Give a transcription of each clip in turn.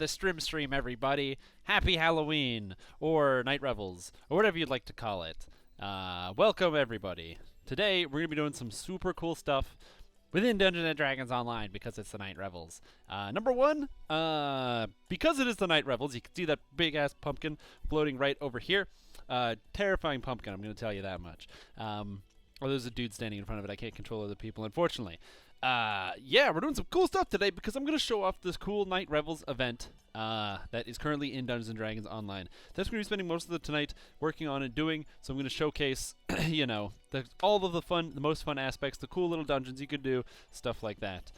the Strimstream, everybody. Happy Halloween, or Night Revels, or whatever you'd like to call it. Welcome, everybody. Today, we're going to be doing some super cool stuff within Dungeons & Dragons Online because it's the Night Revels. Number one, because it is the Night Revels, you can see that big-ass pumpkin floating right over here. Terrifying pumpkin, I'm going to tell you that much. Or there's a dude standing in front of it. I can't control other people, unfortunately. Yeah, we're doing some cool stuff today because I'm going to show off this cool Night Revels event that is currently in Dungeons & Dragons Online. That's going to be spending most of the tonight working on and doing, so I'm going to showcase, all of the most fun aspects, the cool little dungeons you could do, stuff like that.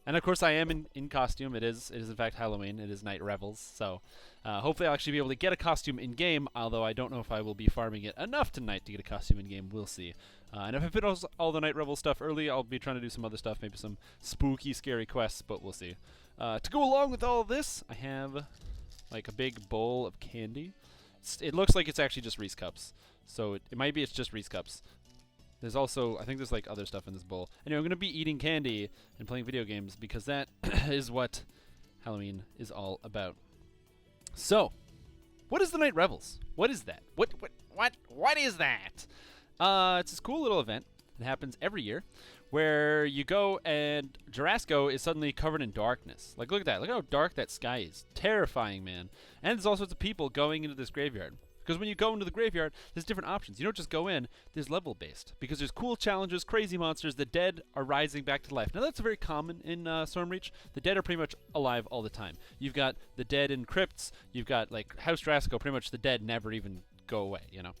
And of course I am in costume. It is in fact Halloween. It is Night Revels, so hopefully I'll actually be able to get a costume in-game, although I don't know if I will be farming it enough tonight to get a costume in-game. We'll see. And if I fit all the Night Revel stuff early, I'll be trying to do some other stuff, maybe some spooky, scary quests, but we'll see. To go along with all of this, I have like a big bowl of candy. It looks like it's actually just Reese Cups, so it might be it's just Reese Cups. There's also, I think there's like other stuff in this bowl. Anyway, I'm going to be eating candy and playing video games because that is what Halloween is all about. So, what is the Night Revels? What is that? What is that? It's this cool little event that happens every year where you go and Jarasco is suddenly covered in darkness. Like, look at that. Look how dark that sky is. Terrifying, man. And there's all sorts of people going into this graveyard. Because when you go into the graveyard, there's different options. You don't just go in, there's level-based. Because there's cool challenges, crazy monsters, the dead are rising back to life. Now that's very common in Stormreach. The dead are pretty much alive all the time. You've got the dead in crypts, you've got like House Drasco, pretty much the dead never even go away, you know.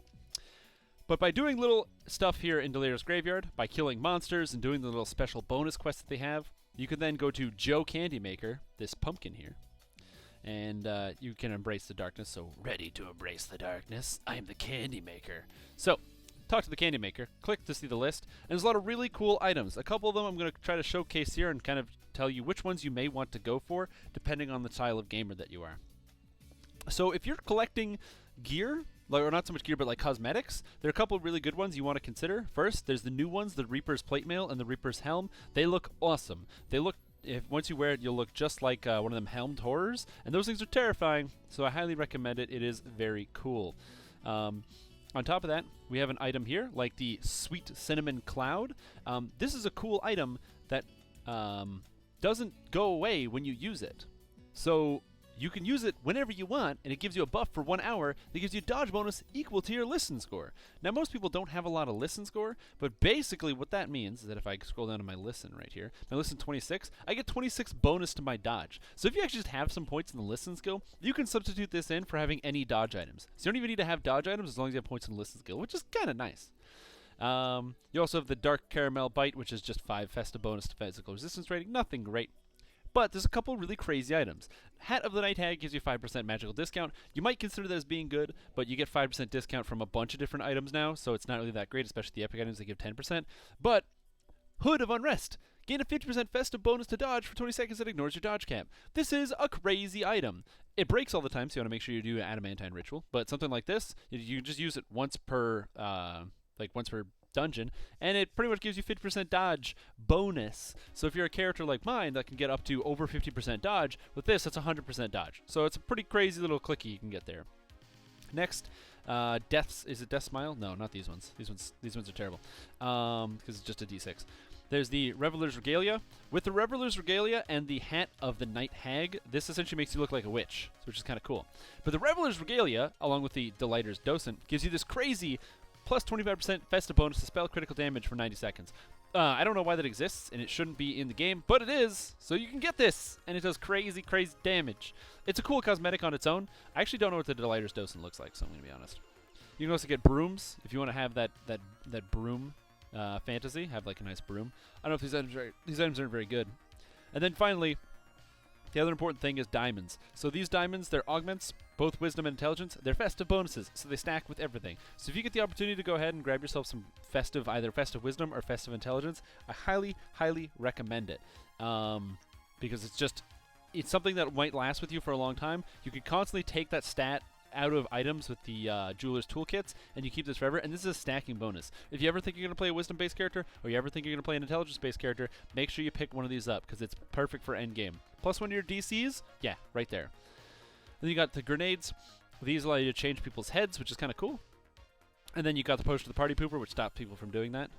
But by doing little stuff here in Delira's Graveyard, by killing monsters and doing the little special bonus quests that they have, you can then go to Joe Candymaker, this pumpkin here, and you can embrace the darkness. So, ready to embrace the darkness, I'm the Candy Maker. So, talk to the Candy Maker, click to see the list, and there's a lot of really cool items. A couple of them I'm going to try to showcase here and kind of tell you which ones you may want to go for, depending on the style of gamer that you are. So, if you're collecting gear, or not so much gear, but like cosmetics, there are a couple of really good ones you want to consider. First, there's the new ones, the Reaper's Plate Mail and the Reaper's Helm. They look awesome. They look, once you wear it, you'll look just like one of them helmed horrors, and those things are terrifying, so I highly recommend it. It is very cool. On top of that, we have an item here, like the Sweet Cinnamon Cloud. This is a cool item that doesn't go away when you use it. So you can use it whenever you want, and it gives you a buff for 1 hour that gives you dodge bonus equal to your listen score. Now, most people don't have a lot of listen score, but basically what that means is that if I scroll down to my listen right here, my listen 26, I get 26 bonus to my dodge. So if you actually just have some points in the listen skill, you can substitute this in for having any dodge items. So you don't even need to have dodge items as long as you have points in the listen skill, which is kind of nice. You also have the Dark Caramel Bite, which is just 5 Festa bonus to physical resistance rating. Nothing great. But there's a couple really crazy items. Hat of the Night Hag gives you 5% magical discount. You might consider that as being good, but you get 5% discount from a bunch of different items now, so it's not really that great, especially the epic items that give 10%. But Hood of Unrest. Gain a 50% festive bonus to dodge for 20 seconds that ignores your dodge cap. This is a crazy item. It breaks all the time, so you want to make sure you do an adamantine ritual. But something like this, you just use it once per dungeon, and it pretty much gives you 50% dodge bonus. So if you're a character like mine that can get up to over 50% dodge, with this it's 100% dodge. So it's a pretty crazy little clicky you can get there. Next, is it Death Smile? No, not these ones. These ones are terrible because it's just a D6. There's the Reveler's Regalia. With the Reveler's Regalia and the Hat of the Night Hag, this essentially makes you look like a witch, which is kind of cool. But the Reveler's Regalia, along with the Deliter's Docent, gives you this crazy plus 25% Festa bonus to spell critical damage for 90 seconds. I don't know why that exists, and it shouldn't be in the game, but it is, so you can get this, and it does crazy, crazy damage. It's a cool cosmetic on its own. I actually don't know what the Deliter's Docent looks like, so I'm going to be honest. You can also get brooms, if you want to have that broom fantasy, have like a nice broom. I don't know if these items aren't very good. And then finally, the other important thing is diamonds. So these diamonds, they're augments, both wisdom and intelligence. They're festive bonuses, so they stack with everything. So if you get the opportunity to go ahead and grab yourself some either festive wisdom or festive intelligence, I highly, highly recommend it. Because it's something that might last with you for a long time. You can constantly take that stat out of items with the Jeweler's Toolkits, and you keep this forever, and this is a stacking bonus. If you ever think you're going to play a Wisdom-based character, or you ever think you're going to play an Intelligence-based character, make sure you pick one of these up, because it's perfect for endgame. Plus one of your DCs, yeah, right there. Then you got the grenades. These allow you to change people's heads, which is kind of cool. And then you got the potion of the Party Pooper, which stops people from doing that.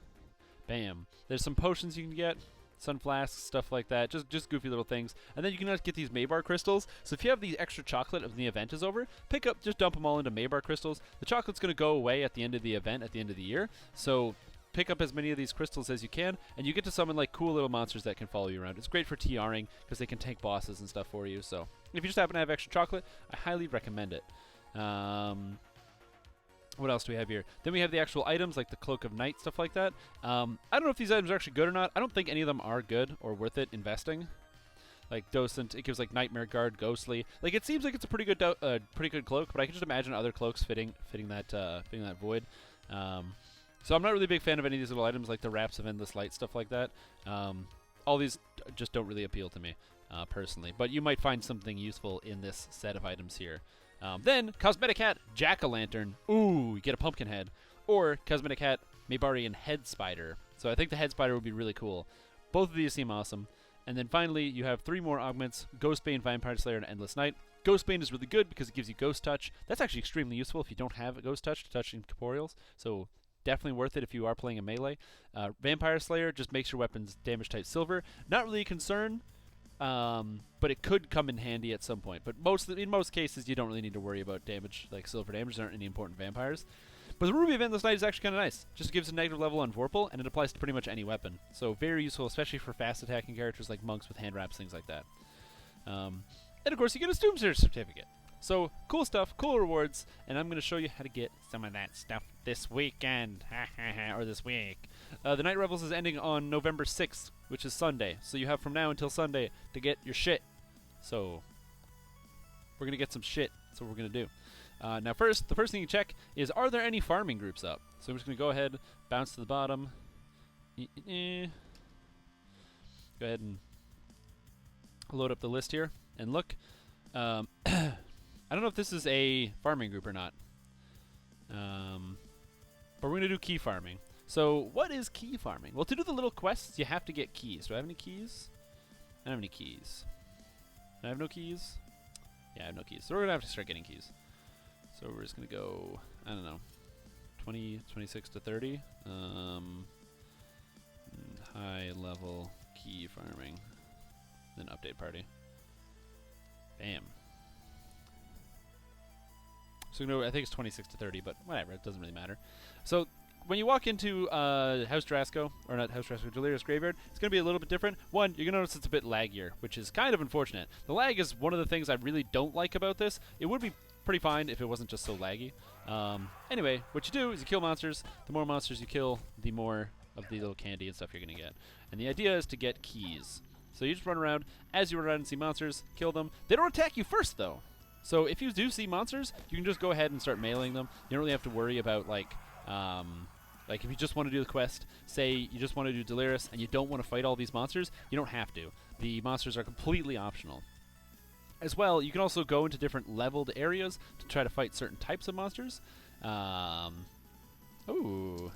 Bam. There's some potions you can get. Sun flasks, stuff like that, just goofy little things. And then you can just get these Maybar crystals. So if you have the extra chocolate when the event is over, just dump them all into Maybar crystals. The chocolate's going to go away at the end of the event, at the end of the year. So pick up as many of these crystals as you can, and you get to summon like cool little monsters that can follow you around. It's great for TRing because they can tank bosses and stuff for you. So if you just happen to have extra chocolate, I highly recommend it. What else do we have here? Then we have the actual items, like the Cloak of Night, stuff like that. I don't know if these items are actually good or not. I don't think any of them are good or worth it investing. Like Docent, it gives like Nightmare Guard, Ghostly. Like it seems like it's a pretty good cloak, but I can just imagine other cloaks fitting that void. So I'm not really a big fan of any of these little items, like the Wraps of Endless Light, stuff like that. All these just don't really appeal to me personally, but you might find something useful in this set of items here. Then, Cosmetic Hat, Jack-O-Lantern. Ooh, you get a pumpkin head. Or Cosmetic Hat, Maybarian Head Spider. So I think the Head Spider would be really cool. Both of these seem awesome. And then finally, you have 3 more augments, Ghostbane, Vampire Slayer, and Endless Night. Ghostbane is really good because it gives you Ghost Touch. That's actually extremely useful if you don't have a Ghost Touch to touch incorporeals. So definitely worth it if you are playing a melee. Vampire Slayer just makes your weapons damage type silver. Not really a concern. But it could come in handy at some point. But in most cases, you don't really need to worry about damage, like silver damage. There aren't any important vampires. But the Ruby of Endless Night is actually kind of nice. Just gives a negative level on Vorpal, and it applies to pretty much any weapon. So very useful, especially for fast attacking characters like monks with hand wraps, things like that. And of course, you get a Strimstream certificate. So cool stuff, cool rewards, and I'm going to show you how to get some of that stuff this weekend, or this week. The Night Revels is ending on November 6th, which is Sunday. So you have from now until Sunday to get your shit. So we're going to get some shit. That's what we're going to do. Now the first thing you check is, are there any farming groups up? So I'm just going to go ahead, bounce to the bottom. Go ahead and load up the list here and look. I don't know if this is a farming group or not. But we're going to do key farming. So what is key farming? Well, to do the little quests, you have to get keys. Do I have any keys? I don't have any keys. Do I have no keys? Yeah, I have no keys. So we're going to have to start getting keys. So we're just going to go, I don't know, 26 to 30. High level key farming. Then update party. Bam. So I think it's 26 to 30, but whatever, it doesn't really matter. So when you walk into House Drasco, or not House Drasco, Delirious Graveyard, it's going to be a little bit different. One, you're going to notice it's a bit laggier, which is kind of unfortunate. The lag is one of the things I really don't like about this. It would be pretty fine if it wasn't just so laggy. Anyway, what you do is you kill monsters. The more monsters you kill, the more of the little candy and stuff you're going to get. And the idea is to get keys. So you just run around. As you run around and see monsters, kill them. They don't attack you first, though. So if you do see monsters, you can just go ahead and start mailing them. You don't really have to worry about, like if you just want to do the quest, say you just want to do Delirious and you don't want to fight all these monsters, you don't have to. The monsters are completely optional. As well, you can also go into different leveled areas to try to fight certain types of monsters. Ooh,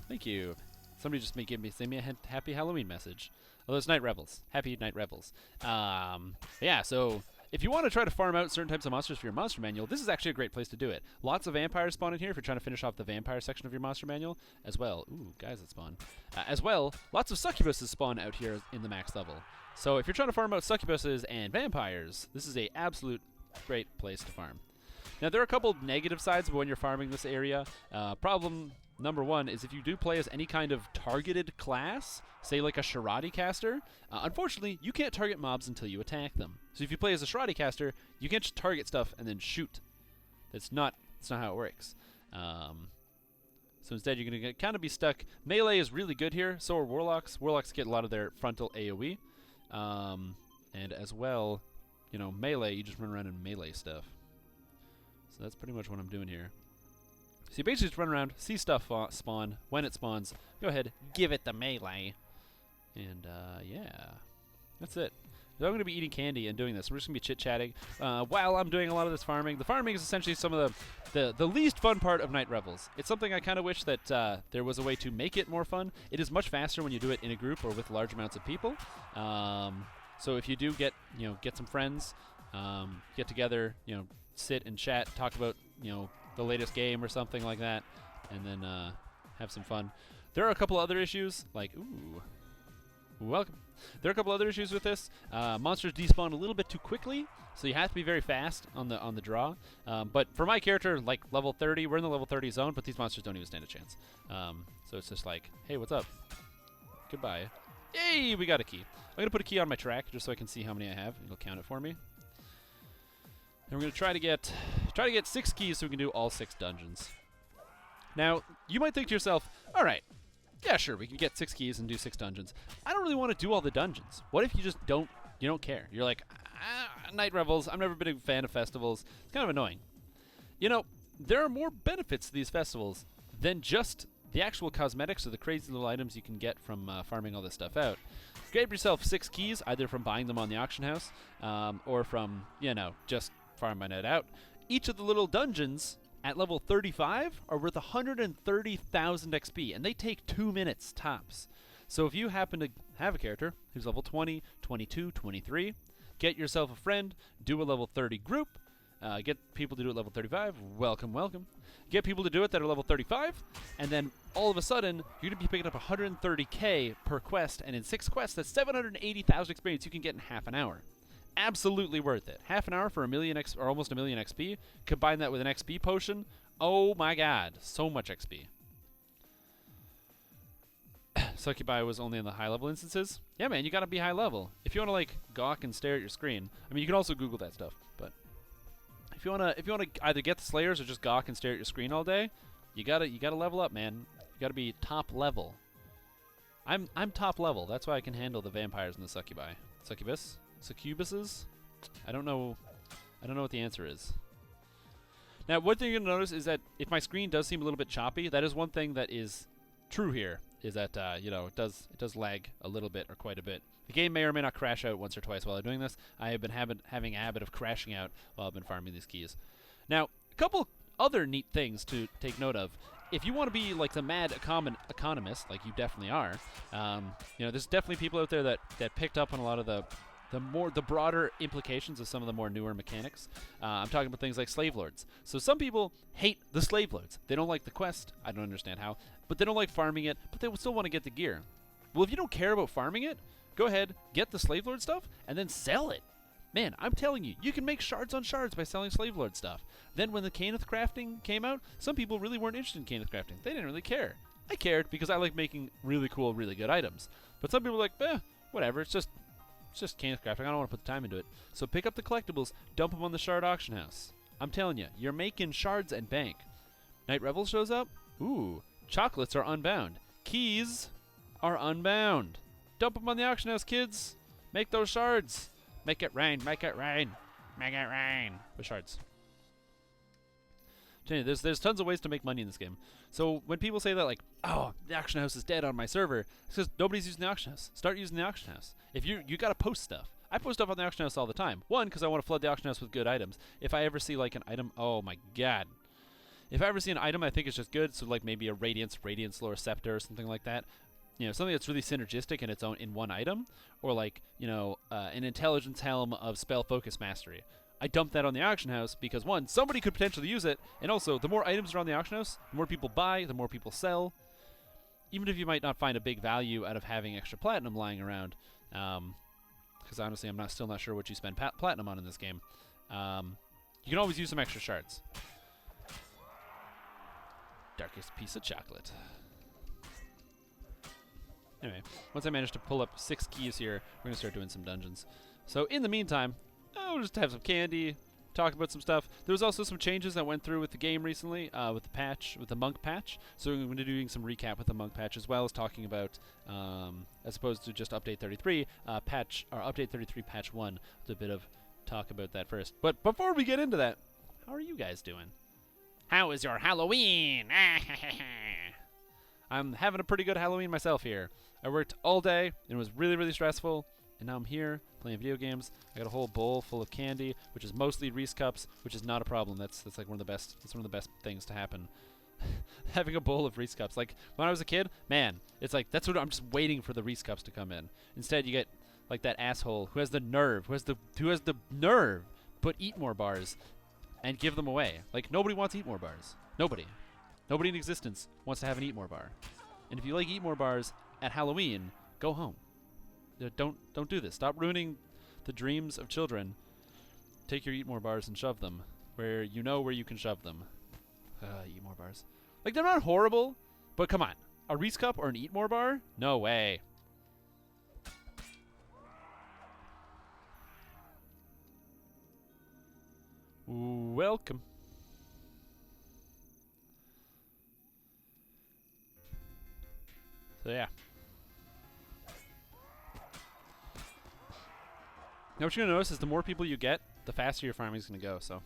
thank you. Somebody just send me a happy Halloween message. Oh, those Night Revels. Happy Night Revels. Yeah, so if you want to try to farm out certain types of monsters for your monster manual, this is actually a great place to do it. Lots of vampires spawn in here if you're trying to finish off the vampire section of your monster manual as well. Ooh, guys that spawn. As well, lots of succubuses spawn out here in the max level. So if you're trying to farm out succubuses and vampires, this is a absolute great place to farm. Now, there are a couple negative sides when you're farming this area. Problem number one is if you do play as any kind of targeted class, say like a Sharadi caster, unfortunately, you can't target mobs until you attack them. So if you play as a Sharadi caster, you can't just target stuff and then shoot. That's not how it works. So instead, you're going to kind of be stuck. Melee is really good here. So are Warlocks. Warlocks get a lot of their frontal AoE. And as well, you know, melee, you just run around and melee stuff. So that's pretty much what I'm doing here. So you basically just run around, see stuff spawn. When it spawns, go ahead, give it the melee. And, yeah. That's it. I'm going to be eating candy and doing this. We're just going to be chit-chatting while I'm doing a lot of this farming. The farming is essentially some of the least fun part of Night Revels. It's something I kind of wish that there was a way to make it more fun. It is much faster when you do it in a group or with large amounts of people. So if you do get some friends, get together, sit and chat, talk about the latest game or something like that, and then have some fun. There are a couple other issues, like welcome. There are a couple other issues with this. Monsters despawn a little bit too quickly, so you have to be very fast on the draw. But for my character, like level 30, we're in the level 30 zone, but these monsters don't even stand a chance. So it's just like, hey, what's up? Goodbye. Yay, we got a key. I'm going to put a key on my track just so I can see how many I have. It'll count it for me. And we're going to try to get 6 keys so we can do all 6 dungeons. Now, you might think to yourself, all right, yeah, sure, we can get 6 keys and do 6 dungeons. I don't really want to do all the dungeons. What if you just don't care? You're like, Night Revels, I've never been a fan of festivals. It's kind of annoying. There are more benefits to these festivals than just the actual cosmetics or the crazy little items you can get from farming all this stuff out. Grab yourself 6 keys, either from buying them on the auction house or from, just farming it out. Each of the little dungeons at level 35 are worth 130,000 XP, and they take 2 minutes tops. So if you happen to have a character who's level 20, 22, 23, get yourself a friend, do a level 30 group, get people to do it level 35, welcome. Get people to do it that are level 35, and then all of a sudden, you're going to be picking up 130k per quest, and in 6 quests, that's 780,000 experience you can get in half an hour. Absolutely worth it. Half an hour for or almost a million XP. Combine that with an XP potion. Oh my god, so much XP. Succubi was only in the high level instances. Yeah, man, you gotta be high level. If you wanna gawk and stare at your screen, I mean, you can also Google that stuff. But if you wanna either get the Slayers or just gawk and stare at your screen all day, you gotta level up, man. You gotta be top level. I'm top level. That's why I can handle the vampires and the succubi. Succubuses? I don't know what the answer is. Now, one thing you're going to notice is that if my screen does seem a little bit choppy, that is one thing that is true here, is that, it does lag a little bit or quite a bit. The game may or may not crash out once or twice while I'm doing this. I have been having a habit of crashing out while I've been farming these keys. Now, a couple other neat things to take note of. If you want to be like the mad economist, like you definitely are, there's definitely people out there that picked up on a lot of the broader implications of some of the more newer mechanics. I'm talking about things like slave lords. So some people hate the slave lords. They don't like the quest. I don't understand how. But they don't like farming it, but they still want to get the gear. Well, if you don't care about farming it, go ahead, get the slave lord stuff, and then sell it. Man, I'm telling you, you can make shards on shards by selling slave lord stuff. Then when the Caneth crafting came out, some people really weren't interested in Caneth crafting. They didn't really care. I cared because I like making really cool, really good items. But some people are like, whatever, it's just Caneth crafting. I don't want to put the time into it. So pick up the collectibles, dump them on the shard auction house. I'm telling you, you're making shards and bank. Night Revel shows up. Ooh, chocolates are unbound. Keys are unbound. Dump them on the auction house, kids. Make those shards. Make it rain. Make it rain. Make it rain. With shards. There's tons of ways to make money in this game. So when people say that, like, oh, the auction house is dead on my server, it's because nobody's using the auction house. Start using the auction house. If you gotta post stuff. I post stuff on the auction house all the time. One, because I want to flood the auction house with good items. If I ever see like an item, oh my god. If I ever see an item I think is just good, so like maybe a Radiance Lore Scepter or something like that, something that's really synergistic in one item, or like, an Intelligence Helm of Spell Focus Mastery. I dump that on the auction house because, one, somebody could potentially use it, and also, the more items are on the auction house, the more people buy, the more people sell. Even if you might not find a big value out of having extra platinum lying around, because honestly, I'm still not sure what you spend platinum on in this game. You can always use some extra shards. Darkest piece of chocolate. Anyway, once I manage to pull up 6 keys here, we're going to start doing some dungeons. So in the meantime, we'll just have some candy, talk about some stuff. There was also some changes that went through with the game recently, with the monk patch. So we're going to be doing some recap with the monk patch, as well as talking about, as opposed to just update 33, update 33 patch 1. There's a bit of talk about that first. But before we get into that, how are you guys doing? How is your Halloween? I'm having a pretty good Halloween myself here. I worked all day, and it was really, really stressful. and now I'm here playing video games. I got a whole bowl full of candy, which is mostly Reese cups, which is not a problem. That's like one of the best. It's one of the best things to happen. Having a bowl of Reese cups. Like when I was a kid, man, it's like that's what I'm just waiting for the Reese cups to come in. Instead, you get like that asshole who has the nerve, who has the nerve, put Eat More bars and give them away. Like nobody wants Eat More bars. Nobody in existence wants to have an Eat More bar. And if you like Eat More bars at Halloween, go home. Don't do this. Stop ruining the dreams of children. Take your Eat More bars and shove them where you know where you can shove them. Eat More bars. Like they're not horrible, but come on. A Reese cup or an Eat More bar? No way. Welcome. So yeah. Now what you're gonna notice is the more people you get, the faster your farming is gonna go. So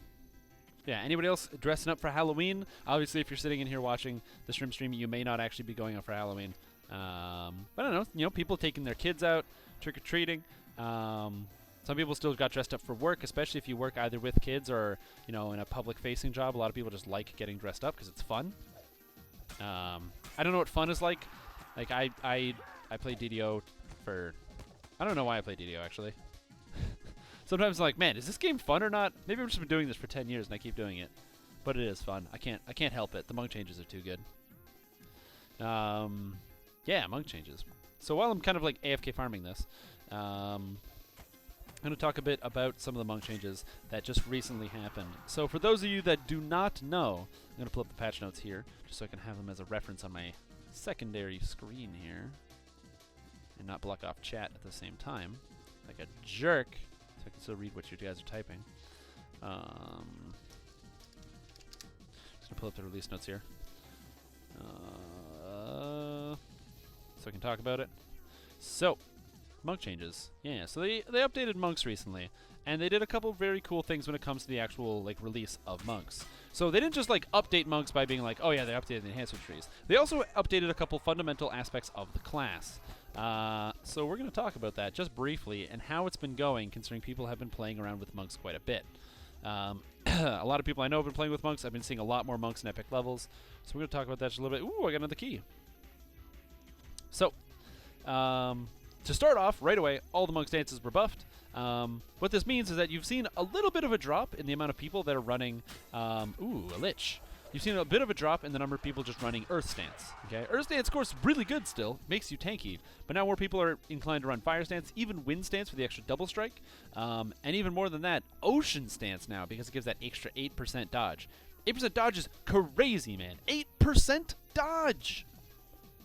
yeah, anybody else dressing up for Halloween? Obviously, if you're sitting in here watching the Strimstream, you may not actually be going out for Halloween. But I don't know. You know, people taking their kids out trick or treating. Some people still got dressed up for work, especially if you work either with kids or, you know, in a public-facing job. A lot of people just like getting dressed up because it's fun. I don't know what fun is like. Like, I play DDO for... I don't know why I play DDO, actually. Sometimes I'm like, man, is this game fun or not? Maybe I've just been doing this for 10 years and I keep doing it. But it is fun. I can't help it. The monk changes are too good. Yeah, monk changes. So while I'm kind of like AFK farming this, I'm going to talk a bit about some of the monk changes that just recently happened. So for those of you that do not know, I'm going to pull up the patch notes here, just so I can have them as a reference on my secondary screen here, and not block off chat at the same time, like a jerk, so I can still read what you guys are typing. Just going to pull up the release notes here, so I can talk about it. So, monk changes. Yeah, so they updated monks recently, and they did a couple very cool things when it comes to the actual like release of monks. So they didn't just like update monks by being like, oh yeah, they updated the enhancement trees. They also updated a couple fundamental aspects of the class. So we're going to talk about that just briefly and how it's been going, considering people have been playing around with monks quite a bit. A lot of people I know have been playing with monks. I've been seeing a lot more monks in epic levels. So we're going to talk about that just a little bit. Ooh, I got another key. So, to start off, right away, all the monk stances were buffed. What this means is that you've seen a little bit of a drop in the amount of people that are running, ooh, a lich. You've seen a bit of a drop in the number of people just running Earth Stance. Okay, Earth Stance, of course, really good still, makes you tanky, but now more people are inclined to run Fire Stance, even Wind Stance for the extra double strike, and even more than that, Ocean Stance now, because it gives that extra 8% dodge. 8% dodge is crazy, man. 8% dodge!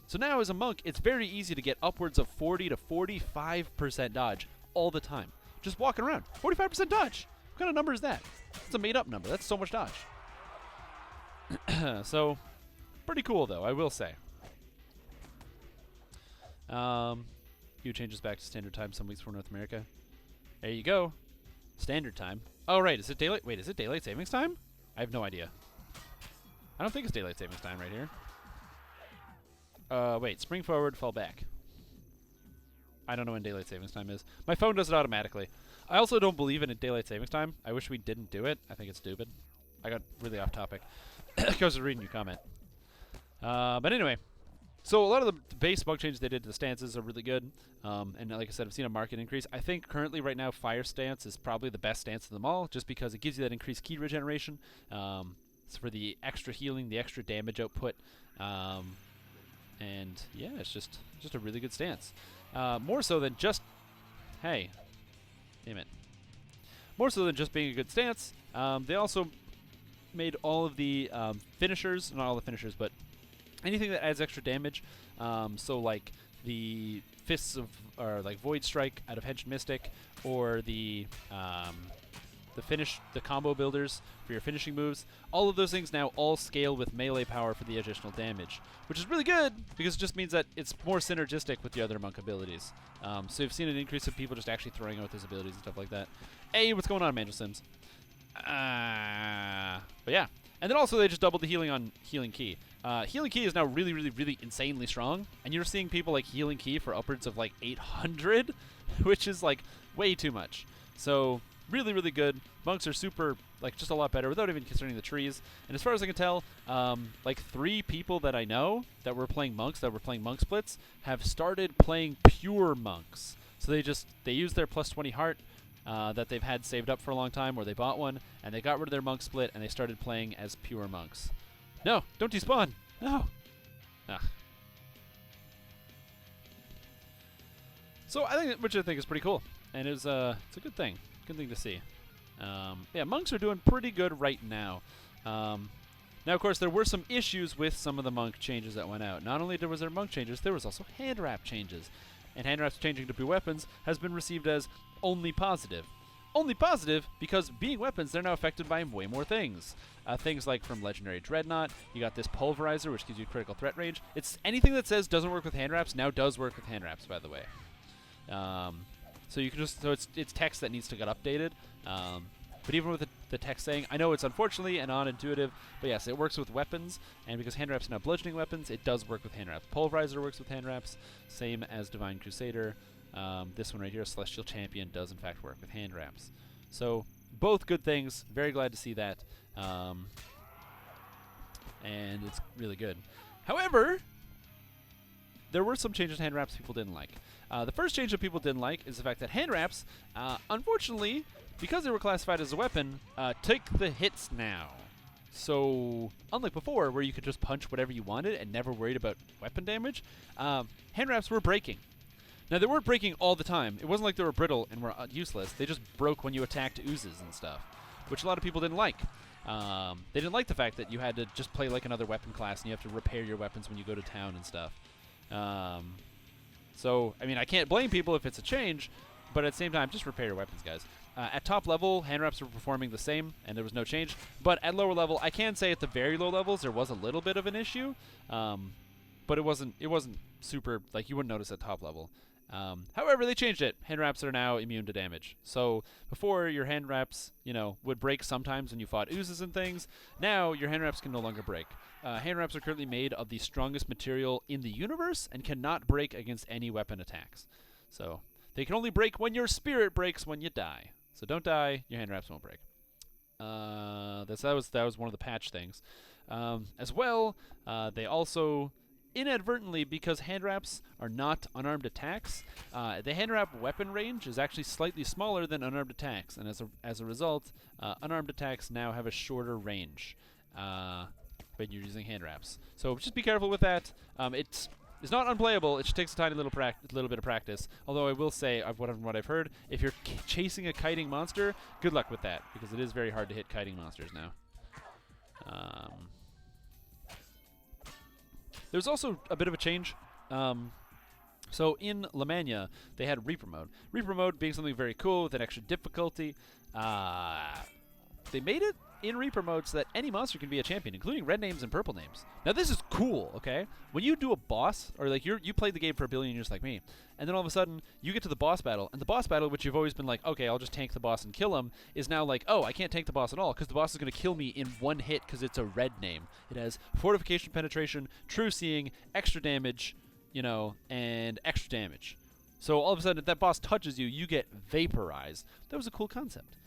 So now as a monk, it's very easy to get upwards of 40 to 45% dodge all the time. Just walking around. 45% dodge! What kind of number is that? It's a made-up number. That's so much dodge. So, pretty cool, though, I will say. Few changes back to standard time some weeks for North America. There you go. Standard time. Oh, right. Is it daylight? Wait, is it daylight savings time? I have no idea. I don't think it's daylight savings time right here. Wait, spring forward, fall back. I don't know when daylight savings time is. My phone does it automatically. I also don't believe in daylight savings time. I wish we didn't do it. I think it's stupid. I got really off topic. I was reading your comment. But anyway, so a lot of the base bug changes they did to the stances are really good. And like I said, I've seen a market increase. I think currently right now Fire Stance is probably the best stance of them all, just because it gives you that increased ki regeneration. It's for the extra healing, the extra damage output. And yeah, it's just a really good stance. More so than just, hey, damn it. More so than just being a good stance, they also made all of the finishers, not all the finishers, but anything that adds extra damage. So like the Fists of, or like Void Strike out of Hench Mystic, or the combo builders for your finishing moves. All of those things now all scale with melee power for the additional damage, which is really good because it just means that it's more synergistic with the other monk abilities. So you've seen an increase of people just actually throwing out those abilities and stuff like that. Hey, what's going on, Manjo Sims? But yeah. And then also they just doubled the healing on Healing Ki. Healing Ki is now really, really, really insanely strong, and you're seeing people like Healing Ki for upwards of like 800. which is like way too much. So really, really good. Monks are super, like, just a lot better without even considering the trees. And as far as I can tell, like 3 people that I know that were playing monks, that were playing monk splits, have started playing pure monks. So they use their plus 20 heart that they've had saved up for a long time, or they bought one, and they got rid of their monk split, and they started playing as pure monks. No, don't despawn. No. Ugh. So which I think is pretty cool, and it's a good thing. Good thing to see. Yeah, monks are doing pretty good right now. Now, of course, there were some issues with some of the monk changes that went out. Not only was there monk changes, there was also hand wrap changes. And hand wraps changing to be weapons has been received as only positive. Only positive because being weapons, they're now affected by way more things. Things like from Legendary Dreadnought, you got this Pulverizer, which gives you critical threat range. It's anything that says doesn't work with hand wraps now does work with hand wraps, by the way. So you can it's text that needs to get updated. But even with the text saying, I know it's unfortunately and non-intuitive, but yes, it works with weapons, and because hand wraps are now bludgeoning weapons, it does work with hand wraps. Pulverizer works with hand wraps, same as Divine Crusader. This one right here, Celestial Champion, does in fact work with hand wraps. So both good things. Very glad to see that, and it's really good. However, there were some changes to hand wraps people didn't like. The first change that people didn't like is the fact that hand wraps, unfortunately, because they were classified as a weapon, take the hits now. So, unlike before, where you could just punch whatever you wanted and never worried about weapon damage, hand wraps were breaking. Now, they weren't breaking all the time. It wasn't like they were brittle and were useless. They just broke when you attacked oozes and stuff, which a lot of people didn't like. They didn't like the fact that you had to just play like another weapon class and you have to repair your weapons when you go to town and stuff. So, I mean, I can't blame people if it's a change, but at the same time, just repair your weapons, guys. At top level, hand wraps were performing the same, and there was no change. But at lower level, I can say at the very low levels, there was a little bit of an issue. But it wasn't super, like, you wouldn't notice at top level. However, they changed it. Hand wraps are now immune to damage. So before, your hand wraps, would break sometimes when you fought oozes and things. Now, your hand wraps can no longer break. Hand wraps are currently made of the strongest material in the universe and cannot break against any weapon attacks. So they can only break when your spirit breaks when you die. So don't die, your hand wraps won't break. That was one of the patch things. As well, they also inadvertently, because hand wraps are not unarmed attacks, the hand wrap weapon range is actually slightly smaller than unarmed attacks, and as a result, unarmed attacks now have a shorter range when you're using hand wraps. So just be careful with that. It's not unplayable. It just takes a tiny little bit of practice. Although I will say, what I've heard, if you're chasing a kiting monster, good luck with that, because it is very hard to hit kiting monsters now. There's also a bit of a change. So in Lemania, they had Reaper mode. Reaper mode being something very cool with an extra difficulty. They made it in Reaper mode so that any monster can be a champion, including red names and purple names. Now this is cool, okay? When you do a boss, or like you played the game for a billion years like me, and then all of a sudden you get to the boss battle, and the boss battle, which you've always been like, okay, I'll just tank the boss and kill him, is now like, oh, I can't tank the boss at all, because the boss is going to kill me in one hit because it's a red name. It has fortification penetration, true seeing, extra damage, and extra damage. So all of a sudden, if that boss touches you, you get vaporized. That was a cool concept.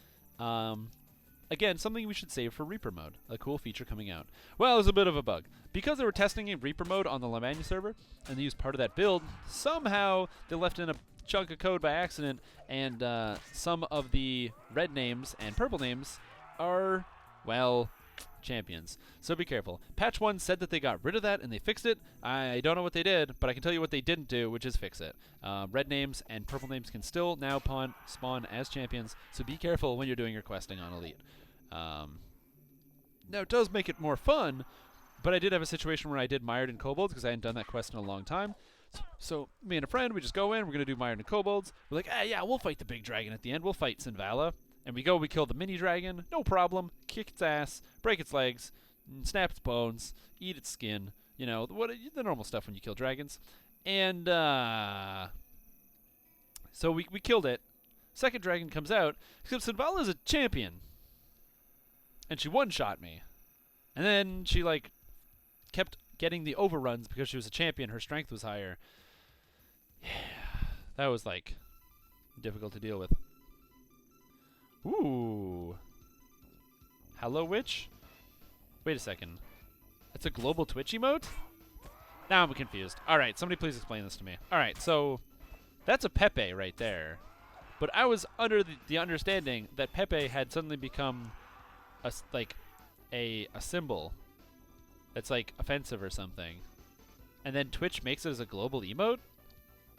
Again, something we should save for Reaper mode, a cool feature coming out. Well, there's a bit of a bug. Because they were testing in Reaper mode on the Lemania server, and they used part of that build, somehow they left in a chunk of code by accident, and some of the red names and purple names are, well, champions. So be careful. Patch 1 said that they got rid of that and they fixed it. I don't know what they did, but I can tell you what they didn't do, which is fix it. Red names and purple names can still now spawn as champions, so be careful when you're doing your questing on Elite. Now, it does make it more fun, but I did have a situation where I did Mired and Kobolds because I hadn't done that quest in a long time. So me and a friend, we just go in, we're going to do Mired and Kobolds. We're like, yeah, we'll fight the big dragon at the end. We'll fight Sinvala. And we kill the mini dragon, no problem, kick its ass, break its legs, snap its bones, eat its skin, the normal stuff when you kill dragons. And so we killed it. Second dragon comes out, except Sinvala is a champion. And she one-shot me. And then she, kept getting the overruns because she was a champion. Her strength was higher. Yeah, that was, difficult to deal with. Ooh. Hello, Witch? Wait a second. That's a global Twitch emote? Now I'm confused. Alright, somebody please explain this to me. Alright, so that's a Pepe right there. But I was under the understanding that Pepe had suddenly become a symbol that's like offensive or something. And then Twitch makes it as a global emote?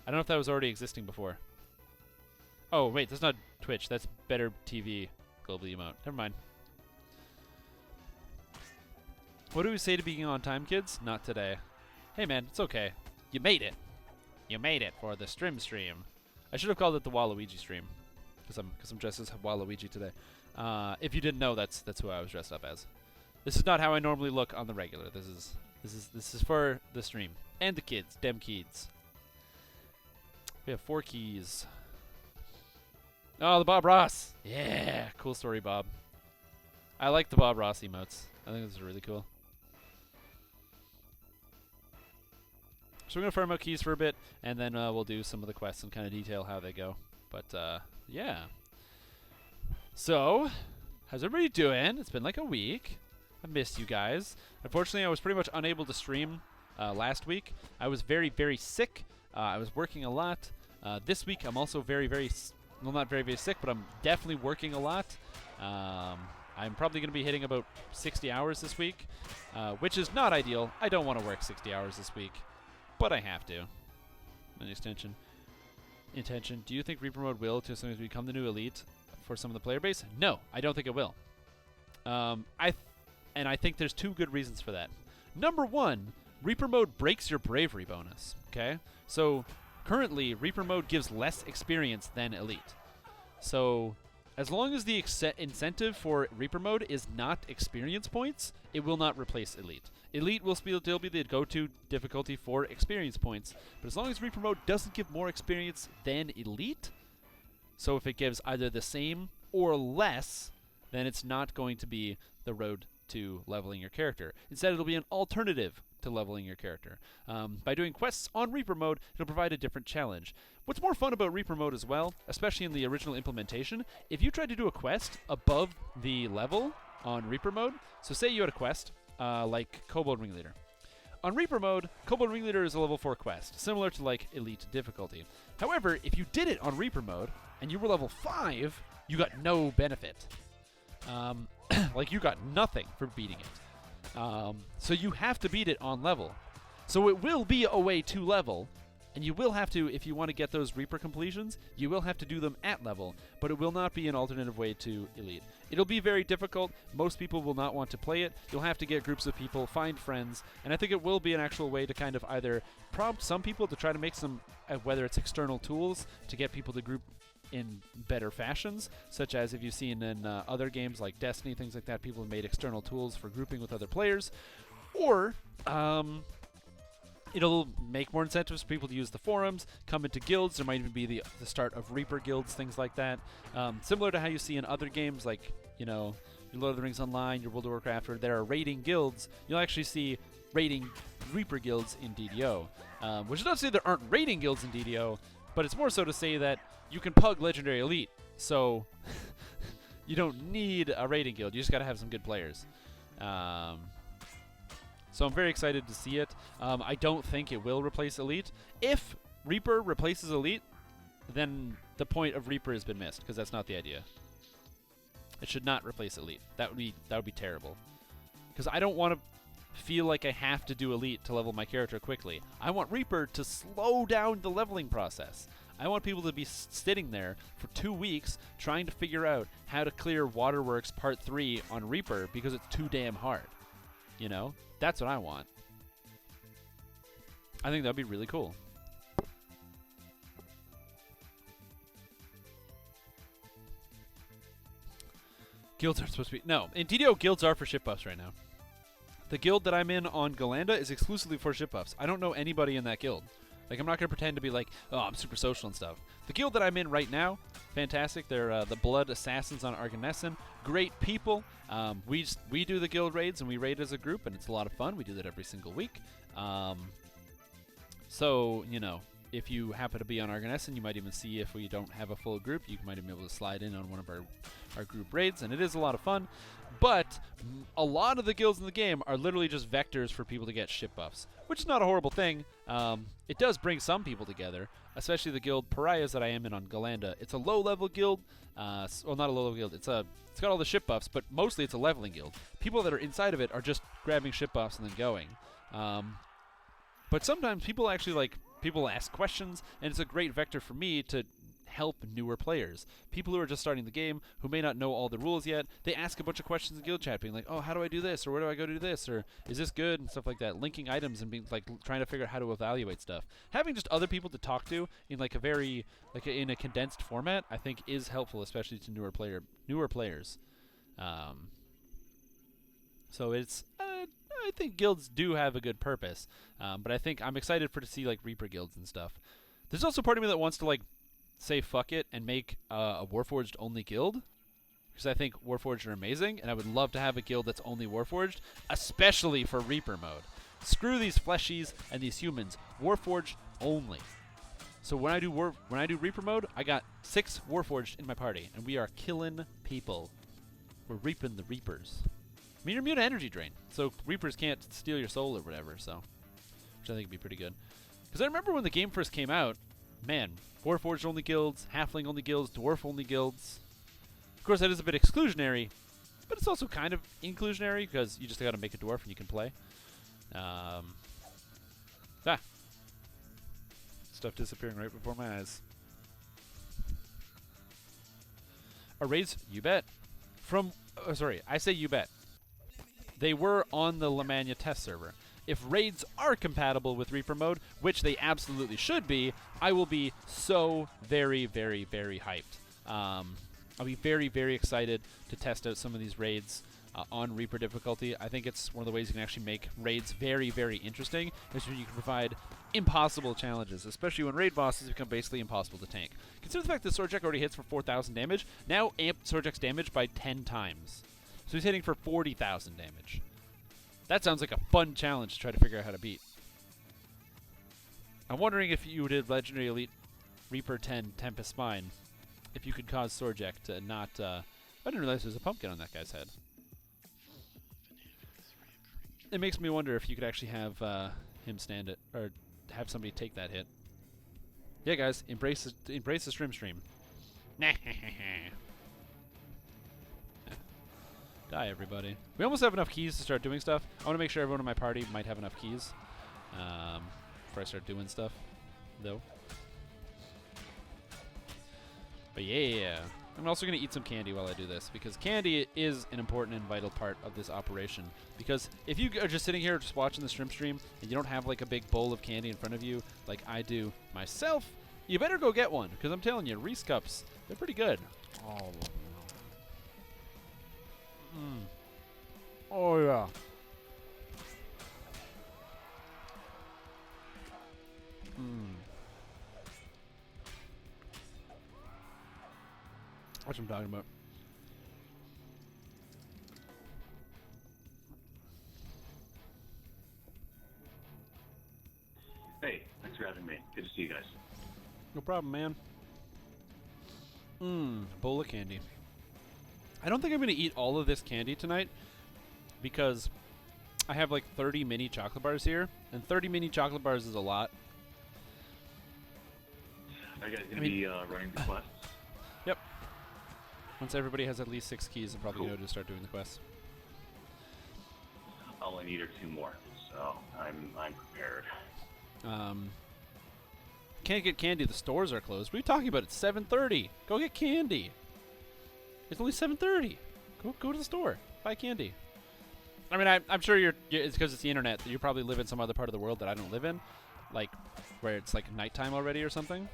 I don't know if that was already existing before. Oh, wait, that's not Twitch. That's Better TV global emote. Never mind. What do we say to being on time, kids? Not today. Hey, man, it's okay. You made it. You made it for the Strimstream. I should have called it the Waluigi stream, because I'm dressed as Waluigi today. If you didn't know, that's who I was dressed up as. This is not how I normally look on the regular. This is for the stream and the kids, dem kids. We have 4 keys. Oh, the Bob Ross. Yeah, cool story, Bob. I like the Bob Ross emotes. I think this is really cool. So we're going to farm out keys for a bit, and then we'll do some of the quests and kind of detail how they go. But, yeah. So, how's everybody doing? It's been like a week. I missed you guys. Unfortunately, I was pretty much unable to stream last week. I was very, very sick. I was working a lot. This week, I'm also very, very, well, not very, very sick, but I'm definitely working a lot. I'm probably going to be hitting about 60 hours this week, which is not ideal. I don't want to work 60 hours this week, but I have to. An extension. Intention. Do you think Reaper Mode will, to some extent, become the new elite for some of the player base? No, I don't think it will. And I think there's 2 good reasons for that. Number 1, Reaper Mode breaks your bravery bonus. Okay, so currently Reaper Mode gives less experience than elite. So as long as the incentive for Reaper Mode is not experience points, it will not replace elite. Elite will still be the go-to difficulty for experience points, but as long as Reaper Mode doesn't give more experience than elite, so if it gives either the same or less, then it's not going to be the road to leveling your character. Instead, it'll be an alternative to leveling your character. By doing quests on Reaper Mode, it'll provide a different challenge. What's more fun about Reaper Mode as well, especially in the original implementation, if you tried to do a quest above the level on Reaper Mode, so say you had a quest like Kobold Ringleader. On Reaper Mode, Kobold Ringleader is a level 4 quest, similar to like Elite difficulty. However, if you did it on Reaper Mode and you were level 5, you got no benefit. Like you got nothing for beating it. So you have to beat it on level. So it will be a way to level, and you will have to, if you want to get those Reaper completions, you will have to do them at level, but it will not be an alternative way to Elite. It'll be very difficult. Most people will not want to play it. You'll have to get groups of people, find friends, and I think it will be an actual way to kind of either prompt some people to try to make some, whether it's external tools, to get people to group in better fashions, such as if you've seen in other games like Destiny, things like that, people have made external tools for grouping with other players, or it'll make more incentives for people to use the forums, come into guilds. There might even be the start of Reaper guilds, things like that. Similar to how you see in other games like, you know, your Lord of the Rings Online, your World of Warcraft, where there are raiding guilds, you'll actually see raiding Reaper guilds in DDO. Which is not to say there aren't raiding guilds in DDO, but it's more so to say that you can pug Legendary Elite, so you don't need a raiding guild. You just got to have some good players. So I'm very excited to see it. I don't think it will replace Elite. If Reaper replaces Elite, then the point of Reaper has been missed, because that's not the idea. It should not replace Elite. That would be terrible. Because I don't want to feel like I have to do Elite to level my character quickly. I want Reaper to slow down the leveling process. I want people to be sitting there for 2 weeks trying to figure out how to clear Waterworks Part 3 on Reaper because it's too damn hard. You know? That's what I want. I think that'd be really cool. Guilds aren't supposed to be... No, in DDO, guilds are for ship buffs right now. The guild that I'm in on Galanda is exclusively for ship buffs. I don't know anybody in that guild. Like, I'm not going to pretend to be like, oh, I'm super social and stuff. The guild that I'm in right now, fantastic. They're the Blood Assassins on Arganessen. Great people. We do the guild raids, and we raid as a group, and it's a lot of fun. We do that every single week. So, you know, if you happen to be on Argonessen, you might even see if we don't have a full group, you might even be able to slide in on one of our group raids, and it is a lot of fun. But a lot of the guilds in the game are literally just vectors for people to get ship buffs, which is not a horrible thing. It does bring some people together, especially the guild Pariahs that I am in on Galanda. It's a low-level guild. Well, not a low-level guild. It's got all the ship buffs, but mostly it's a leveling guild. People that are inside of it are just grabbing ship buffs and then going. But sometimes people actually people ask questions, and it's a great vector for me to help newer players. People who are just starting the game, who may not know all the rules yet, they ask a bunch of questions in guild chat, being like, oh, how do I do this? Or where do I go to do this? Or is this good? And stuff like that. Linking items and being trying to figure out how to evaluate stuff. Having just other people to talk to in in a condensed format, I think is helpful, especially to newer players. So it's I think guilds do have a good purpose, but I think I'm excited to see Reaper guilds and stuff. There's also part of me that wants to say fuck it and make a Warforged only guild, because I think Warforged are amazing, and I would love to have a guild that's only Warforged, especially for Reaper mode. Screw these fleshies and these humans. Warforged only. So when I do Reaper mode, I got 6 Warforged in my party, and we are killing people. We're reaping the Reapers. I mean, you're immune to energy drain, so Reapers can't steal your soul or whatever, so which I think would be pretty good. Because I remember when the game first came out, man, Warforged only guilds, Halfling only guilds, Dwarf only guilds. Of course, that is a bit exclusionary, but it's also kind of inclusionary because you just got to make a dwarf and you can play. Stuff disappearing right before my eyes. Are raids? You bet. I say you bet. They were on the Lemania test server. If raids are compatible with Reaper mode, which they absolutely should be, I will be so very, very, very hyped. I'll be very, very excited to test out some of these raids on Reaper difficulty. I think it's one of the ways you can actually make raids very, very interesting, is when you can provide impossible challenges, especially when raid bosses become basically impossible to tank. Consider the fact that Swordjack already hits for 4,000 damage. Now amp Swordjack's damage by 10 times. So he's hitting for 40,000 damage. That sounds like a fun challenge to try to figure out how to beat. I'm wondering if you did Legendary Elite Reaper 10 Tempest Spine, if you could cause Swordjack to not... I didn't realize there's a pumpkin on that guy's head. It makes me wonder if you could actually have him stand it, or have somebody take that hit. Yeah, guys, embrace the Strimstream. Die, everybody. We almost have enough keys to start doing stuff. I want to make sure everyone in my party might have enough keys before I start doing stuff, though. But yeah, I'm also going to eat some candy while I do this, because candy is an important and vital part of this operation. Because if you are just sitting here just watching the Strimstream and you don't have a big bowl of candy in front of you like I do myself, you better go get one, because I'm telling you, Reese Cups, they're pretty good. Oh. Oh, yeah. That's what I'm talking about. Hey, thanks for having me. Good to see you guys. No problem, man. Bowl of candy. I don't think I'm going to eat all of this candy tonight, because I have 30 mini chocolate bars here, and 30 mini chocolate bars is a lot. Are you guys going to be running the quests? Yep. Once everybody has at least 6 keys, I'm probably Cool. going to start doing the quests. All I need are 2 more, so I'm prepared. Can't get candy. The stores are closed. What are you talking about? It's 7:30. Go get candy. It's only 7:30. Go to the store. Buy candy. I mean, I'm sure it's because it's the internet. That you probably live in some other part of the world that I don't live in, where it's nighttime already or something,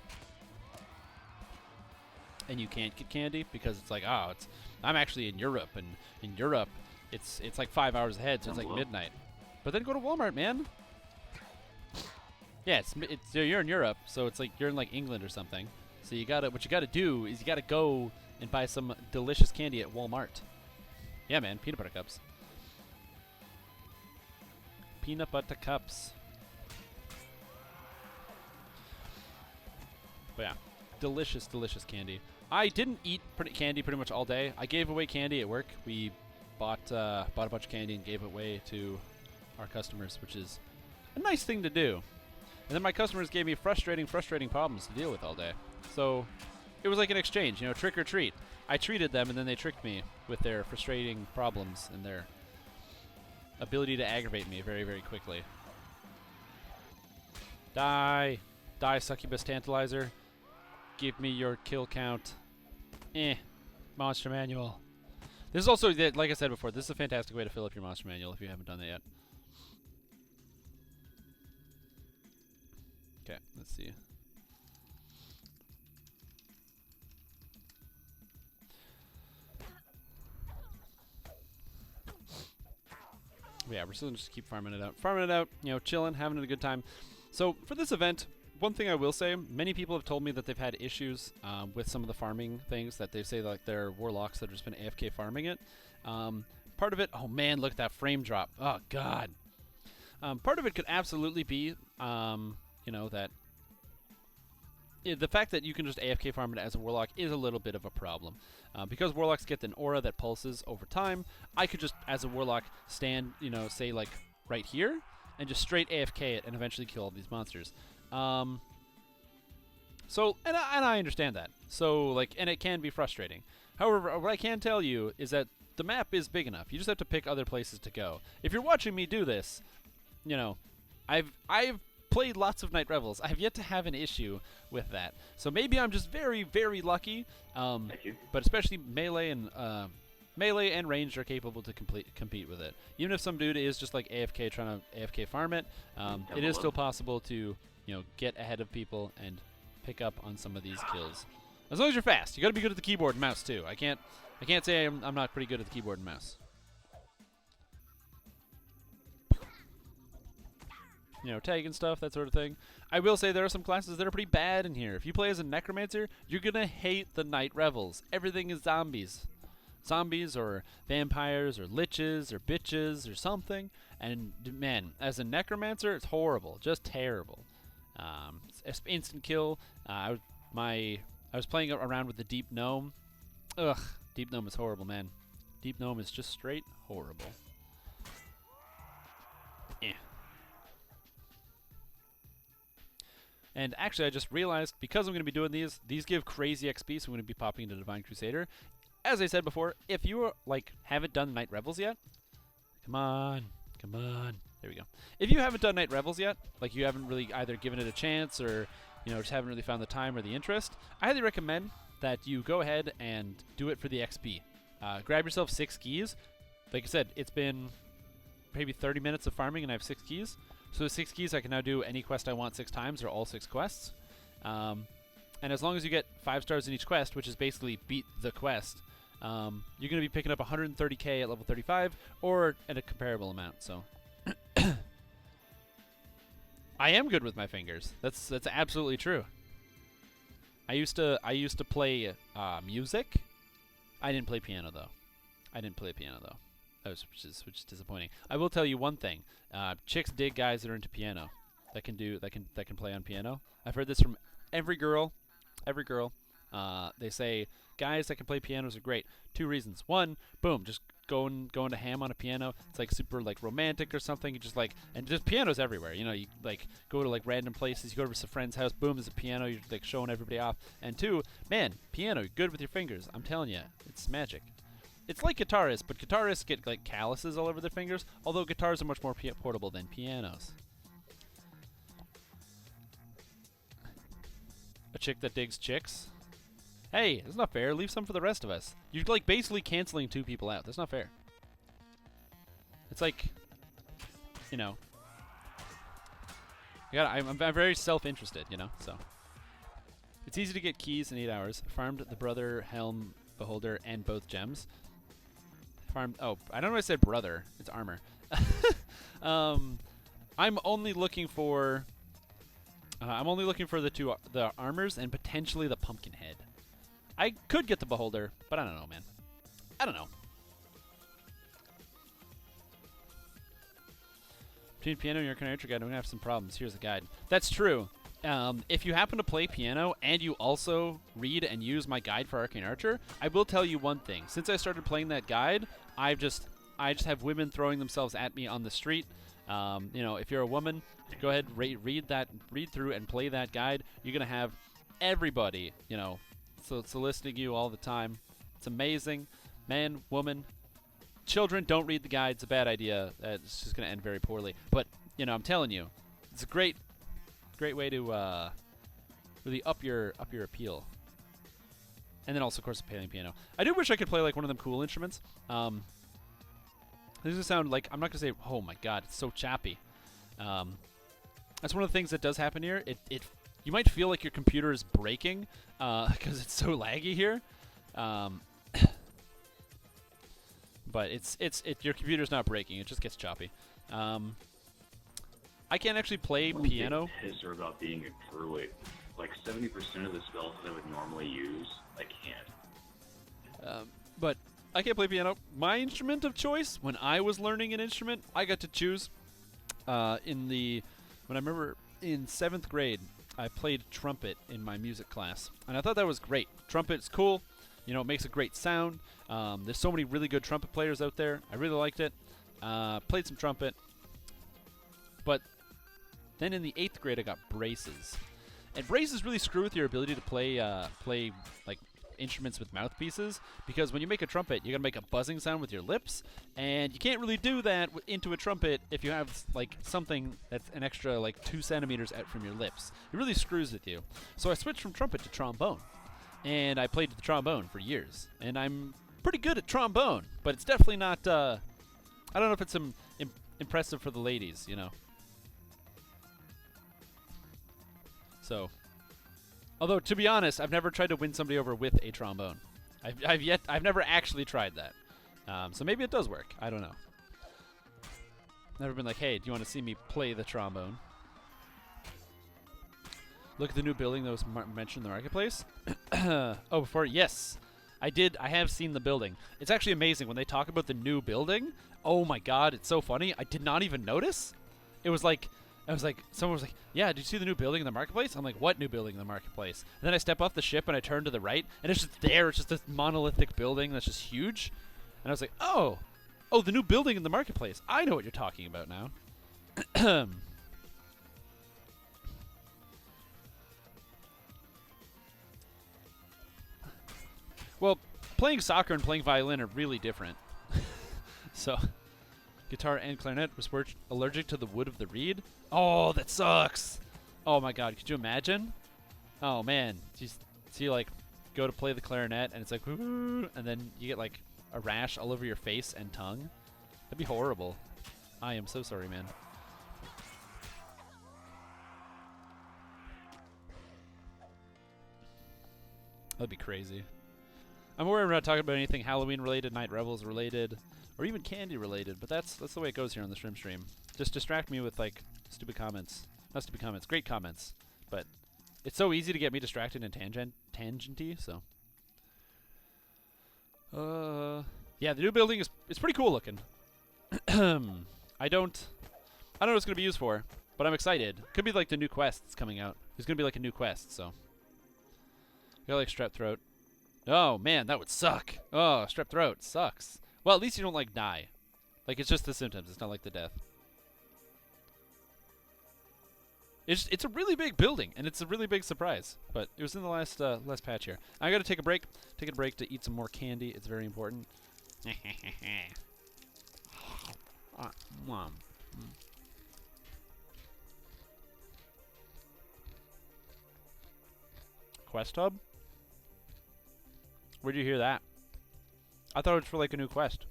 and you can't get candy because it's I'm actually in Europe, and in Europe it's 5 hours ahead, so it's midnight. But then go to Walmart, man. Yeah, you're in Europe, so it's you're in England or something. So what you gotta do is you gotta go and buy some delicious candy at Walmart. Yeah, man, peanut butter cups. Peanut butter cups. But yeah, delicious, delicious candy. I didn't eat candy pretty much all day. I gave away candy at work. We bought a bunch of candy and gave it away to our customers, which is a nice thing to do. And then my customers gave me frustrating problems to deal with all day. So it was like an exchange, you know, trick or treat. I treated them, and then they tricked me with their frustrating problems and their ability to aggravate me very, very quickly. Die. Die, succubus tantalizer. Give me your kill count. Monster manual. This is also, like I said before, this is a fantastic way to fill up your monster manual if you haven't done that yet. Okay, let's see. Yeah, we're still gonna just keep farming it out, you know, chilling, having a good time. So for this event, one thing I will say, many people have told me that they've had issues with some of the farming things, that they say like they're warlocks that have just been AFK farming it. Part of it, oh man, look at that frame drop. Oh god. Part of it could absolutely be, you know, that the fact that you can just AFK farm it as a warlock is a little bit of a problem. Because warlocks get an aura that pulses over time, I could just, as a warlock, stand, you know, say like right here, and just straight AFK it and eventually kill all these monsters. So, and I understand that. So, like, and it can be frustrating. However, what I can tell you is that the map is big enough. You just have to pick other places to go. If you're watching me do this, you know, I've played lots of Night Revels. I have yet to have an issue with that. So maybe I'm just very, very lucky. Thank you. But especially melee and ranged are capable to compete with it. Even if some dude is just like AFK trying to AFK farm it, it is still possible to, you know, get ahead of people and pick up on some of these kills. As long as you're fast. You got to be good at the keyboard and mouse too. I can't say I'm not pretty good at the keyboard and mouse. You know, tag and stuff, that sort of thing. I will say there are some classes that are pretty bad in here. If you play as a necromancer, you're gonna hate the Night Revels. Everything is zombies. Zombies or vampires or liches or bitches or something. And man, as a necromancer, it's horrible. Just terrible. Instant kill. I was playing around with the Deep Gnome. Ugh, Deep Gnome is horrible, man. Deep Gnome is just straight horrible. Eh. And actually, I just realized, because I'm going to be doing these give crazy XP, so I'm going to be popping into Divine Crusader. As I said before, if you like haven't done Night Revels yet, come on, there we go. If you haven't done Night Revels yet, like you haven't really either given it a chance or, you know, just haven't really found the time or the interest, I highly recommend that you go ahead and do it for the XP. Grab yourself 6 keys. Like I said, it's been maybe 30 minutes of farming and I have 6 keys. So with 6 keys, I can now do any quest I want 6 times, or all 6 quests. And as long as you get 5 stars in each quest, which is basically beat the quest, you're going to be picking up 130k at level 35, or at a comparable amount. So I am good with my fingers. That's absolutely true. I used to play music. I didn't play piano though. Which is disappointing. I will tell you one thing: chicks dig guys that are into piano, that can play on piano. I've heard this from every girl. They say guys that can play pianos are great. 2 reasons. 1, boom, just going to ham on a piano. It's like super like romantic or something. You just like, and just pianos everywhere. You know, you like go to like random places. You go to a friend's house. Boom, there's a piano. You're like showing everybody off. And 2, man, piano, you're good with your fingers. I'm telling you, it's magic. It's like guitarists, but guitarists get like calluses all over their fingers, although guitars are much more portable than pianos. A chick that digs chicks? Hey, that's not fair. Leave some for the rest of us. You're like basically canceling 2 people out. That's not fair. It's like, you know, I'm very self-interested, you know, so. It's easy to get keys in 8 hours. Farmed the brother, helm, beholder, and both gems. Farmed. Oh, I don't know why I said brother. It's armor. I'm only looking for the armors and potentially the pumpkin head. I could get the beholder, but I don't know, man. I don't know. Between piano and your character guide, I'm gonna have some problems. Here's the guide. That's true. If you happen to play piano and you also read and use my guide for Arcane Archer, I will tell you one thing. Since I started playing that guide, I just have women throwing themselves at me on the street. If you're a woman, go ahead, read through and play that guide. You're gonna have everybody, soliciting you all the time. It's amazing. Man, woman, children, don't read the guide. It's a bad idea. It's just gonna end very poorly. But I'm telling you, it's a great way to really up your appeal. And then also, of course, playing piano. I do wish I could play like one of them cool instruments. This is sound like, I'm not gonna say, oh my god, it's so choppy. That's one of the things that does happen here. You might feel like your computer is breaking because it's so laggy here. But your computer's not breaking. It just gets choppy. I can't actually play piano. I'm pissed about being a druid. Like 70% of the spells that I would normally use, I can't. But I can't play piano. My instrument of choice, when I was learning an instrument, I got to choose. When I remember in 7th grade, I played trumpet in my music class, and I thought that was great. Trumpet's cool. It makes a great sound. There's so many really good trumpet players out there. I really liked it. Played some trumpet. But then in the 8th grade, I got braces. And braces really screw with your ability to play like instruments with mouthpieces, because when you make a trumpet, you're gonna make a buzzing sound with your lips, and you can't really do that into a trumpet if you have like something that's an extra like 2 centimeters out from your lips. It really screws with you. So I switched from trumpet to trombone, and I played the trombone for years, and I'm pretty good at trombone, but it's definitely not. I don't know if it's impressive for the ladies, So, although to be honest, I've never tried to win somebody over with a trombone. I've never actually tried that. So maybe it does work. I don't know. Never been like, hey, do you want to see me play the trombone? Look at the new building that was mentioned in the marketplace. Yes, I did. I have seen the building. It's actually amazing when they talk about the new building. Oh my god, it's so funny. I did not even notice. It was like. Someone was like, yeah, did you see the new building in the marketplace? I'm like, what new building in the marketplace? And then I step off the ship and I turn to the right, and it's just there. It's just this monolithic building that's just huge. And I was like, oh, the new building in the marketplace. I know what you're talking about now. Well, playing soccer and playing violin are really different. So, guitar and clarinet was allergic to the wood of the reed. Oh, that sucks. Oh my god, could you imagine? Oh man, you like go to play the clarinet and it's like, and then you get like a rash all over your face and tongue. That'd be horrible. I am so sorry, man. That'd be crazy. I'm worried we're not talking about anything Halloween related, Night Revels related, or even candy related, but that's the way it goes here on the Strimstream. Just distract me with like stupid comments. Not stupid comments, great comments. But it's so easy to get me distracted and tangenty, so. Yeah, the new building is pretty cool looking. I don't know what it's gonna be used for, but I'm excited. Could be like the new quest that's coming out. There's gonna be like a new quest, so. Got like strep throat. Oh man, that would suck. Oh, strep throat sucks. Well, at least you don't like die. Like it's just the symptoms. It's not like the death. It's a really big building, and it's a really big surprise. But it was in the last patch here. I got to take a break. Take a break to eat some more candy. It's very important. Quest hub? Where'd you hear that? I thought it was for like a new quest.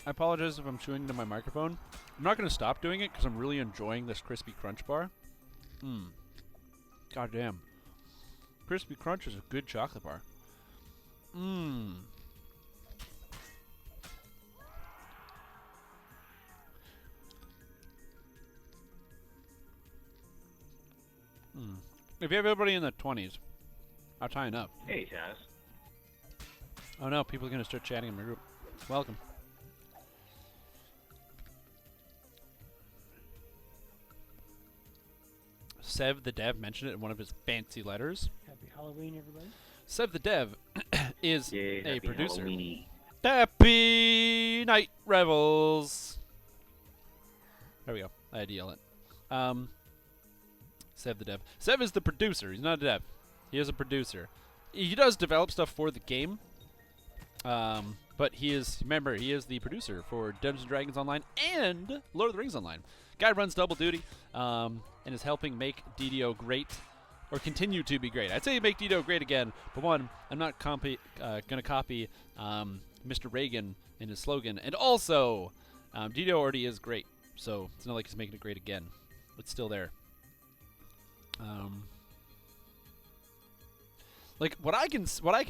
I apologize if I'm chewing into my microphone. I'm not going to stop doing it because I'm really enjoying this Crispy Crunch bar. God damn. Crispy Crunch is a good chocolate bar. If you have everybody in the 20s, I'll tie it up. Hey, Taz. Oh no, people are going to start chatting in my group. Welcome. Sev the Dev mentioned it in one of his fancy letters. Happy Halloween, everybody. Sev the Dev is Yay, a happy producer. Halloweeny. Happy Night Revels. There we go. I had to yell it. Sev the Dev. Sev is the producer. He's not a dev. He is a producer. He does develop stuff for the game. But he is, remember, he is the producer for Dungeons & Dragons Online and Lord of the Rings Online. Guy runs double duty and is helping make DDO great, or continue to be great. I'd say make DDO great again, but one, I'm not going to copy Mr. Reagan in his slogan. And also, DDO already is great, so it's not like he's making it great again. It's still there. Like, what I can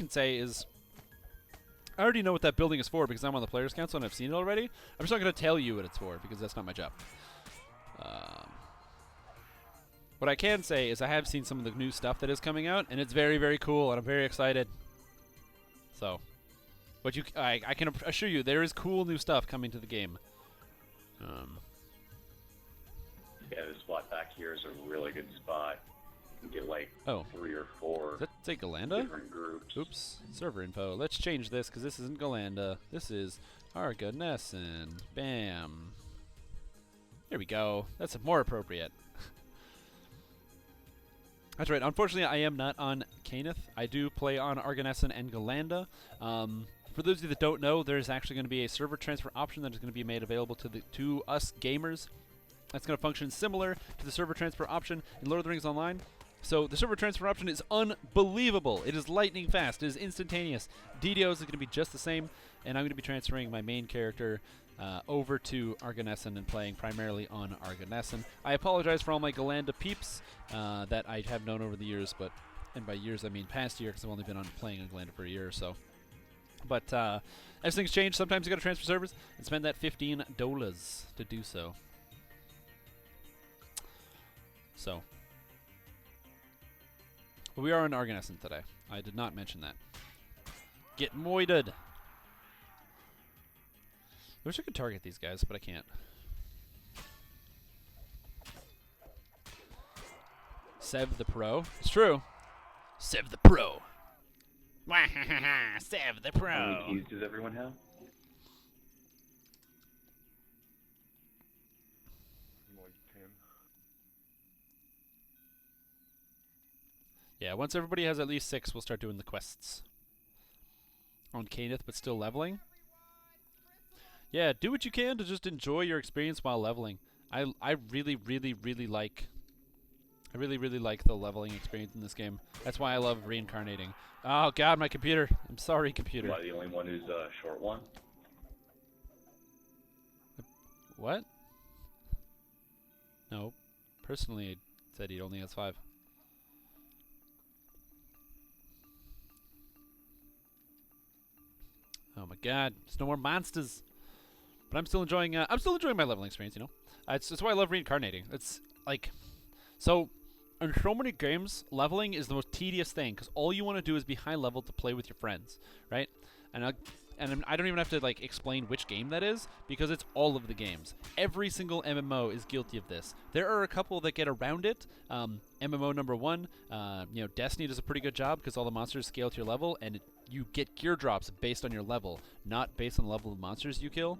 say is, I already know what that building is for because I'm on the Players Council and I've seen it already. I'm just not going to tell you what it's for because that's not my job. What I can say is I have seen some of the new stuff that is coming out, and it's very, very cool, and I'm very excited. So, but I can assure you, there is cool new stuff coming to the game. Yeah, this spot back here is a really good spot. You can get like 3 or 4 Does that say Galanda? different groups. Oops. Server info. Let's change this because this isn't Galanda. This is Arganessen. Bam. There we go. That's more appropriate. That's right. Unfortunately, I am not on Caneth. I do play on Arganessen and Galanda. For those of you that don't know, there's actually going to be a server transfer option that is going to be made available to us gamers. That's going to function similar to the server transfer option in Lord of the Rings Online. So the server transfer option is unbelievable. It is lightning fast. It is instantaneous. DDoS is going to be just the same, and I'm going to be transferring my main character over to Arganessen and playing primarily on Arganessen. I apologize for all my Galanda peeps that I have known over the years, and by years I mean past year because I've only been on playing on Galanda for a year or so. But as things change, sometimes you got to transfer servers and spend that $15 to do so. But we are in Arganessen today. I did not mention that. Get moided. I wish I could target these guys, but I can't. Sev the Pro. It's true. Sev the Pro. Sev the Pro. How many keys does everyone have? Like 10. Yeah, once everybody has at least 6, we'll start doing the quests. On Caneth, but still leveling. Yeah, do what you can to just enjoy your experience while leveling. I really, really, really like... I really, really like the leveling experience in this game. That's why I love reincarnating. Oh god, my computer. I'm sorry, computer. Am I the only one who's a short one? What? No. Personally, it said he only has 5. Oh my god, there's no more monsters. But I'm still enjoying my leveling experience, you know. It's why I love reincarnating. It's like, so in so many games, leveling is the most tedious thing because all you want to do is be high level to play with your friends, right? And I don't even have to like explain which game that is because it's all of the games. Every single MMO is guilty of this. There are a couple that get around it. MMO number 1, you know, Destiny does a pretty good job because all the monsters scale to your level and you get gear drops based on your level, not based on the level of monsters you kill.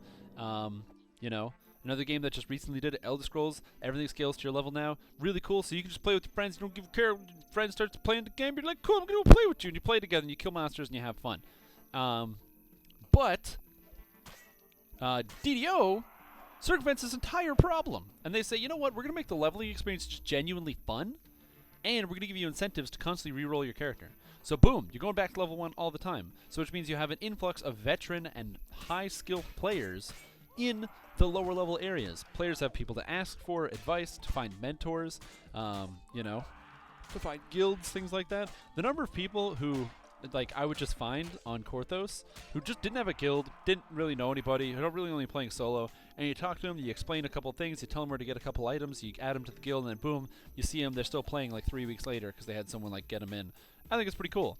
You know, another game that just recently did it, Elder Scrolls, everything scales to your level now. Really cool, so you can just play with your friends. You don't give a care. Your friend starts playing the game, you're like, cool, I'm going to play with you. And you play together and you kill monsters and you have fun. But DDO circumvents this entire problem. And they say, you know what, we're going to make the leveling experience just genuinely fun, and we're going to give you incentives to constantly reroll your character. So boom, you're going back to level 1 all the time. So which means you have an influx of veteran and high-skill players in the lower level areas. Players have people to ask for advice, to find mentors, you know, to find guilds, things like that. The number of people who, like, I would just find on Korthos who just didn't have a guild, didn't really know anybody, who are really only playing solo, and you talk to them, you explain a couple things, you tell them where to get a couple items, you add them to the guild, and then boom, you see them, they're still playing like 3 weeks later because they had someone like get them in. I think it's pretty cool.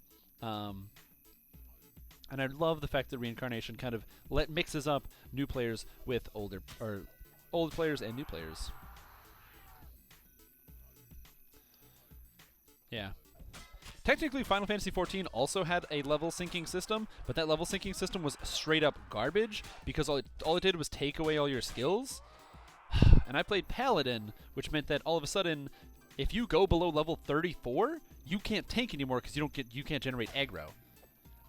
And I love the fact that reincarnation kind of mixes up new players with old players and new players. Yeah. Technically, Final Fantasy XIV also had a level syncing system, but that level syncing system was straight up garbage because all it did was take away all your skills. And I played Paladin, which meant that all of a sudden, if you go below level 34, you can't tank anymore because you can't generate aggro.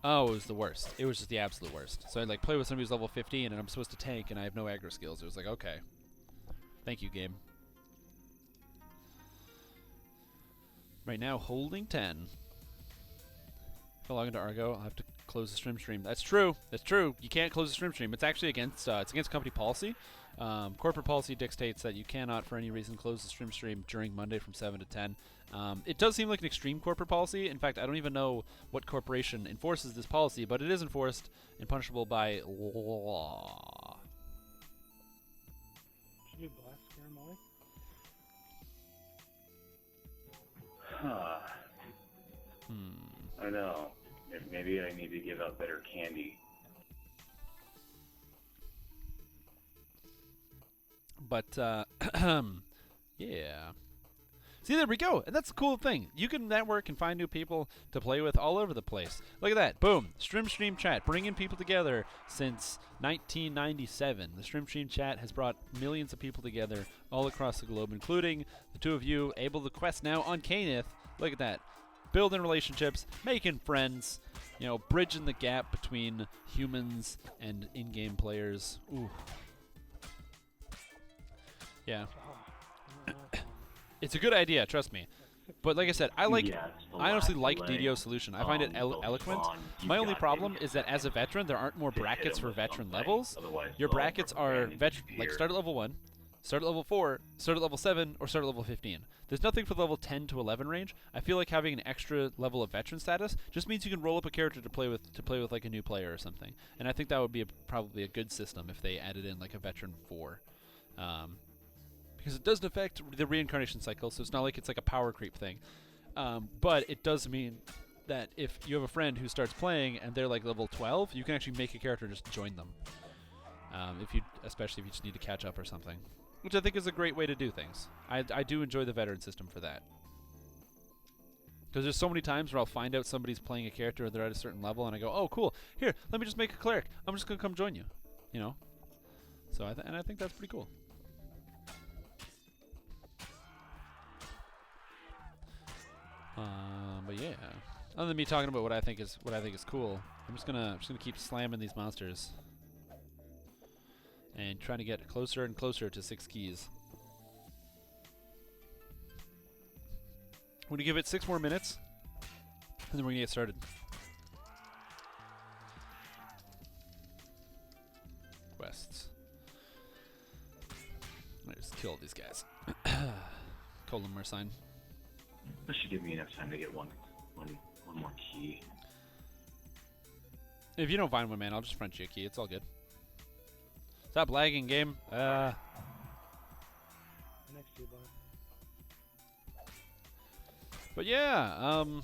Oh, it was the worst. It was just the absolute worst. So I'd like play with somebody who's level 15 and I'm supposed to tank and I have no aggro skills. It was like, okay. Thank you, game. Right now, holding 10. If I log into Argo, I'll have to close the Strimstream. That's true. That's true. You can't close the Strimstream. It's actually against company policy. Corporate policy dictates that you cannot, for any reason, close the Strimstream during Monday from 7 to 10. It does seem like an extreme corporate policy. In fact, I don't even know what corporation enforces this policy, but it is enforced and punishable by law. Should you blast scare Molly? Huh. I know. Maybe I need to give out better candy. But, yeah. See, there we go. And that's the cool thing. You can network and find new people to play with all over the place. Look at that. Boom. Strimstream chat. Bringing people together since 1997. The Strimstream chat has brought millions of people together all across the globe, including the two of you able to quest now on Caneth. Look at that. Building relationships, making friends, you know, bridging the gap between humans and in-game players. Ooh. Yeah. It's a good idea, trust me. But like I said, I honestly like DDO's solution. I find it eloquent. My only problem is that as a veteran, there aren't more brackets for veteran levels. Your brackets are like start at level 1, start at level 4, start at level 7, or start at level 15. There's nothing for the level 10 to 11 range. I feel like having an extra level of veteran status just means you can roll up a character to play with like a new player or something. And I think that would be probably a good system if they added in like a veteran 4. Because it doesn't affect the reincarnation cycle, so it's not like it's like a power creep thing. But it does mean that if you have a friend who starts playing and they're like level 12, you can actually make a character and just join them. Especially if you just need to catch up or something. Which I think is a great way to do things. I do enjoy the veteran system for that. Because there's so many times where I'll find out somebody's playing a character and they're at a certain level and I go, oh, cool, here, let me just make a cleric. I'm just going to come join you. You know? So I think that's pretty cool. But yeah, other than me talking about what I think is cool, I'm just gonna keep slamming these monsters and trying to get closer and closer to 6 keys. I'm gonna give it 6 more minutes, and then we're gonna get started. Quests. I just kill all these guys. Colon sign. That should give me enough time to get one more key. If you don't find one, man, I'll just front you a key. It's all good. Stop lagging, game. Next to you, bud. But yeah, I don't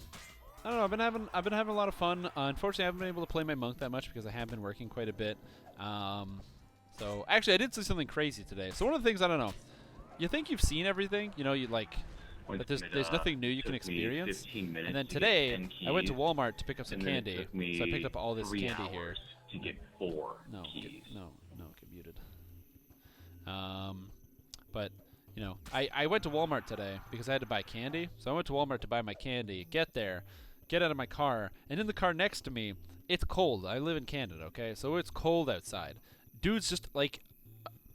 know. I've been having a lot of fun. Unfortunately, I haven't been able to play my monk that much because I have been working quite a bit. So actually, I did see something crazy today. So one of the things, I don't know. You think you've seen everything? You know, you like. But there's nothing new you can experience. And then today, I went to Walmart to pick up some candy. So I picked up all this candy here. To get 4 keys. No, get muted. But, you know, I went to Walmart today because I had to buy candy. So I went to Walmart to buy my candy, get there, get out of my car, and in the car next to me, it's cold. I live in Canada, okay? So it's cold outside. Dude's just, like,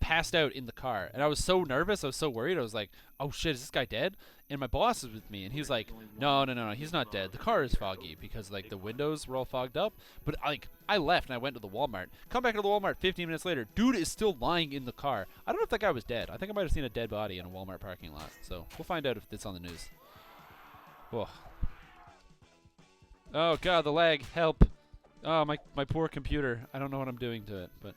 passed out in the car. And I was so nervous. I was so worried. I was like, oh, shit, is this guy dead? And my boss is with me, and he's like, no, he's not dead. The car is foggy because, like, the windows were all fogged up. But, like, I left, and I went to the Walmart. Come back to the Walmart 15 minutes later. Dude is still lying in the car. I don't know if that guy was dead. I think I might have seen a dead body in a Walmart parking lot. So we'll find out if it's on the news. Whoa. Oh, God, the lag. Help. Oh, my poor computer. I don't know what I'm doing to it, but...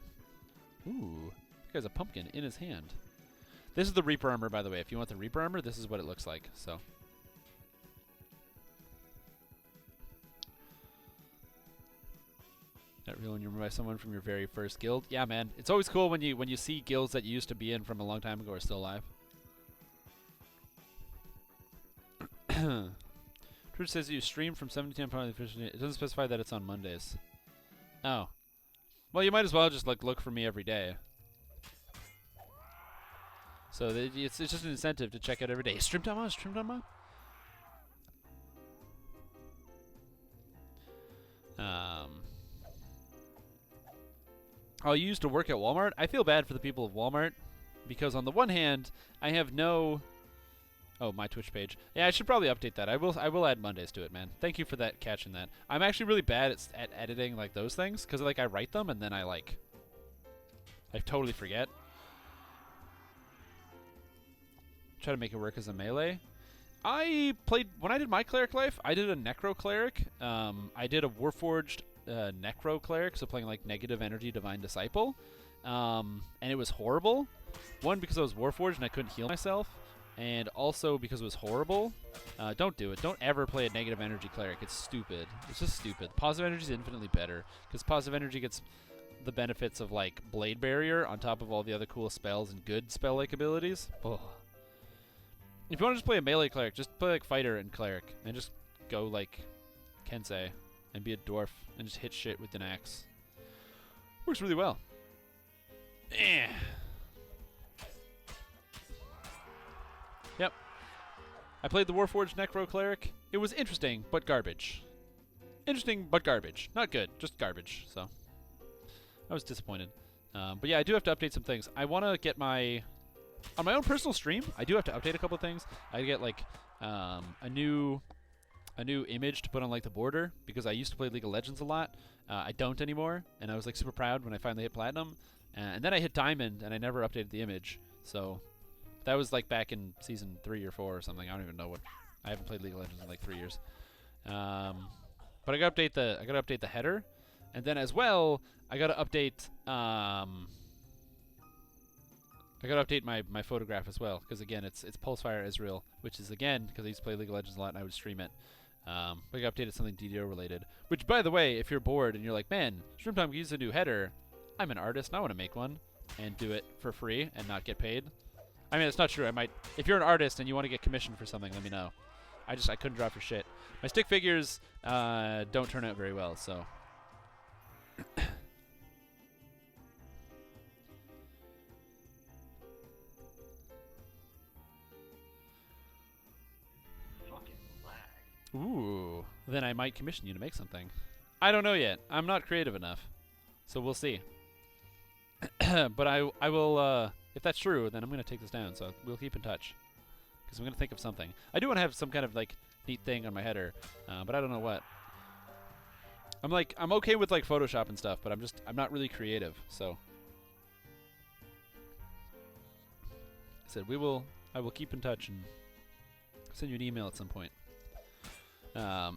Ooh. That guy's a pumpkin in his hand. This is the Reaper armor, by the way. If you want the Reaper armor, this is what it looks like. So, that real when you remember someone from your very first guild. Yeah, man, it's always cool when you see guilds that you used to be in from a long time ago are still alive. Twitch says you stream from 7 to 10 p.m. It doesn't specify that it's on Mondays. Oh. Well, you might as well just like look for me every day. So it's just an incentive to check out every day. Stream time on, stream time on. Oh, you used to work at Walmart? I feel bad for the people of Walmart because on the one hand, I have no. Oh, my Twitch page. Yeah, I should probably update that. I will add Mondays to it, man. Thank you for that catching that. I'm actually really bad at editing like those things because like I write them and then I totally forget. Try to make it work as a melee. I played when I did my cleric life. I did a necro cleric. I did a warforged necro cleric, so playing like negative energy divine disciple, and it was horrible. One, because I was warforged and I couldn't heal myself, and also because it was horrible. Don't do it. Don't ever play a negative energy cleric. It's stupid. It's just stupid. Positive energy is infinitely better because positive energy gets the benefits of like blade barrier on top of all the other cool spells and good spell like abilities. Ugh. If you want to just play a melee cleric, just play like fighter and cleric, and just go like Kensei and be a dwarf and just hit shit with an axe. Works really well. Yep. I played the Warforged Necro Cleric. It was interesting, but garbage. Interesting, but garbage. Not good, just garbage. So I was disappointed. But yeah, I do have to update some things. I want to get my... On my own personal stream, I do have to update a couple of things. I get like a new image to put on like the border because I used to play League of Legends a lot. I don't anymore, and I was like super proud when I finally hit platinum. And then I hit diamond, and I never updated the image. So that was like back in season 3 or 4 or something. I don't even know what. I haven't played League of Legends in like 3 years. But I gotta update the header, and then as well I gotta update my photograph as well, because again, it's Pulsefire Israel, which is again because I used to play League of Legends a lot and I would stream it. But I got updated something DDO related. Which, by the way, if you're bored and you're like, man, Stream Time uses a new header, I'm an artist and I want to make one and do it for free and not get paid. I mean, it's not true. I might. If you're an artist and you want to get commissioned for something, let me know. I couldn't draw for shit. My stick figures don't turn out very well, so. Ooh, then I might commission you to make something. I don't know yet. I'm not creative enough, so we'll see. But I will, if that's true, then I'm going to take this down, so we'll keep in touch. Because I'm going to think of something. I do want to have some kind of, like, neat thing on my header, but I don't know what. I'm okay with, like, Photoshop and stuff, but I'm not really creative, so. I said, I will keep in touch and send you an email at some point. Yeah,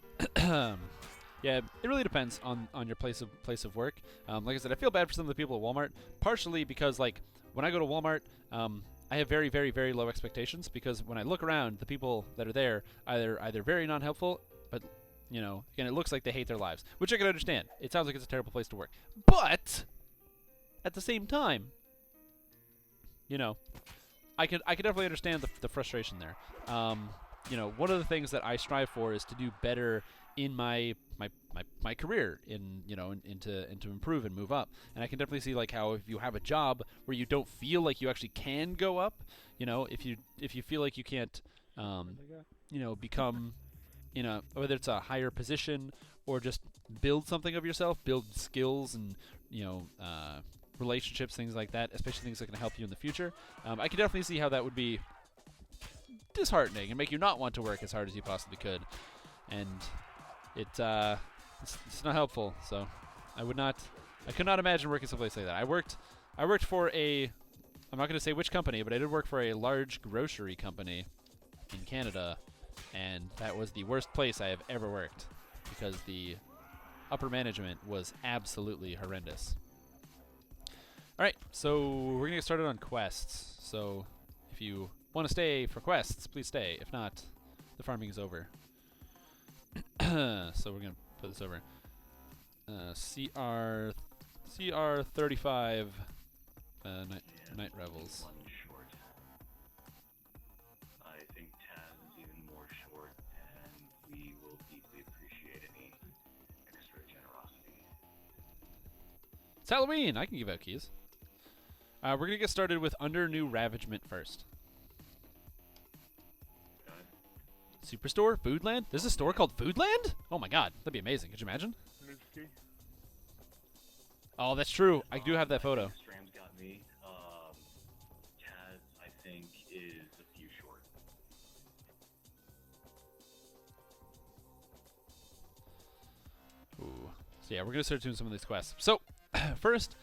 it really depends on your place of work. Like I said, I feel bad for some of the people at Walmart, partially because like when I go to Walmart, I have very, very, very low expectations because when I look around, the people that are there either very non-helpful, but you know, again, it looks like they hate their lives, which I can understand. It sounds like it's a terrible place to work, but at the same time, you know, I could definitely understand the frustration there. You know, one of the things that I strive for is to do better in my career, to improve and move up. And I can definitely see like how if you have a job where you don't feel like you actually can go up, you know, if you feel like you can't, become, whether it's a higher position or just build something of yourself, build skills and relationships, things like that, especially things that can help you in the future. I can definitely see how that would be disheartening and make you not want to work as hard as you possibly could, and it's not helpful. So I could not imagine working someplace like that. I worked for I'm not going to say which company, but I did work for a large grocery company in Canada, and that was the worst place I have ever worked because the upper management was absolutely horrendous. Alright, so we're going to get started on quests. So if you want to stay for quests, please stay. If not, the farming is over. So we're going to put this over. CR 35 night revels. One short. I think Taz is even more short, and we will It's Halloween. I can give out keys. We're going to get started with Under New Ravagement first. Got it. Superstore? Foodland? There's a store called Foodland? Oh my god. That'd be amazing. Could you imagine? Minsky. Oh, that's true. I do have that photo. Stram's got me. Taz, I think, is a few short. Ooh. So yeah, we're going to start doing some of these quests. So, first,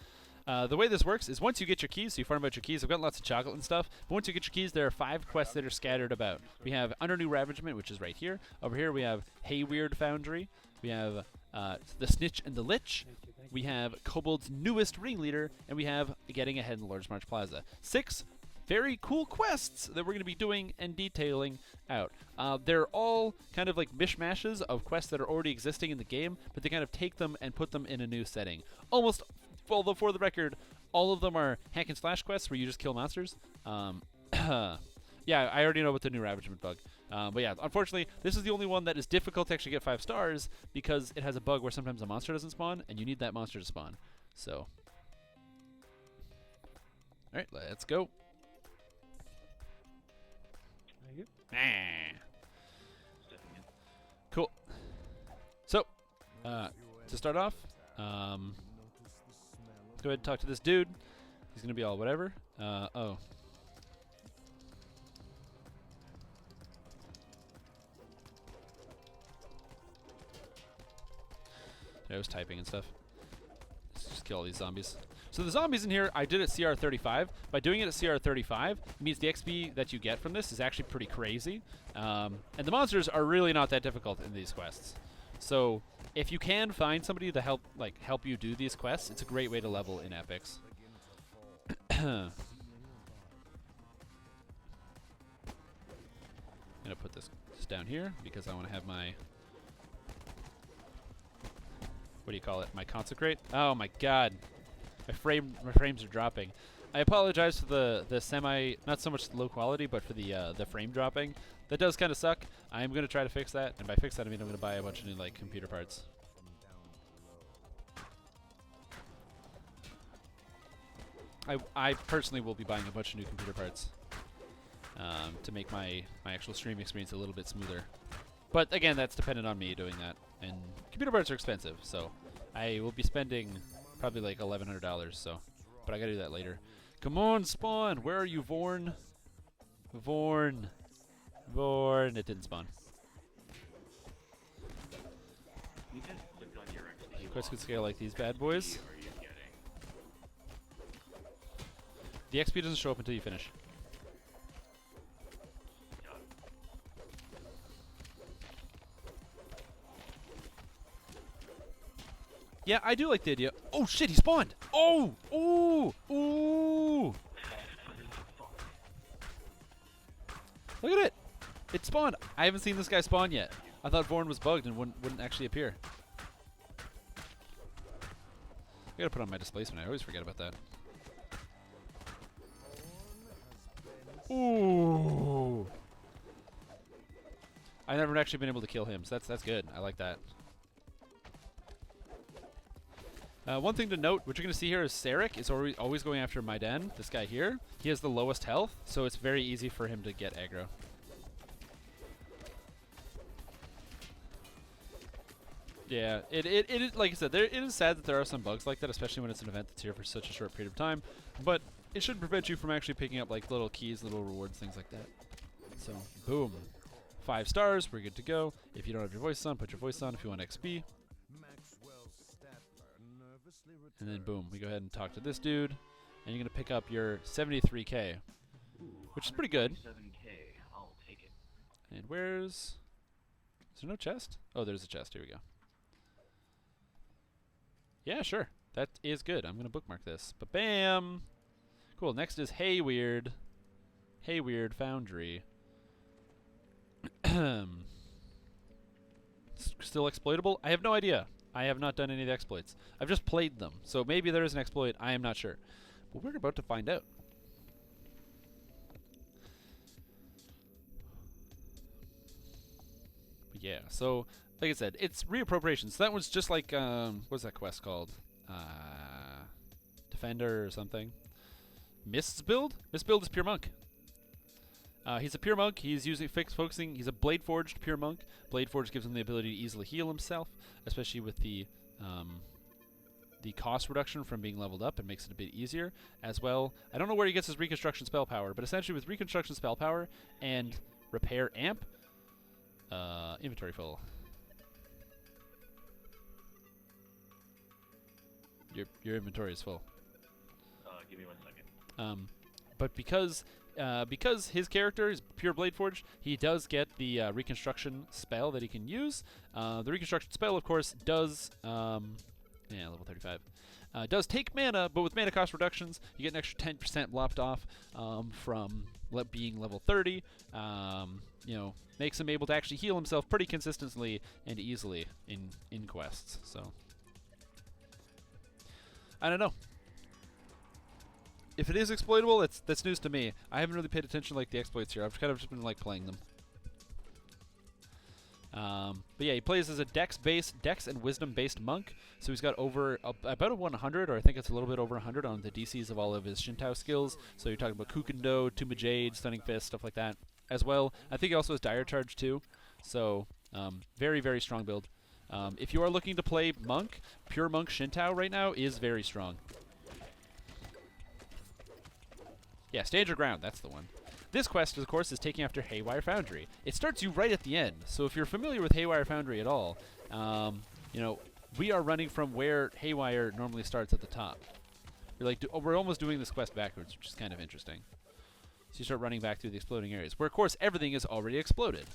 the way this works is once you get your keys, so you farm out your keys. I've got lots of chocolate and stuff. But once you get your keys, there are 5 quests that are scattered about. We have Under New Ravagement, which is right here. Over here, we have Hayweird Foundry. We have the Snitch and the Lich. We have Kobold's newest ringleader, and we have Getting Ahead in Large March Plaza. 6 very cool quests that we're going to be doing and detailing out. They're all kind of like mishmashes of quests that are already existing in the game, but they kind of take them and put them in a new setting. Almost, although for the record, all of them are hack and slash quests where you just kill monsters. Yeah, I already know about the new Ravagement bug. But yeah, unfortunately, this is the only one that is difficult to actually get 5 stars because it has a bug where sometimes a monster doesn't spawn, and you need that monster to spawn. So, alright, let's go. Thank you. Stepping in. Cool. So, to start off, let's go ahead and talk to this dude. He's going to be all whatever. Oh. I was typing and stuff. Let's just kill all these zombies. So the zombies in here, I did at CR 35. By doing it at CR 35, it means the XP that you get from this is actually pretty crazy. And the monsters are really not that difficult in these quests. So if you can find somebody to help you do these quests, it's a great way to level in epics. I'm gonna put this down here because I want to have my, what do you call it? My consecrate? Oh my god. My frames are dropping. I apologize for the semi, not so much low quality, but for the frame dropping. That does kind of suck. I'm going to try to fix that, and by fix that I mean I'm going to buy a bunch of new like computer parts. I personally will be buying a bunch of new computer parts to make my actual stream experience a little bit smoother. But again, that's dependent on me doing that, and computer parts are expensive, so I will be spending probably like $1,100. So, but I gotta do that later. Come on, spawn! Where are you, Vorn? Vorn. It didn't spawn. You just clicked on your XP. Quest could scale like these bad boys. Are you getting? The XP doesn't show up until you finish. Got it. Yeah, I do like the idea. Oh shit, he spawned! Oh! Ooh! Ooh! Look at it! It spawned! I haven't seen this guy spawn yet. I thought Vorn was bugged and wouldn't actually appear. I gotta put on my displacement. I always forget about that. Ooh! I've never actually been able to kill him, so that's good. I like that. One thing to note, what you're going to see here is Sarek is always going after Maiden, this guy here. He has the lowest health, so it's very easy for him to get aggro. Yeah, it is, like I said, it is sad that there are some bugs like that, especially when it's an event that's here for such a short period of time. But it shouldn't prevent you from actually picking up like little keys, little rewards, things like that. So, boom. 5 stars, we're good to go. If you don't have your voice on, put your voice on if you want XP. And then boom, we go ahead and talk to this dude, and you're going to pick up your 73k, which is pretty good. 7K, I'll take it. And where's... Is there no chest? Oh, there's a chest. Here we go. Yeah, sure. That is good. I'm going to bookmark this. But bam! Cool. Next is Hayweird. Hayweird Foundry. Still exploitable? I have no idea. I have not done any of the exploits. I've just played them. So maybe there is an exploit. I am not sure. But we're about to find out. But yeah, so like I said, it's reappropriation. So that one's just like, what's that quest called? defender or something. Mist's build? Mist build is pure monk. He's a pure monk. He's using focusing. He's a blade forged pure monk. Blade forged gives him the ability to easily heal himself, especially with the cost reduction from being leveled up. It makes it a bit easier as well. I don't know where he gets his reconstruction spell power, but essentially with reconstruction spell power and repair amp, inventory full. Your inventory is full. Give me 1 second. But because his character is pure blade forged, he does get the reconstruction spell that he can use. The reconstruction spell, of course, does level 35. Does take mana, but with mana cost reductions, you get an extra 10% lopped off from being level 30. Makes him able to actually heal himself pretty consistently and easily in quests. So I don't know. If it is exploitable, that's news to me. I haven't really paid attention like the exploits here. I've kind of just been like playing them. But yeah, he plays as a dex and wisdom-based monk. So he's got over about a 100, or I think it's a little bit over 100 on the DCs of all of his Shintao skills. So you're talking about Kukendo, Tomb of Jade, Stunning Fist, stuff like that as well. I think he also has Dire Charge too. So very, very strong build. If you are looking to play monk, pure monk Shintao right now is very strong. Yeah, Stand Your Ground, that's the one. This quest, of course, is taking after Haywire Foundry. It starts you right at the end, so if you're familiar with Haywire Foundry at all, we are running from where Haywire normally starts at the top. We're almost doing this quest backwards, which is kind of interesting. So you start running back through the exploding areas, where, of course, everything is already exploded.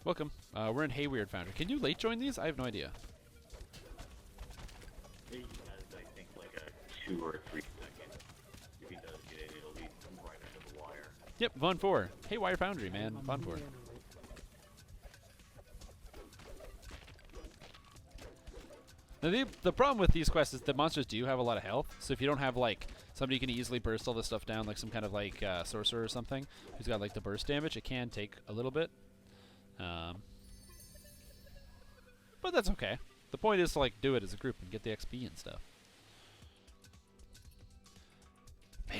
Welcome. We're in Haywire Foundry. Can you late join these? I have no idea. He has, I think, like a 2 or 3 second. If he does get it, it'll be right under the wire. Yep, Von 4. Haywire Foundry, man. Von 4. Now, the problem with these quests is that monsters do have a lot of health, so if you don't have, like, somebody who can easily burst all this stuff down, like some kind of, like, sorcerer or something, who's got, like, the burst damage, it can take a little bit. But that's okay. The point is to, like, do it as a group and get the XP and stuff. Bam.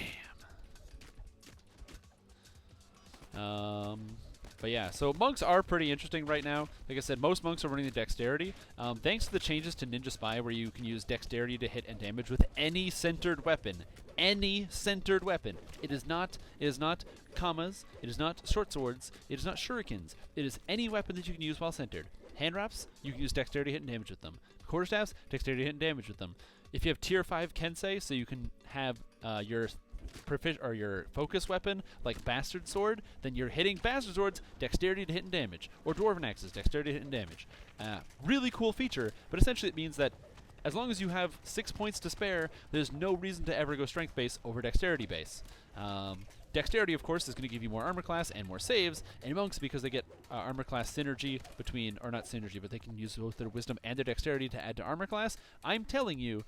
But yeah, so monks are pretty interesting right now. Like I said, most monks are running the dexterity. Thanks to the changes to Ninja Spy, where you can use dexterity to hit and damage with any centered weapon. Any centered weapon. It is not commas. It is not short swords. It is not shurikens. It is any weapon that you can use while centered. Hand wraps, you can use dexterity, hit, and damage with them. Quarterstaffs, dexterity, hit, and damage with them. If you have tier 5 Kensei, so you can have your focus weapon, like Bastard Sword, then you're hitting Bastard Swords, dexterity to hit and damage. Or Dwarven Axes, dexterity to hit and damage. Really cool feature, but essentially it means that as long as you have 6 points to spare, there's no reason to ever go strength base over dexterity base. Dexterity, of course, is going to give you more armor class and more saves, and monks, because they get armor class synergy between, or not synergy, but they can use both their wisdom and their dexterity to add to armor class. I'm telling you,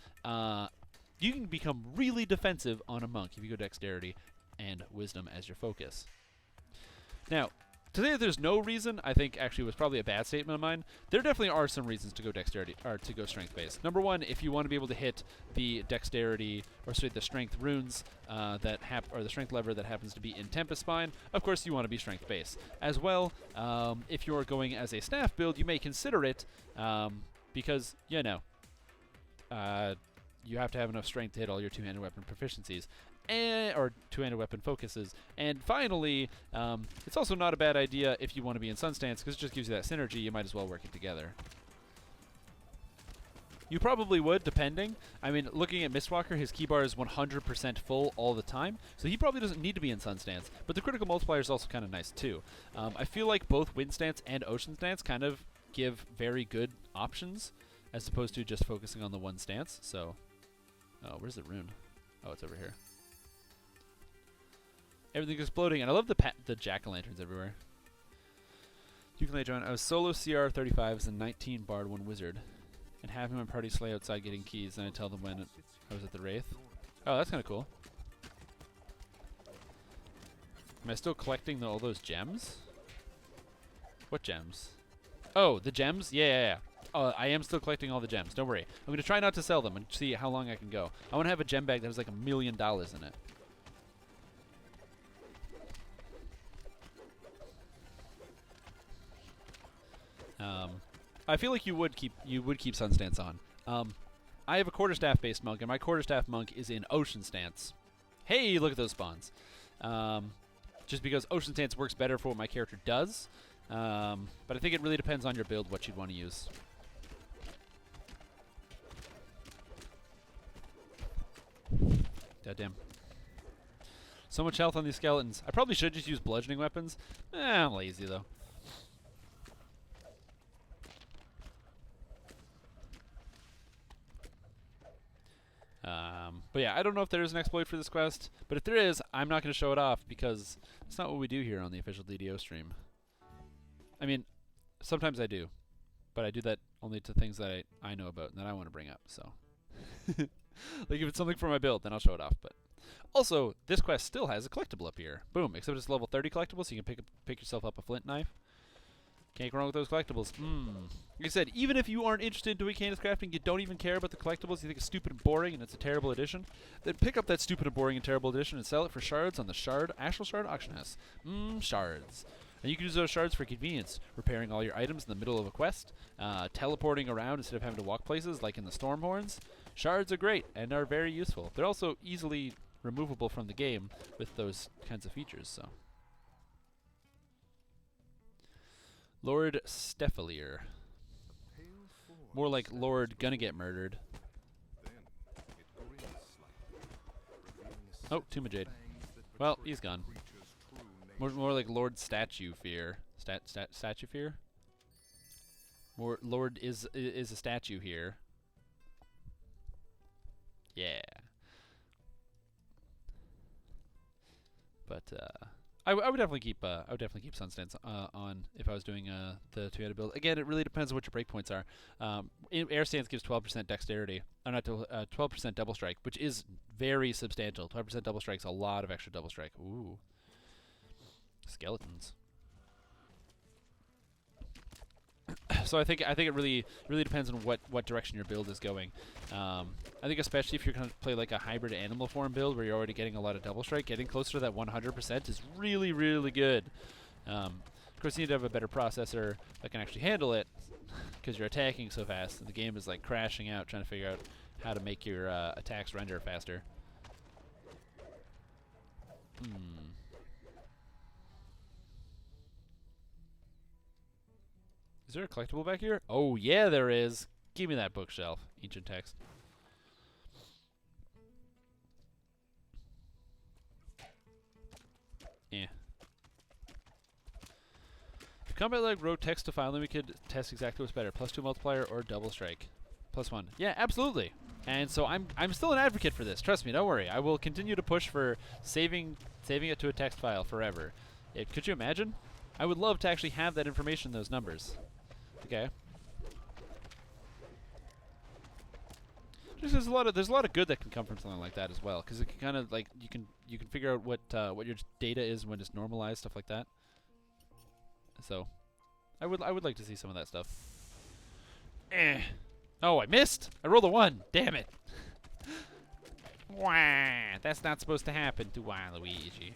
you can become really defensive on a monk if you go dexterity and wisdom as your focus. Now, to say that there's no reason, I think actually was probably a bad statement of mine. There definitely are some reasons to go dexterity, or to go strength base. Number one, if you want to be able to hit the dexterity, or sorry, the strength runes or the strength lever that happens to be in Tempest Spine, of course you want to be strength base. As well, if you're going as a staff build, you may consider it, because, you know, you have to have enough strength to hit all your two-handed weapon proficiencies. Or two-handed weapon focuses. And finally, it's also not a bad idea if you want to be in Sun Stance, because it just gives you that synergy. You might as well work it together. You probably would, depending. I mean, looking at Mistwalker, his keybar is 100% full all the time, so he probably doesn't need to be in Sun Stance. But the critical multiplier is also kind of nice, too. I feel like both Wind Stance and Ocean Stance kind of give very good options, as opposed to just focusing on the one stance. So, oh, where's the rune? Oh, it's over here. Everything's exploding, and I love the jack-o'-lanterns everywhere. You can lay join. I was solo CR 35 as a 19 bard, 1 wizard, and having my party slay outside getting keys, and I tell them when I was at the Wraith. Oh, that's kind of cool. Am I still collecting all those gems? What gems? Oh, the gems? Yeah. I am still collecting all the gems. Don't worry. I'm going to try not to sell them and see how long I can go. I want to have a gem bag that has like $1 million in it. I feel like you would keep Sun Stance on. I have a quarterstaff based monk, and my quarterstaff monk is in Ocean Stance. Hey, look at those spawns. Just because Ocean Stance works better for what my character does. But I think it really depends on your build what you'd want to use. Goddamn. So much health on these skeletons. I probably should just use bludgeoning weapons. I'm lazy though. But yeah, I don't know if there is an exploit for this quest, but if there is, I'm not going to show it off because it's not what we do here on the official DDO stream. I mean, sometimes I do, but I do that only to things that I know about and that I want to bring up, so. Like if it's something for my build, then I'll show it off, but. Also, this quest still has a collectible up here. Boom, except it's level 30 collectible, so you can pick yourself up a flint knife. Can't go wrong with those collectibles. Like I said, even if you aren't interested in doing Candace crafting, you don't even care about the collectibles, you think it's stupid and boring and it's a terrible edition, then pick up that stupid and boring and terrible edition and sell it for shards on the Astral Shard auction house. Shards. And you can use those shards for convenience, repairing all your items in the middle of a quest, teleporting around instead of having to walk places like in the Stormhorns. Shards are great and are very useful. They're also easily removable from the game with those kinds of features, so. Lord Steffelier. More like Lord Gonna Get Murdered. Oh, Tomb of Jade. Well, he's gone. More like Lord Statue Fear. Statue Fear? More Lord is a statue here. Yeah. But I would definitely keep Sun Stance on if I was doing the two-handed build. Again, it really depends on what your breakpoints are. Air Stance gives 12% dexterity, or not 12% double strike, which is very substantial. 12% double strike's a lot of extra double strike. Ooh, skeletons. So I think it really depends on what direction your build is going. I think especially if you're going to play like a hybrid animal form build where you're already getting a lot of double strike, getting closer to that 100% is really, really good. Of course, you need to have a better processor that can actually handle it because you're attacking so fast and the game is like crashing out trying to figure out how to make your attacks render faster. Is there a collectible back here? Oh, yeah, there is. Give me that bookshelf. Ancient text. Yeah. If combat lag wrote text to file, then we could test exactly what's better. +2 multiplier or double strike. +1. Yeah, absolutely. And so I'm still an advocate for this. Trust me, don't worry. I will continue to push for saving it to a text file forever. Could you imagine? I would love to actually have that information in those numbers. Okay. There's a lot of good that can come from something like that as well, because it can kind of like you can figure out what your data is when it's normalized, stuff like that. So, I would like to see some of that stuff. Oh, I missed! I rolled a 1. Damn it! Wah! That's not supposed to happen to Waluigi.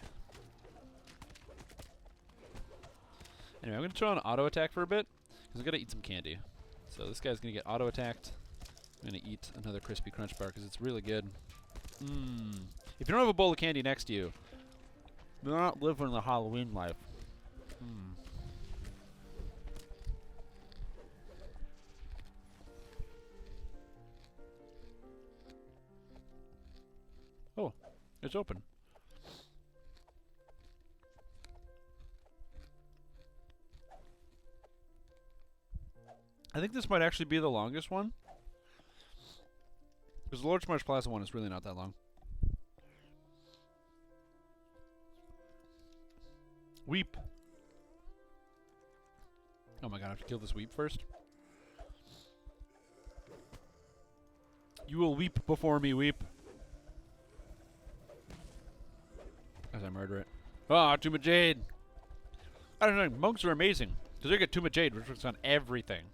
Anyway, I'm gonna try on auto attack for a bit. I gotta eat some candy. So this guy's gonna get auto attacked. I'm gonna eat another crispy crunch bar because it's really good. If you don't have a bowl of candy next to you, you're not living the Halloween life. Oh, it's open. I think this might actually be the longest one. Because the Lord March Plaza one is really not that long. Weep. Oh my god, I have to kill this weep first. You will weep before me, weep. As I murder it. Ah, Tomb of Jade! I don't know, monks are amazing. Because they get Tomb of Jade, which works on everything.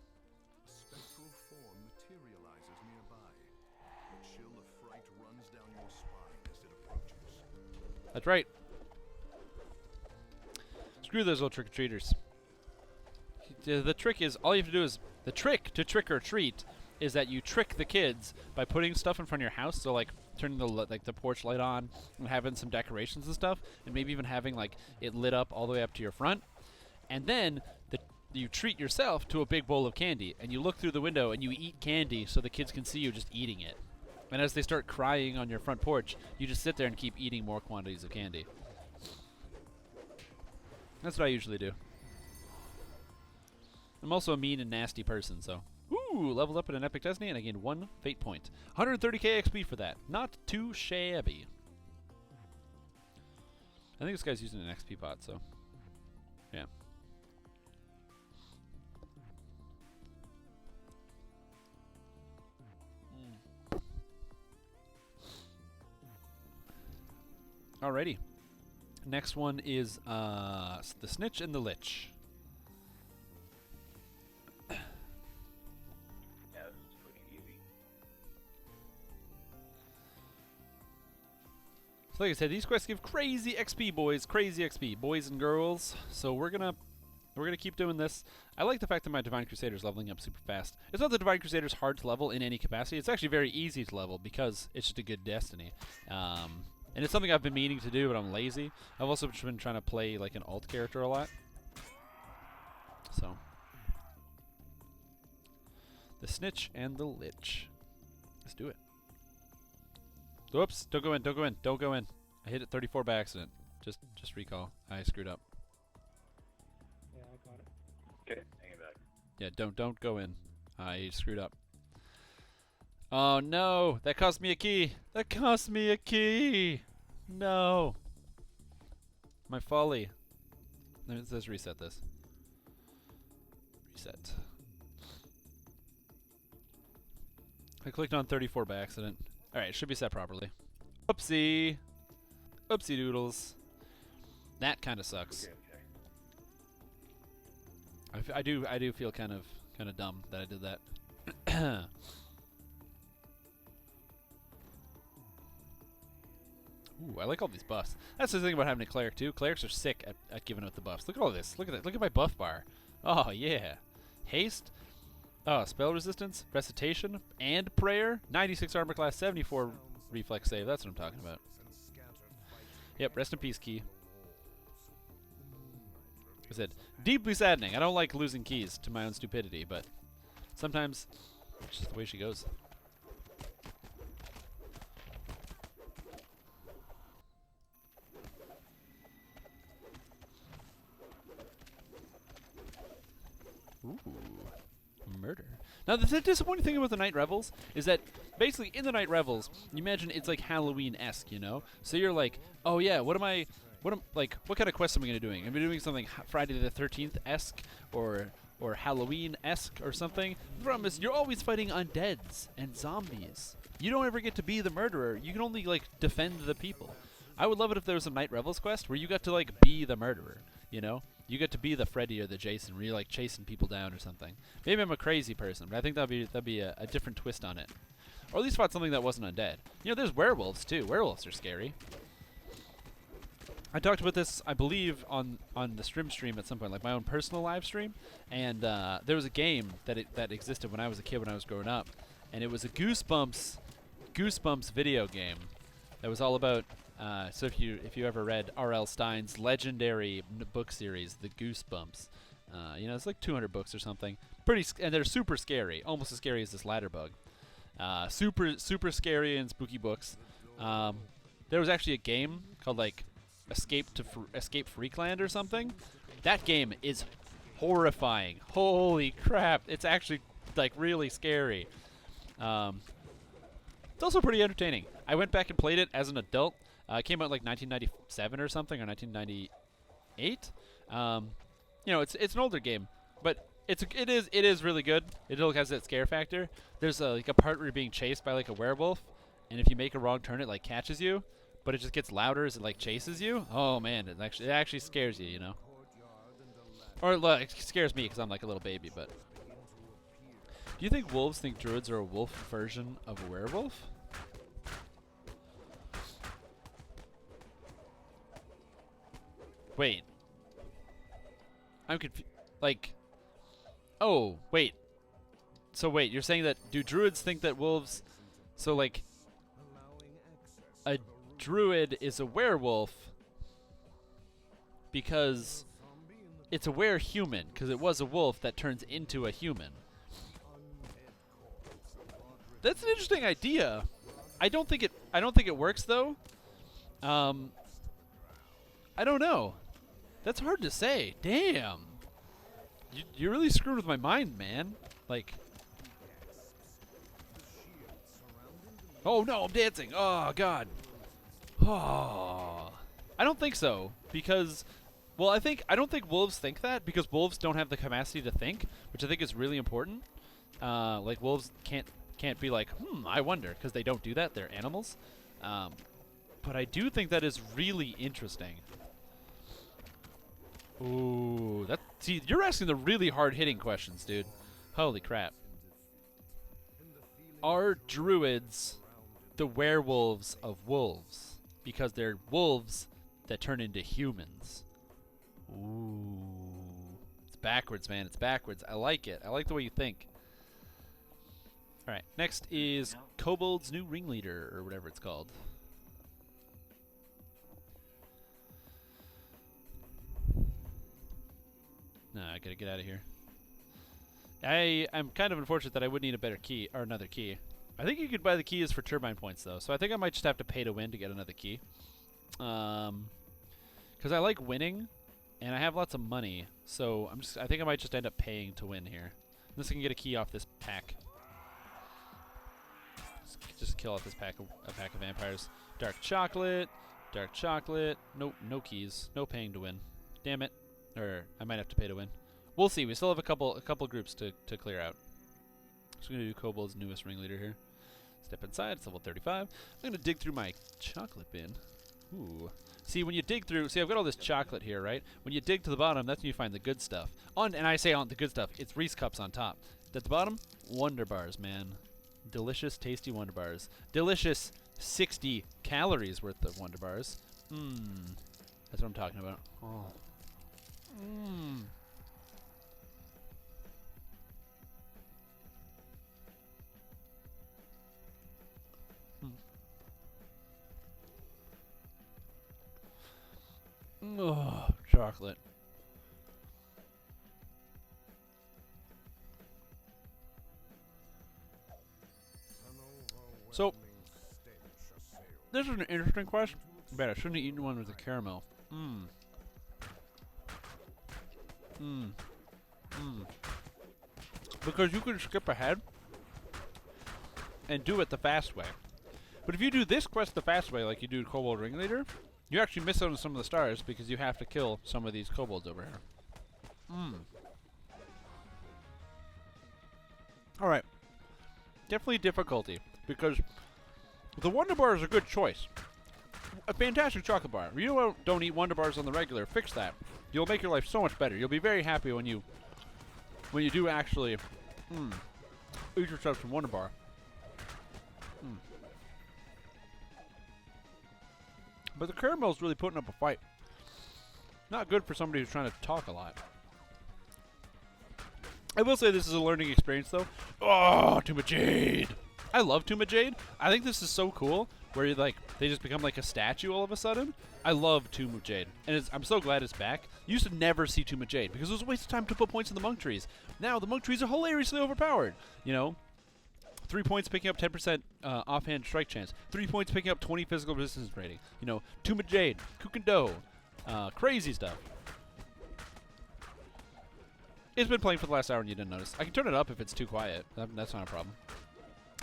That's right. Screw those little trick-or-treaters. The trick is, all you have to do is, the trick to trick or treat is that you trick the kids by putting stuff in front of your house. So like turning the porch light on and having some decorations and stuff, and maybe even having like it lit up all the way up to your front. And then you treat yourself to a big bowl of candy, and you look through the window and you eat candy so the kids can see you just eating it. And as they start crying on your front porch, you just sit there and keep eating more quantities of candy. That's what I usually do. I'm also a mean and nasty person, so. Ooh, leveled up in an epic destiny, and I gained 1 fate point. 130k XP for that. Not too shabby. I think this guy's using an XP pot, so. Yeah. Alrighty. Next one is the Snitch and the Lich. Yeah, this is pretty easy. So like I said, these quests give crazy XP, boys. Crazy XP, boys and girls. So we're gonna keep doing this. I like the fact that my Divine Crusader's leveling up super fast. It's not that Divine Crusader's hard to level in any capacity. It's actually very easy to level because it's just a good destiny. And it's something I've been meaning to do, but I'm lazy. I've also been trying to play like an alt character a lot. So. The Snitch and the Lich. Let's do it. Whoops, don't go in, don't go in, don't go in. I hit it 34 by accident. Just recall. I screwed up. Yeah, I got it. Okay, hang it back. Yeah, don't go in. I screwed up. Oh no, that cost me a key. That cost me a key. No. My folly. Let's reset this. Reset. I clicked on 34 by accident. Alright, it should be set properly. Oopsie. Oopsie doodles. That kind of sucks. Okay. I do feel kind of dumb that I did that. Ooh, I like all these buffs. That's the thing about having a cleric too. Clerics are sick at giving out the buffs. Look at all this. Look at that. Look at my buff bar. Oh yeah. Haste. Oh, spell resistance, recitation, and prayer. 96 armor class, 74 reflex save. That's what I'm talking about. Yep, rest in peace key. I said, deeply saddening. I don't like losing keys to my own stupidity, but sometimes it's just the way she goes. Ooh, murder. Now, the disappointing thing about the Night Revels is that basically in the Night Revels, you imagine it's like Halloween-esque, you know? So you're like, oh yeah, what kind of quest am I going to be doing? Am I doing something Friday the 13th-esque or Halloween-esque or something? The problem is you're always fighting undeads and zombies. You don't ever get to be the murderer. You can only like defend the people. I would love it if there was a Night Revels quest where you got to like be the murderer, you know? You get to be the Freddy or the Jason, where you're like chasing people down or something. Maybe I'm a crazy person, but I think that'd be a different twist on it, or at least find something that wasn't undead. You know, there's werewolves too. Werewolves are scary. I talked about this, I believe, on the Strimstream at some point, like my own personal live stream. And there was a game that existed when I was a kid, when I was growing up, and it was a Goosebumps video game that was all about. So if you ever read R.L. Stein's legendary book series, The Goosebumps, you know, it's like 200 books or something. And they're super scary, almost as scary as this ladder bug. Super scary and spooky books. There was actually a game called like Escape Freakland or something. That game is horrifying. Holy crap! It's actually like really scary. It's also pretty entertaining. I went back and played it as an adult. It came out like 1997 or something, or 1998. You know, it's an older game, but it is really good. It has that scare factor. There's like a part where you're being chased by like a werewolf, and if you make a wrong turn, it like catches you, but it just gets louder as it like chases you. Oh man, it actually scares you, you know. Or it scares me because I'm like a little baby. But do you think wolves think druids are a wolf version of a werewolf? Wait. I'm confused. Like, oh, wait. So wait, you're saying that, do druids think that wolves, so like, a druid is a werewolf because it's a were-human, because it was a wolf that turns into a human. That's an interesting idea. I don't think it works though. I don't know. That's hard to say. Damn. You really screwed with my mind, man. Like, oh no, I'm dancing. Oh god. Oh. I don't think so, because, well, I don't think wolves think that, because wolves don't have the capacity to think, which I think is really important. Like, wolves can't be like, I wonder, because they don't do that. They're animals. But I do think that is really interesting. Ooh, see, you're asking the really hard-hitting questions, dude. Holy crap. Are druids the werewolves of wolves? Because they're wolves that turn into humans. Ooh. It's backwards, man. It's backwards. I like it. I like the way you think. Alright, next is Kobold's new ringleader, or whatever it's called. No, I gotta get out of here. I'm kind of unfortunate that I would need a better key, or another key. I think you could buy the keys for turbine points, though, so I think I might just have to pay to win to get another key. Because I like winning, and I have lots of money, so I think I might just end up paying to win here. Unless I can get a key off this pack. Just kill off this pack of vampires. Dark chocolate. Dark chocolate. Nope, no keys. No paying to win. Damn it. Or I might have to pay to win. We'll see. We still have a couple groups to clear out. So I'm gonna do Kobold's newest ringleader here. Step inside. It's level 35. I'm gonna dig through my chocolate bin. Ooh. See, when you dig through, I've got all this chocolate here, right? When you dig to the bottom, that's when you find the good stuff. And I say on the good stuff, it's Reese cups on top. At the bottom, Wonder Bars, man. Delicious, tasty Wonder Bars. Delicious 60 calories worth of Wonder Bars. That's what I'm talking about. Oh. Oh, chocolate. So, this is an interesting question. Bet I shouldn't have eaten one with the caramel. Because you can skip ahead and do it the fast way. But if you do this quest the fast way, like you do Kobold Ringleader, you actually miss out on some of the stars because you have to kill some of these kobolds over here. Alright. Definitely difficulty, because the Wonder Bar is a good choice. A fantastic chocolate bar. You don't eat Wonder Bars on the regular, fix that. You'll make your life so much better. You'll be very happy when you do actually eat yourself some Wonder Bar. But the caramel's really putting up a fight. Not good for somebody who's trying to talk a lot. I will say this is a learning experience, though. Oh, Tomb of Jade! I love Tomb of Jade. I think this is so cool, where you they just become like a statue all of a sudden. I love Tomb of Jade, and I'm so glad it's back. You used to never see Tomb of Jade because it was a waste of time to put points in the monk trees. Now the monk trees are hilariously overpowered. You know, 3 points picking up 10% offhand strike chance. 3 points picking up 20 physical resistance rating. You know, Tomb of Jade, Kukendo, crazy stuff. It's been playing for the last hour and you didn't notice. I can turn it up if it's too quiet. That's not a problem.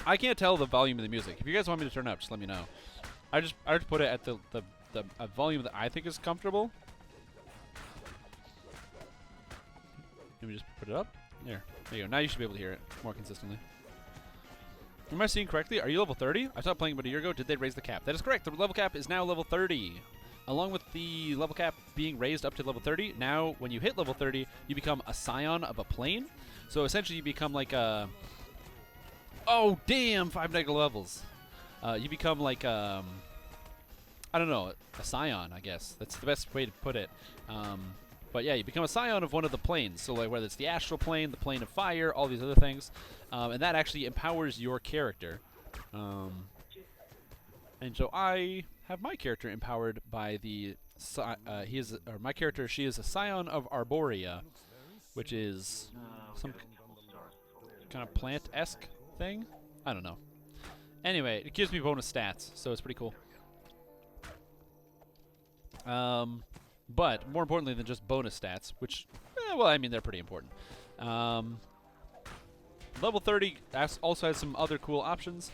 I can't tell the volume of the music. If you guys want me to turn it up, just let me know. I just put it at the volume that I think is comfortable. Let me just put it up. There you go. Now you should be able to hear it more consistently. Am I seeing correctly? Are you level 30? I stopped playing about a year ago. Did they raise the cap? That is correct. The level cap is now level 30. Along with the level cap being raised up to level 30, now when you hit level 30, you become a scion of a plane. So essentially you become like a... Oh, damn! 5 negative levels. You become like I don't know, a scion, I guess. That's the best way to put it. But yeah, you become a scion of one of the planes. So like whether it's the astral plane, the plane of fire, all these other things. And that actually empowers your character. And so I have my character empowered by the my character, she is a scion of Arborea, which is some kind of plant-esque thing. I don't know. Anyway, it gives me bonus stats, so it's pretty cool. But more importantly than just bonus stats, which, well, I mean, they're pretty important. Level 30 also has some other cool options.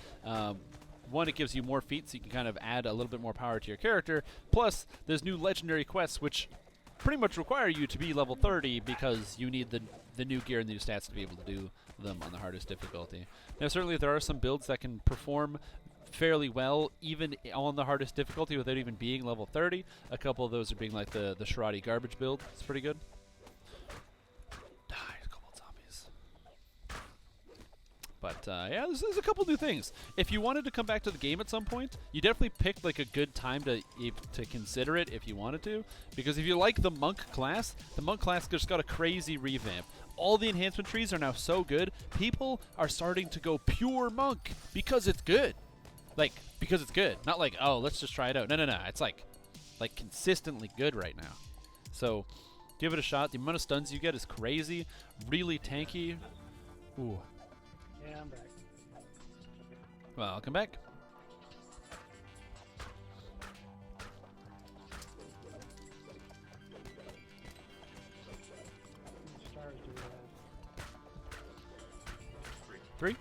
One, it gives you more feats, so you can kind of add a little bit more power to your character. Plus, there's new legendary quests, which pretty much require you to be level 30 because you need the new gear and the new stats to be able to do them on the hardest difficulty. Now, certainly there are some builds that can perform fairly well even on the hardest difficulty without even being level 30. A couple of those are being like the Sharati garbage build. It's pretty good. Die, kobold zombies. But yeah, there's a couple new things. If you wanted to come back to the game at some point, you definitely picked like a good time to consider it if you wanted to. Because if you like the monk class just got a crazy revamp. All the enhancement trees are now so good, people are starting to go pure monk because it's good. Like, because it's good. Not like, oh, let's just try it out. No. It's like consistently good right now. So, give it a shot. The amount of stuns you get is crazy. Really tanky. Ooh. Yeah, I'm back. Welcome back. Stars do that. 3.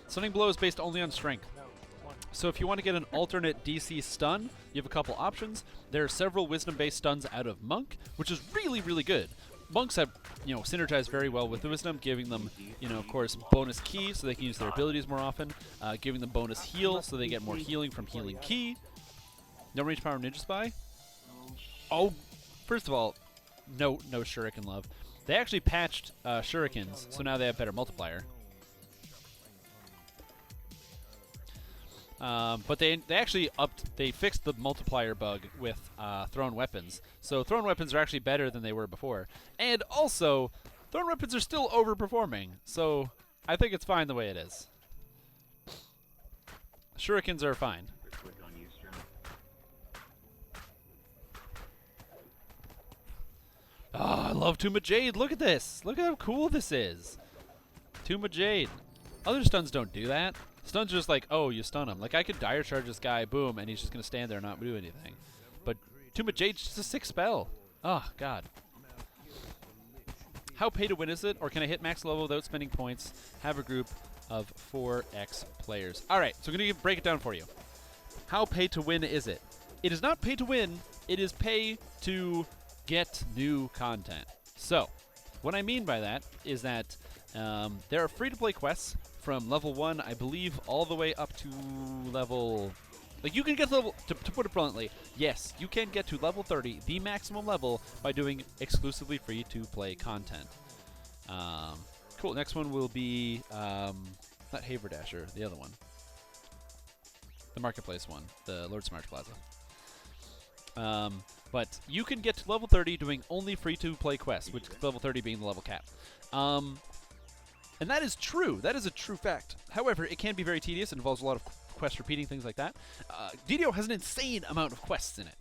Stunning blow is based only on strength. No, 1. So if you want to get an alternate DC stun, you have a couple options. There are several wisdom-based stuns out of Monk, which is really, really good. Monks have, synergized very well with the wisdom, giving them, of course, bonus ki, so they can use their abilities more often, giving them bonus heal, so they get more healing from healing ki. No range power ninja spy. Oh, first of all, no shuriken love. They actually patched shurikens, so now they have better multiplier. But they actually they fixed the multiplier bug with thrown weapons. So thrown weapons are actually better than they were before. And also, thrown weapons are still overperforming. So I think it's fine the way it is. Shurikens are fine. Oh, I love Tomb of Jade. Look at this. Look at how cool this is. Tomb of Jade. Other stuns don't do that. Stuns are just like, oh, you stun him. Like, I could dire charge this guy, boom, and he's just going to stand there and not do anything. But Tomb of Jade's just a sick spell. Oh, God. How pay to win is it? Or can I hit max level without spending points? Have a group of 4x players. All right, so I'm going to break it down for you. How pay to win is it? It is not pay to win. It is pay to get new content. So, what I mean by that is that there are free-to-play quests from level 1, I believe, all the way up to level... Like, you can get to level... To put it bluntly, yes, you can get to level 30, the maximum level, by doing exclusively free-to-play content. Cool, next one will be... not Haverdasher, the other one. The Marketplace one, the Lord Smart Plaza. But you can get to level 30 doing only free-to-play quests, with level 30 being the level cap. And that is true. That is a true fact. However, it can be very tedious. It involves a lot of quest repeating, things like that. DDO has an insane amount of quests in it.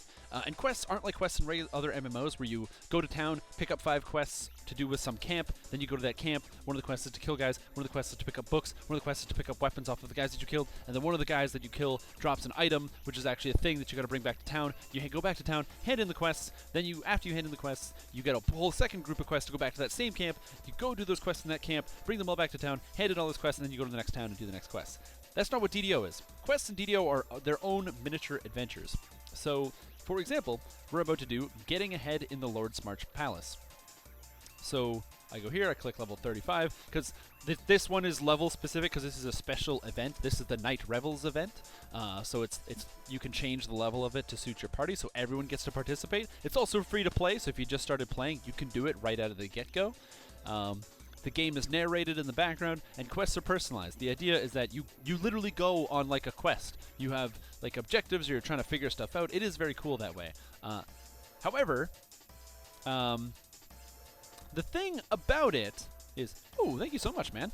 And quests aren't like quests in other MMOs where you go to town, pick up 5 quests to do with some camp, then you go to that camp. One of the quests is to kill guys, one of the quests is to pick up books, one of the quests is to pick up weapons off of the guys that you killed, and then one of the guys that you kill drops an item, which is actually a thing that you got to bring back to town. You go back to town, hand in the quests, then after you hand in the quests, you get a whole second group of quests to go back to that same camp. You go do those quests in that camp, bring them all back to town, hand in all those quests, and then you go to the next town and do the next quest. That's not what DDO is. Quests in DDO are their own miniature adventures. So, for example, we're about to do Getting Ahead in the Lord Smart's Palace. So I go here, I click level 35, because this one is level specific because this is a special event. This is the Night Revels event. So it's you can change the level of it to suit your party, so everyone gets to participate. It's also free to play, so if you just started playing, you can do it right out of the get-go. The game is narrated in the background, and quests are personalized. The idea is that you literally go on like a quest. You have like objectives, or you're trying to figure stuff out. It is very cool that way. However, the thing about it is, oh, thank you so much, man.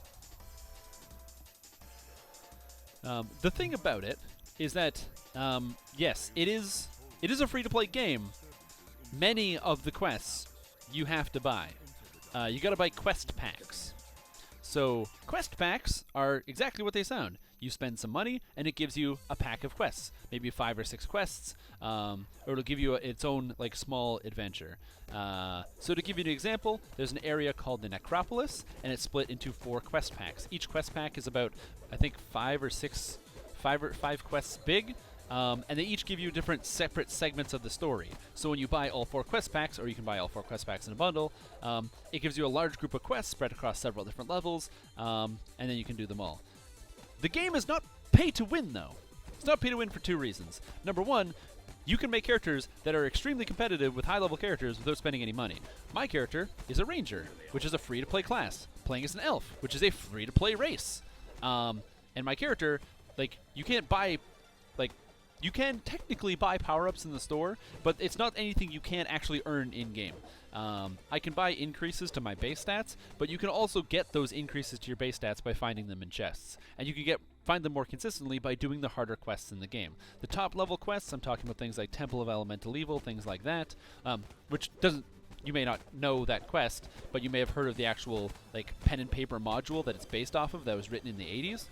The thing about it is that, yes, it is a free-to-play game. Many of the quests you have to buy. You gotta buy quest packs. So quest packs are exactly what they sound. You spend some money, and it gives you a pack of quests, maybe 5 or 6 quests, or it'll give you its own like small adventure. So to give you an example, there's an area called the Necropolis, and it's split into 4 quest packs. Each quest pack is about, I think, 5 quests big. And they each give you different separate segments of the story. So when you buy all 4 quest packs, or you can buy all 4 quest packs in a bundle, it gives you a large group of quests spread across several different levels, and then you can do them all. The game is not pay to win, though. It's not pay to win for 2 reasons. Number 1, you can make characters that are extremely competitive with high-level characters without spending any money. My character is a ranger, which is a free-to-play class, playing as an elf, which is a free-to-play race. And my character, like, you can't buy, like, you can technically buy power-ups in the store, but it's not anything you can actually earn in-game. I can buy increases to my base stats, but you can also get those increases to your base stats by finding them in chests. And you can find them more consistently by doing the harder quests in the game. The top-level quests, I'm talking about things like Temple of Elemental Evil, things like that, which doesn't... You may not know that quest, but you may have heard of the actual like pen and paper module that it's based off of that was written in the 80s.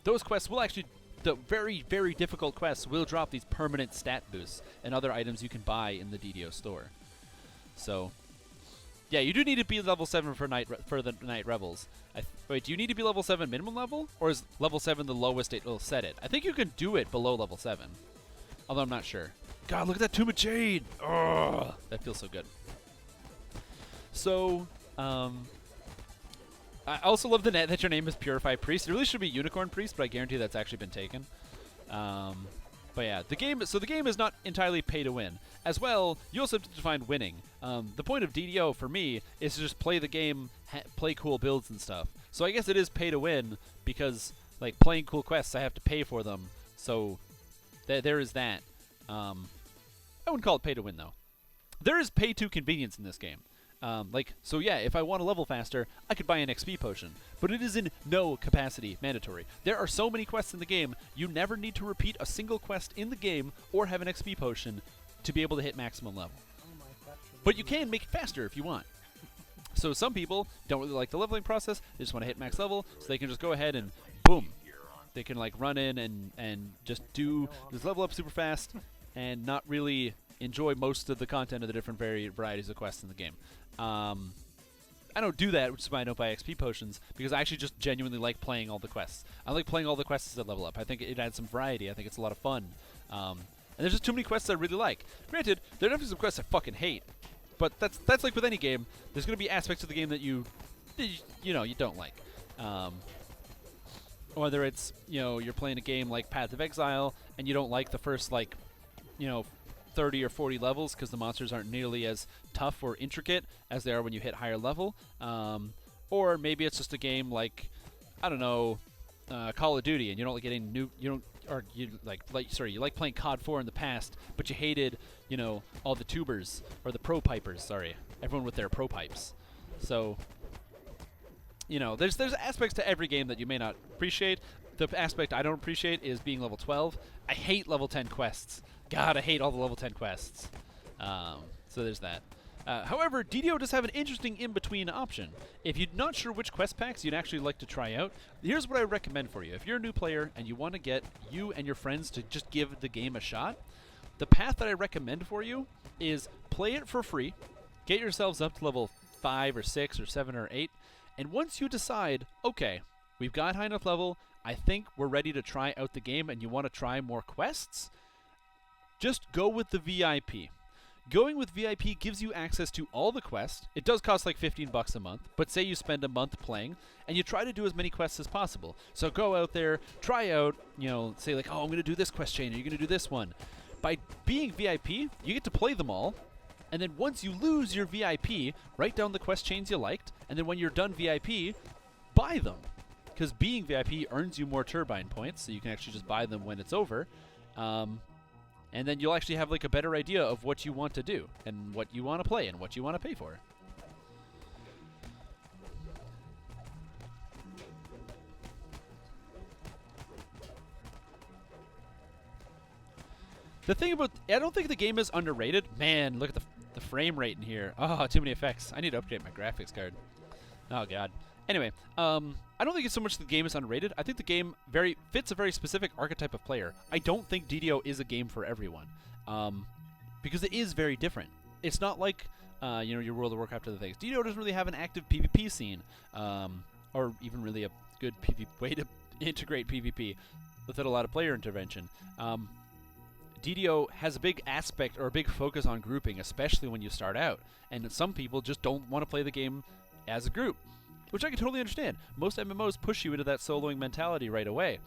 Those quests will actually... The very, very difficult quests will drop these permanent stat boosts and other items you can buy in the DDO store. So, yeah, you do need to be level 7 for the Night Revels. Wait, do you need to be level 7 minimum level? Or is level 7 the lowest it will set it? I think you can do it below level 7. Although I'm not sure. God, look at that Tomb of Jade! Ugh, that feels so good. So, I also love that your name is Purify Priest. It really should be Unicorn Priest, but I guarantee that's actually been taken. But yeah, the game is not entirely pay to win. As well, you also have to define winning. The point of DDO for me is to just play the game, play cool builds and stuff. So I guess it is pay to win because like playing cool quests, I have to pay for them. So there is that. I wouldn't call it pay to win though. There is pay to convenience in this game. So yeah, if I want to level faster, I could buy an XP potion, but it is in no capacity mandatory. There are so many quests in the game, you never need to repeat a single quest in the game or have an XP potion to be able to hit maximum level. But you can make it faster if you want. So some people don't really like the leveling process, they just want to hit max level, so they can just go ahead and boom. They can like run in and just level up super fast and not really enjoy most of the content of the different varieties of quests in the game. I don't do that, which is why I don't buy XP potions, because I actually just genuinely like playing all the quests. I like playing all the quests that level up. I think it adds some variety. I think it's a lot of fun. And there's just too many quests I really like. Granted, there are definitely some quests I fucking hate, but that's like with any game. There's going to be aspects of the game that you don't like. Whether it's, you're playing a game like Path of Exile, and you don't like the first, 30 or 40 levels because the monsters aren't nearly as tough or intricate as they are when you hit higher level. Or maybe it's just a game like, I don't know, Call of Duty, and you don't like getting new, you like playing COD 4 in the past, but you hated, all the tubers or the pro pipers. Sorry, everyone with their pro pipes. So, there's aspects to every game that you may not appreciate. The aspect I don't appreciate is being level 12. I hate level 10 quests. God, I hate all the level 10 quests. So there's that. However, DDO does have an interesting in-between option. If you're not sure which quest packs you'd actually like to try out, here's what I recommend for you. If you're a new player and you want to get you and your friends to just give the game a shot, the path that I recommend for you is play it for free, get yourselves up to level 5 or 6 or 7 or 8, and once you decide, okay, we've got high enough level, I think we're ready to try out the game and you want to try more quests, just go with the VIP. Going with VIP gives you access to all the quests. It does cost like $15 a month, but say you spend a month playing, and you try to do as many quests as possible. So go out there, try out, say like, oh, I'm going to do this quest chain, or you're going to do this one. By being VIP, you get to play them all, And then once you lose your VIP, write down the quest chains you liked, and then when you're done VIP, buy them. Because being VIP earns you more turbine points, so you can actually just buy them when it's over. And then you'll actually have like a better idea of what you want to do, and what you want to play, and what you want to pay for. The thing about, I don't think the game is underrated. Man, look at the frame rate in here. Oh, too many effects. I need to update my graphics card. Oh god. Anyway, I don't think it's so much the game is underrated. I think the game fits a very specific archetype of player. I don't think DDO is a game for everyone, because it is very different. It's not like your World of Warcraft or the things. DDO doesn't really have an active PvP scene, or even really a good way to integrate PvP without a lot of player intervention. DDO has a big aspect or a big focus on grouping, especially when you start out. And some people just don't want to play the game as a group, which I can totally understand. Most MMOs push you into that soloing mentality right away.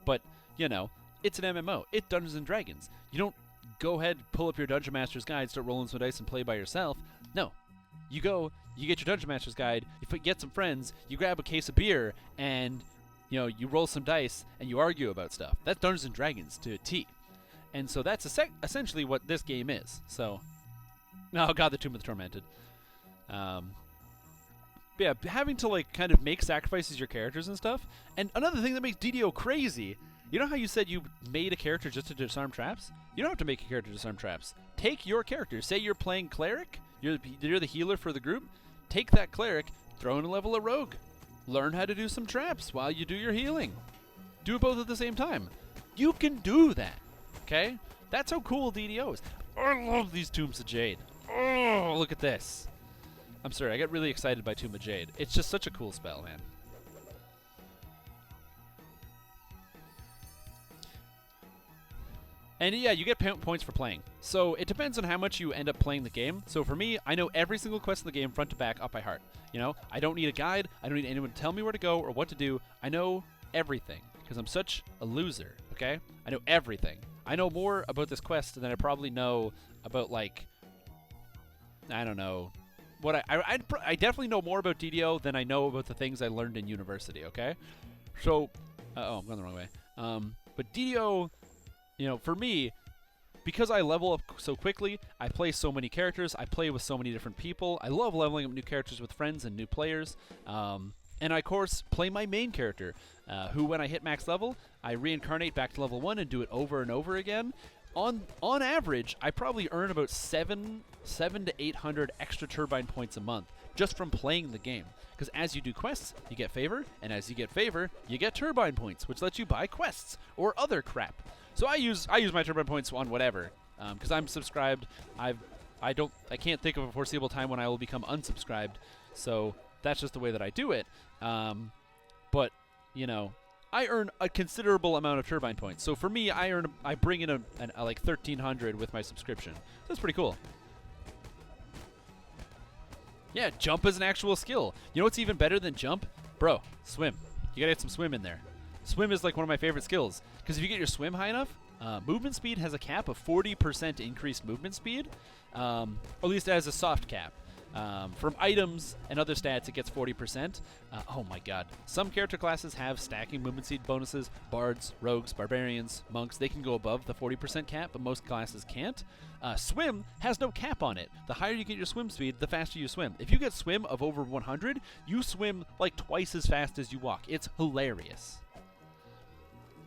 But, it's an MMO. It's Dungeons and Dragons. You don't go ahead, pull up your Dungeon Master's Guide, start rolling some dice and play by yourself. No. You go, you get your Dungeon Master's Guide, you get some friends, you grab a case of beer, and, you roll some dice, and you argue about stuff. That's Dungeons and Dragons to a T. And so that's essentially what this game is. So, oh god, the Tomb of the Tormented. Yeah, having to kind of make sacrifices your characters and stuff. And another thing that makes DDO crazy, you know how you said you made a character just to disarm traps? You don't have to make a character to disarm traps. Take your character. Say you're playing Cleric, you're the healer for the group. Take that Cleric, throw in a level of Rogue. Learn how to do some traps while you do your healing. Do both at the same time. You can do that. Okay? That's how cool DDO is. I love these Tombs of Jade. Oh, look at this. I'm sorry, I get really excited by Tomb of Jade. It's just such a cool spell, man. And yeah, you get points for playing. So it depends on how much you end up playing the game. So for me, I know every single quest in the game front to back up by heart. I don't need a guide. I don't need anyone to tell me where to go or what to do. I know everything because I'm such a loser, okay? I know everything. I know more about this quest than I probably know about, I don't know. I definitely know more about DDO than I know about the things I learned in university, okay? So, I'm going the wrong way. But DDO, for me, because I level up so quickly, I play so many characters, I play with so many different people, I love leveling up new characters with friends and new players, and I, of course, play my main character, who, when I hit max level, I reincarnate back to level 1 and do it over and over again. On average, I probably earn about 7 to 800 extra turbine points a month just from playing the game. Because as you do quests, you get favor, and as you get favor, you get turbine points, which lets you buy quests or other crap. So I use my turbine points on whatever, because I'm subscribed. I can't think of a foreseeable time when I will become unsubscribed. So that's just the way that I do it. But I earn a considerable amount of turbine points. So for me, I bring in a 1,300 with my subscription. That's pretty cool. Yeah, jump is an actual skill. You know what's even better than jump? Bro, swim. You gotta get some swim in there. Swim is one of my favorite skills. Because if you get your swim high enough, movement speed has a cap of 40% increased movement speed. Or at least it has a soft cap. From items and other stats, it gets 40%. Oh my god. Some character classes have stacking movement speed bonuses. Bards, rogues, barbarians, monks, they can go above the 40% cap, but most classes can't. Swim has no cap on it. The higher you get your swim speed, the faster you swim. If you get swim of over 100, you swim twice as fast as you walk. It's hilarious.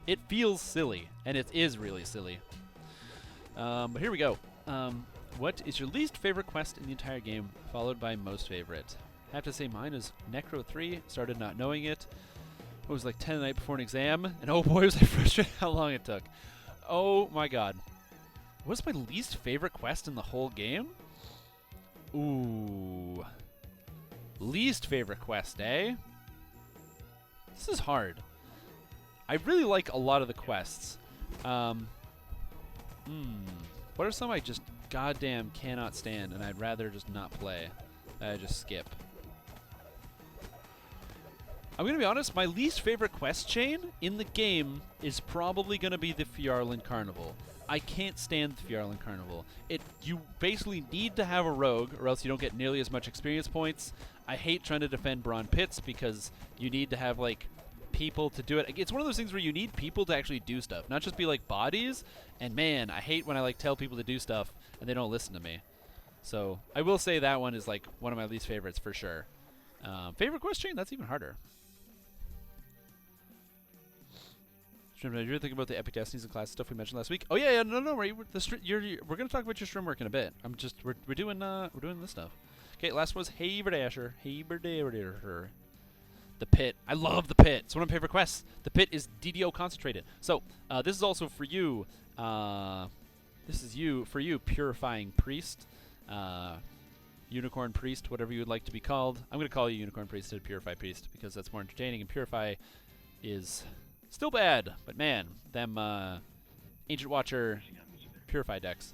It feels silly, and it is really silly. But here we go. What is your least favorite quest in the entire game, followed by most favorite? I have to say mine is Necro 3. Started not knowing it. It was 10 the night before an exam, and oh boy was I frustrated how long it took. Oh my god. What's my least favorite quest in the whole game? Ooh. Least favorite quest, eh? This is hard. I really like a lot of the quests. What are some I just goddamn cannot stand and I'd rather just not play? I just skip. I'm going to be honest, my least favorite quest chain in the game is probably going to be the Fjarland Carnival. I can't stand the Fjarland Carnival. You basically need to have a rogue, or else you don't get nearly as much experience points. I hate trying to defend Brawn Pits because you need to have like people to do it. It's one of those things where you need people to actually do stuff, not just be like bodies. And man, I hate when I like tell people to do stuff and they don't listen to me. So I will say that one is like one of my least favorites for sure. Favorite quest chain? That's even harder. You're thinking about the epic destinies and class stuff we mentioned last week. Oh yeah, no, we're gonna talk about your stream work in a bit. We're doing this stuff. Okay, last one was Haberdasher. The Pit. I love the Pit. It's one of my favorite quests. The Pit is DDO concentrated. So this is also for you. This is for you, Purifying Priest, Unicorn Priest, whatever you would like to be called. I'm gonna call you Unicorn Priest instead of Purify Priest because that's more entertaining. And Purify is still bad, but man, them Ancient Watcher Purify decks.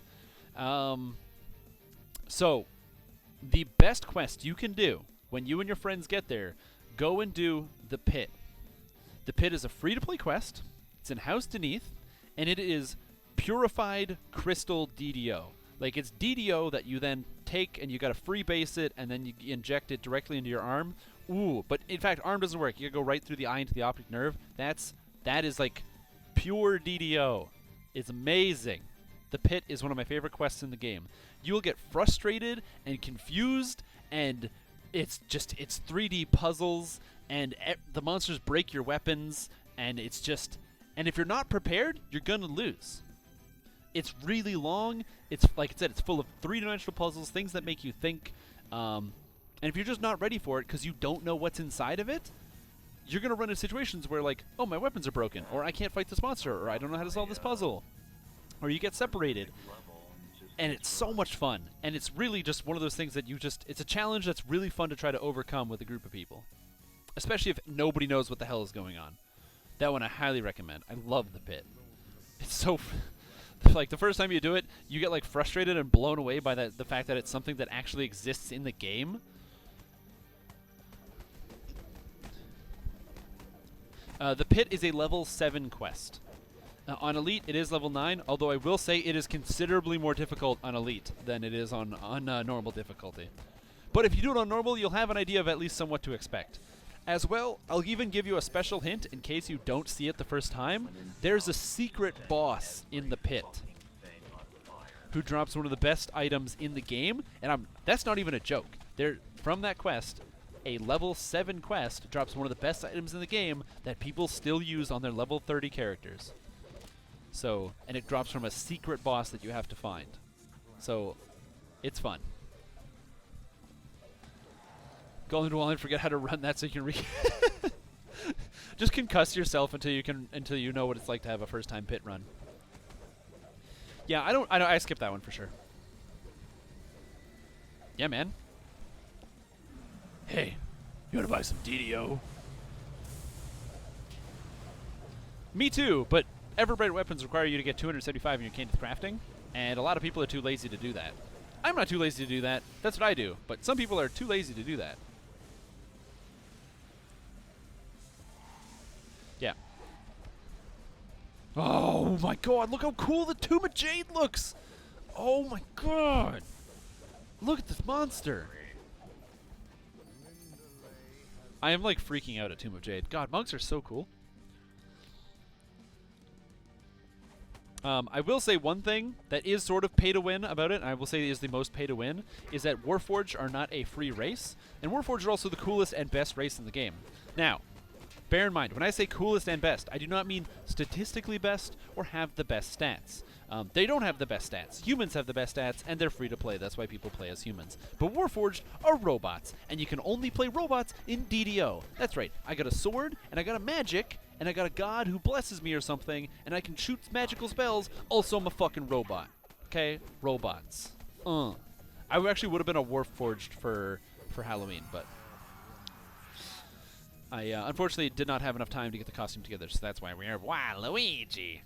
So the best quest you can do when you and your friends get there, go and do the Pit. The Pit is a free-to-play quest. It's in House Deneath, and it is purified crystal DDO. Like, it's DDO that you then take and you gotta freebase it, and then you inject it directly into your arm. Ooh, but in fact, arm doesn't work. You gotta go right through the eye into the optic nerve. That is like pure DDO. It's amazing. The Pit is one of my favorite quests in the game. You'll get frustrated and confused, and it's 3D puzzles, and the monsters break your weapons, and and if you're not prepared, you're gonna lose. It's really long. It's like I said, it's full of three-dimensional puzzles, things that make you think. And if you're just not ready for it because you don't know what's inside of it, you're gonna run into situations where like, oh, my weapons are broken, or I can't fight this monster, or I don't know how to solve this puzzle, or you get separated. And it's so much fun, and it's really just one of those things that it's a challenge that's really fun to try to overcome with a group of people, especially if nobody knows what the hell is going on. That one I highly recommend. I love the Pit. It's so like the first time you do it, you get like frustrated and blown away by the fact that it's something that actually exists in the game. The Pit is a level 7 quest. On Elite, it is level 9, although I will say it is considerably more difficult on Elite than it is on normal difficulty. But if you do it on normal, you'll have an idea of at least somewhat to expect. As well, I'll even give you a special hint in case you don't see it the first time. There's a secret boss in the Pit who drops one of the best items in the game, and that's not even a joke. From that quest, a level 7 quest drops one of the best items in the game that people still use on their level 30 characters. So, and it drops from a secret boss that you have to find. So, it's fun. Go into wall and forget how to run that so you can just concuss yourself until you know what it's like to have a first-time Pit run. Yeah, I skipped that one for sure. Yeah, man. Hey, you wanna buy some DDO? Me too, but Everbright weapons require you to get 275 in your Candid Crafting, and a lot of people are too lazy to do that. I'm not too lazy to do that. That's what I do, but some people are too lazy to do that. Yeah. Oh my god, look how cool the Tomb of Jade looks! Oh my god! Look at this monster! I am like freaking out at Tomb of Jade. God, monks are so cool. I will say one thing that is sort of pay to win about it, and I will say is the most pay to win, is that Warforged are not a free race, and Warforged are also the coolest and best race in the game. Now, bear in mind, when I say coolest and best, I do not mean statistically best or have the best stats. They don't have the best stats. Humans have the best stats, and they're free to play. That's why people play as humans. But Warforged are robots, and you can only play robots in DDO. That's right. I got a sword, and I got a magic, and I got a god who blesses me or something, and I can shoot magical spells. Also, I'm a fucking robot. Okay? Robots. I actually would have been a Warforged for Halloween, but I unfortunately did not have enough time to get the costume together, so that's why we're Waluigi.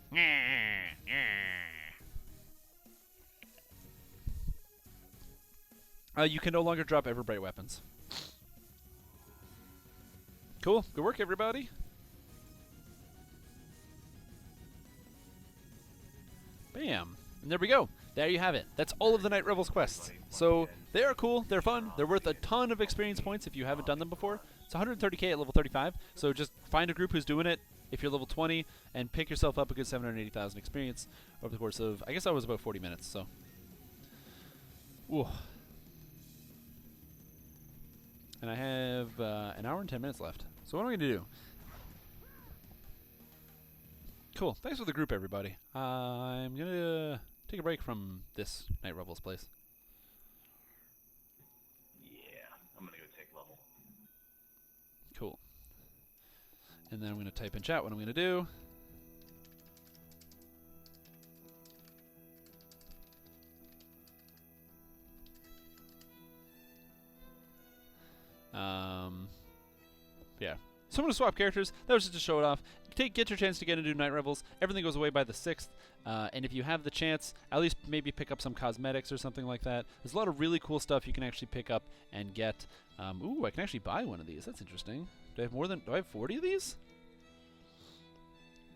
You can no longer drop Everbright weapons. Cool. Good work, everybody. Bam. And there we go. There you have it. That's all of the Night Revels quests. So they are cool. They're fun. They're worth a ton of experience points if you haven't done them before. It's 130k at level 35. So just find a group who's doing it if you're level 20 and pick yourself up a good 780,000 experience over the course of, I guess that was about 40 minutes. So, ooh. And I have an hour and 10 minutes left. So what am I going to do? Cool. Thanks for the group, everybody. I'm going to take a break from this Night Revels place. Yeah, I'm gonna go take level. Cool. And then I'm going to type in chat what I'm going to do. Yeah. So I'm going to swap characters. That was just to show it off. Get your chance to get into Night Revels. Everything goes away by the 6th. And if you have the chance, at least maybe pick up some cosmetics or something like that. There's a lot of really cool stuff you can actually pick up and get. Ooh, I can actually buy one of these. That's interesting. Do I have 40 of these?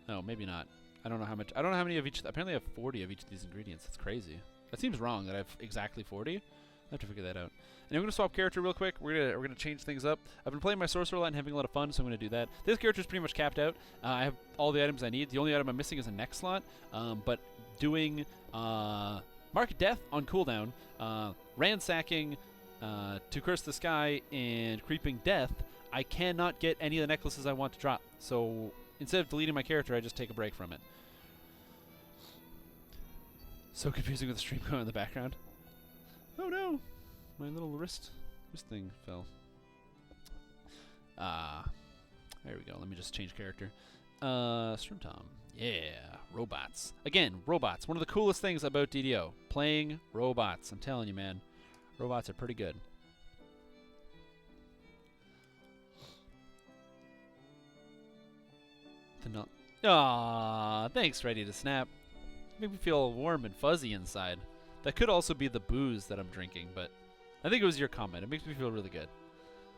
No, maybe not. I don't know how much. I don't know how many of each. Apparently I have 40 of each of these ingredients. That's crazy. That seems wrong that I have exactly 40. I have to figure that out. And I'm going to swap character real quick. We're gonna change things up. I've been playing my sorcerer a lot and having a lot of fun, so I'm going to do that. This character's pretty much capped out. I have all the items I need. The only item I'm missing is a neck slot. But doing Mark Death on cooldown, ransacking, to curse the sky, and creeping death, I cannot get any of the necklaces I want to drop. So instead of deleting my character, I just take a break from it. So confusing with the stream going in the background. Oh no! My little wrist thing fell. There we go. Let me just change character. Strimstream. Yeah, robots. Again, robots. One of the coolest things about DDO. Playing robots. I'm telling you, man. Robots are pretty good. Thanks, Ready to Snap. Make me feel warm and fuzzy inside. That could also be the booze that I'm drinking, but I think it was your comment. It makes me feel really good.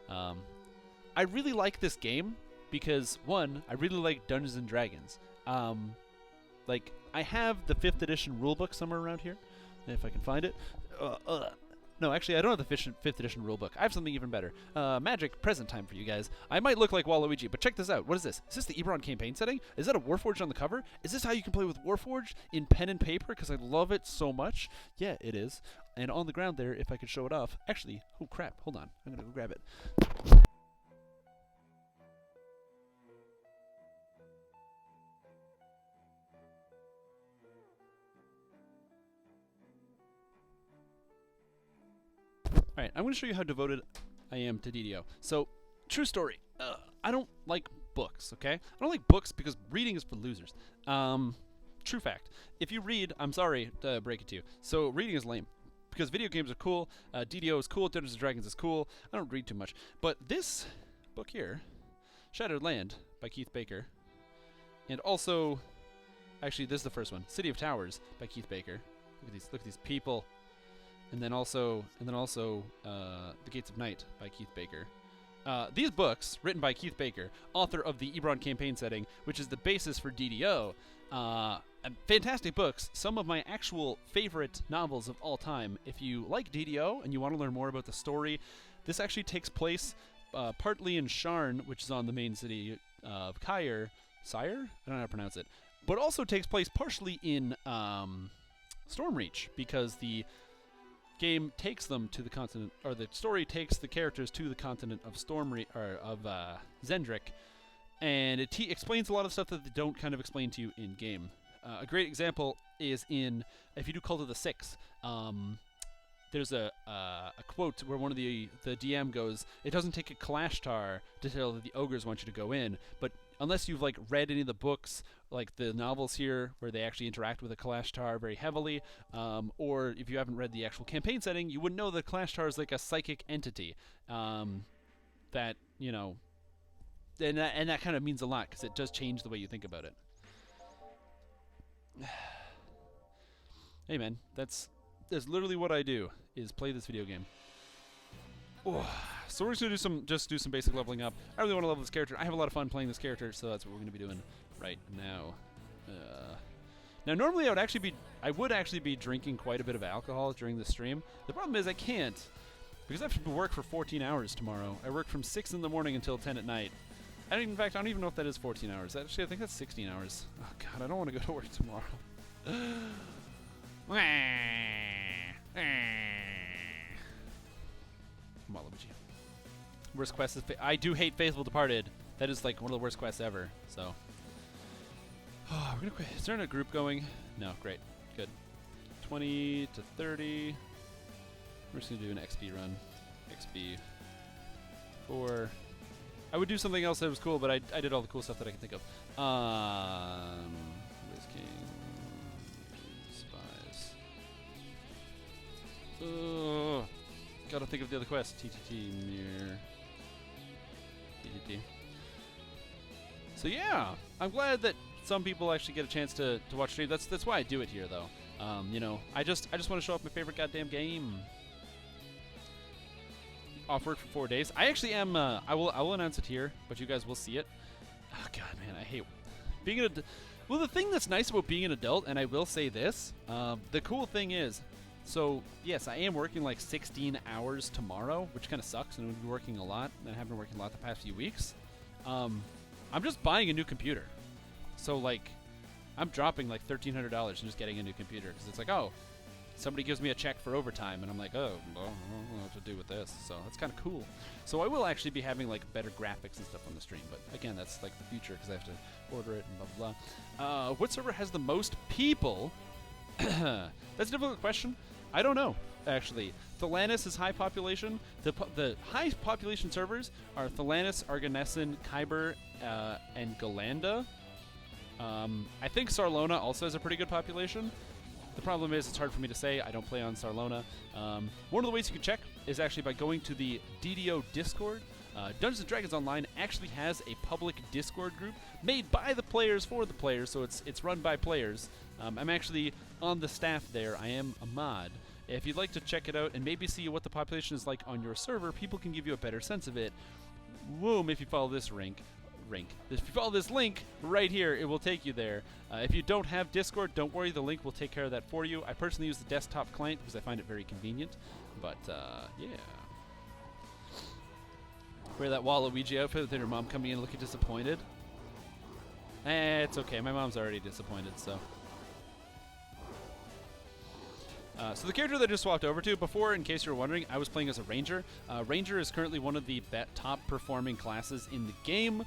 I really like this game because, one, I really like Dungeons & Dragons. Like, I have the 5th edition rulebook somewhere around here, if I can find it. No, actually, I don't have the 5th edition rulebook. I have something even better. Magic present time for you guys. I might look like Waluigi, but check this out. What is this? Is this the Ebron campaign setting? Is that a Warforged on the cover? Is this how you can play with Warforged in pen and paper? Because I love it so much. Yeah, it is. And on the ground there, if I could show it off. Actually, oh crap, hold on. I'm going to go grab it. Alright, I'm going to show you how devoted I am to DDO. So, true story. I don't like books, okay? I don't like books because reading is for losers. True fact. If you read, I'm sorry to break it to you. So, reading is lame. Because video games are cool, DDO is cool, Dungeons & Dragons is cool. I don't read too much. But this book here, Shattered Land by Keith Baker, and also, actually this is the first one, City of Towers by Keith Baker. Look at these people. And then also, The Gates of Night by Keith Baker. These books, written by Keith Baker, author of the Ebron campaign setting, which is the basis for DDO, fantastic books. Some of my actual favorite novels of all time. If you like DDO and you want to learn more about the story, this actually takes place partly in Sharn, which is on the main city of Sire? I don't know how to pronounce it. But also takes place partially in Stormreach, because the game takes them to the continent, or the story takes the characters to the continent of Zendrick, and it explains a lot of stuff that they don't kind of explain to you in game. A great example is in, if you do Cult of the Six, there's a quote where one of the DM goes, "It doesn't take a Kalashtar to tell that the ogres want you to go in," but unless you've like read any of the books, like the novels here, where they actually interact with a Kalashtar very heavily, or if you haven't read the actual campaign setting, you wouldn't know that Kalashtar is like a psychic entity. That, you know, and that kind of means a lot, because it does change the way you think about it. Hey man, that's literally what I do, is play this video game. Oh. So we're just gonna do some basic leveling up. I really want to level this character. I have a lot of fun playing this character, so that's what we're gonna be doing right now. Now, normally I would actually be drinking quite a bit of alcohol during the stream. The problem is I can't because I have to work for 14 hours tomorrow. I work from 6 in the morning until 10 at night. In fact, I don't even know if that is 14 hours. Actually, I think that's 16 hours. Oh God, I don't want to go to work tomorrow. Waluigi. Worst quest is I do hate Faithful Departed. That is like one of the worst quests ever. So, we're gonna quit. Is there a group going? No, great, good. 20 to 30. We're just gonna do an XP run. XP 4. I would do something else that was cool, but I did all the cool stuff that I can think of. Wiz King, Spies. Gotta think of the other quest. TTT near. TTT. So yeah, I'm glad that some people actually get a chance to watch stream. That's why I do it here, though. You know, I just want to show off my favorite goddamn game. Off work for 4 days. I actually am. I will announce it here, but you guys will see it. Oh God, man, I hate being an adult. Well, the thing that's nice about being an adult, and I will say this, the cool thing is, so yes, I am working like 16 hours tomorrow, which kind of sucks, and I'm gonna be working a lot. And I have been working a lot the past few weeks. I'm just buying a new computer, so like, I'm dropping like $1,300 and just getting a new computer because it's like, oh. Somebody gives me a check for overtime, and I'm like, oh, well, I don't know what to do with this. So that's kind of cool. So I will actually be having like better graphics and stuff on the stream. But again, that's like the future because I have to order it and blah blah blah. What server has the most people? That's a difficult question. I don't know actually. Thelanis is high population. The high population servers are Thelanis, Arganessen, Kyber, and Galanda. I think Sarlona also has a pretty good population. The problem is it's hard for me to say. I don't play on Sarlona. One of the ways you can check is actually by going to the DDO Discord. Dungeons & Dragons Online actually has a public Discord group made by the players for the players, so it's run by players. I'm actually on the staff there. I am a mod. If you'd like to check it out and maybe see what the population is like on your server, people can give you a better sense of it. Boom, if you follow this if you follow this link right here, it will take you there. If you don't have Discord, don't worry, the link will take care of that for you. I personally use the desktop client because I find it very convenient. But, yeah. Wear that Waluigi outfit with your mom coming in looking disappointed. It's okay, my mom's already disappointed, so. So the character that I just swapped over to, before, in case you're wondering, I was playing as a Ranger. Ranger is currently one of the top performing classes in the game.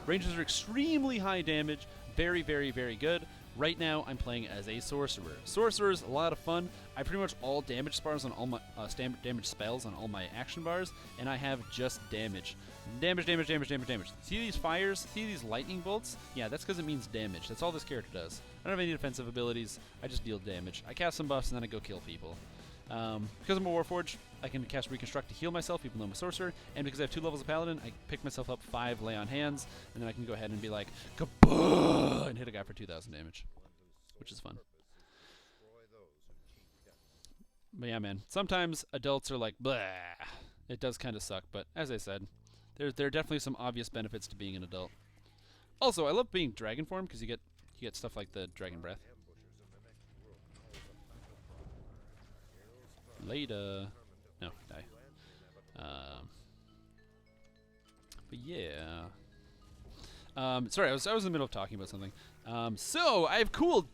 Rangers are extremely high damage, very, very, very good. Right now, I'm playing as a Sorcerer. Sorcerer is a lot of fun. I pretty much all damage spells on all my damage spells on all my action bars, and I have just damage. Damage, damage, damage, damage, damage. See these fires? See these lightning bolts? Yeah, that's because it means damage. That's all this character does. I don't have any defensive abilities. I just deal damage. I cast some buffs, and then I go kill people. Because I'm a Warforged, I can cast Reconstruct to heal myself, even though I'm a Sorcerer. And because I have 2 levels of Paladin, I pick myself up 5 Lay on Hands, and then I can go ahead and be like, kaboom! And hit a guy for 2,000 damage. Which is fun. But yeah, man. Sometimes adults are like, blah. It does kind of suck, but as I said, there are definitely some obvious benefits to being an adult. Also, I love being dragon form because you get stuff like the dragon breath. Later. No, die. But yeah. Sorry, I was in the middle of talking about something. So I have cool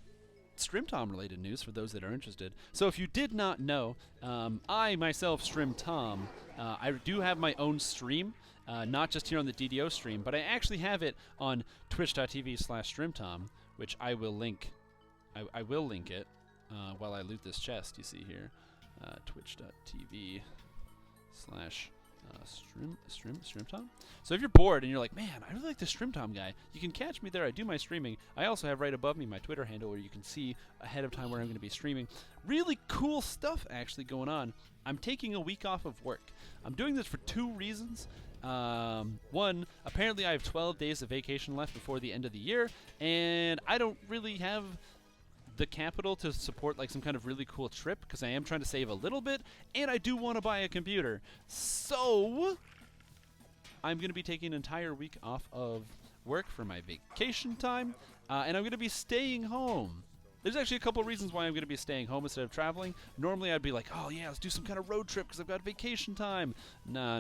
Strimtom related news for those that are interested. So if you did not know, I myself Strimtom. I do have my own stream, not just here on the DDO stream, but I actually have it on twitch.tv/Strimtom, which I will link. I will link it while I loot this chest. You see here, twitch.tv/Strimtom. So if you're bored and you're like, man, I really like this Strimtom guy, you can catch me there. I do my streaming. I also have right above me my Twitter handle where you can see ahead of time where I'm going to be streaming. Really cool stuff actually going on. I'm taking a week off of work. I'm doing this for 2 reasons. One, apparently I have 12 days of vacation left before the end of the year, and I don't really have the capital to support like some kind of really cool trip because I am trying to save a little bit, and I do want to buy a computer. So I'm going to be taking an entire week off of work for my vacation time, and I'm going to be staying home. There's actually a couple reasons why I'm going to be staying home instead of traveling. Normally I'd be like, oh yeah, let's do some kind of road trip because I've got vacation time. No.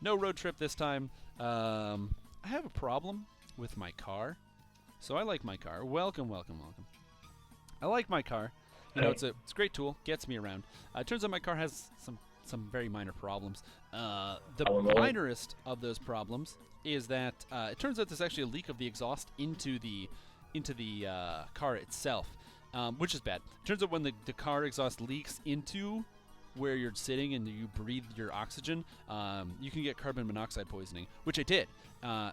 No road trip this time. I have a problem with my car. So I like my car. Welcome. I like my car. You know, it's a great tool. Gets me around. It turns out my car has some very minor problems. The minorest of those problems is that it turns out there's actually a leak of the exhaust into the car itself, which is bad. Turns out when the car exhaust leaks into where you're sitting and you breathe your oxygen, you can get carbon monoxide poisoning, which I did,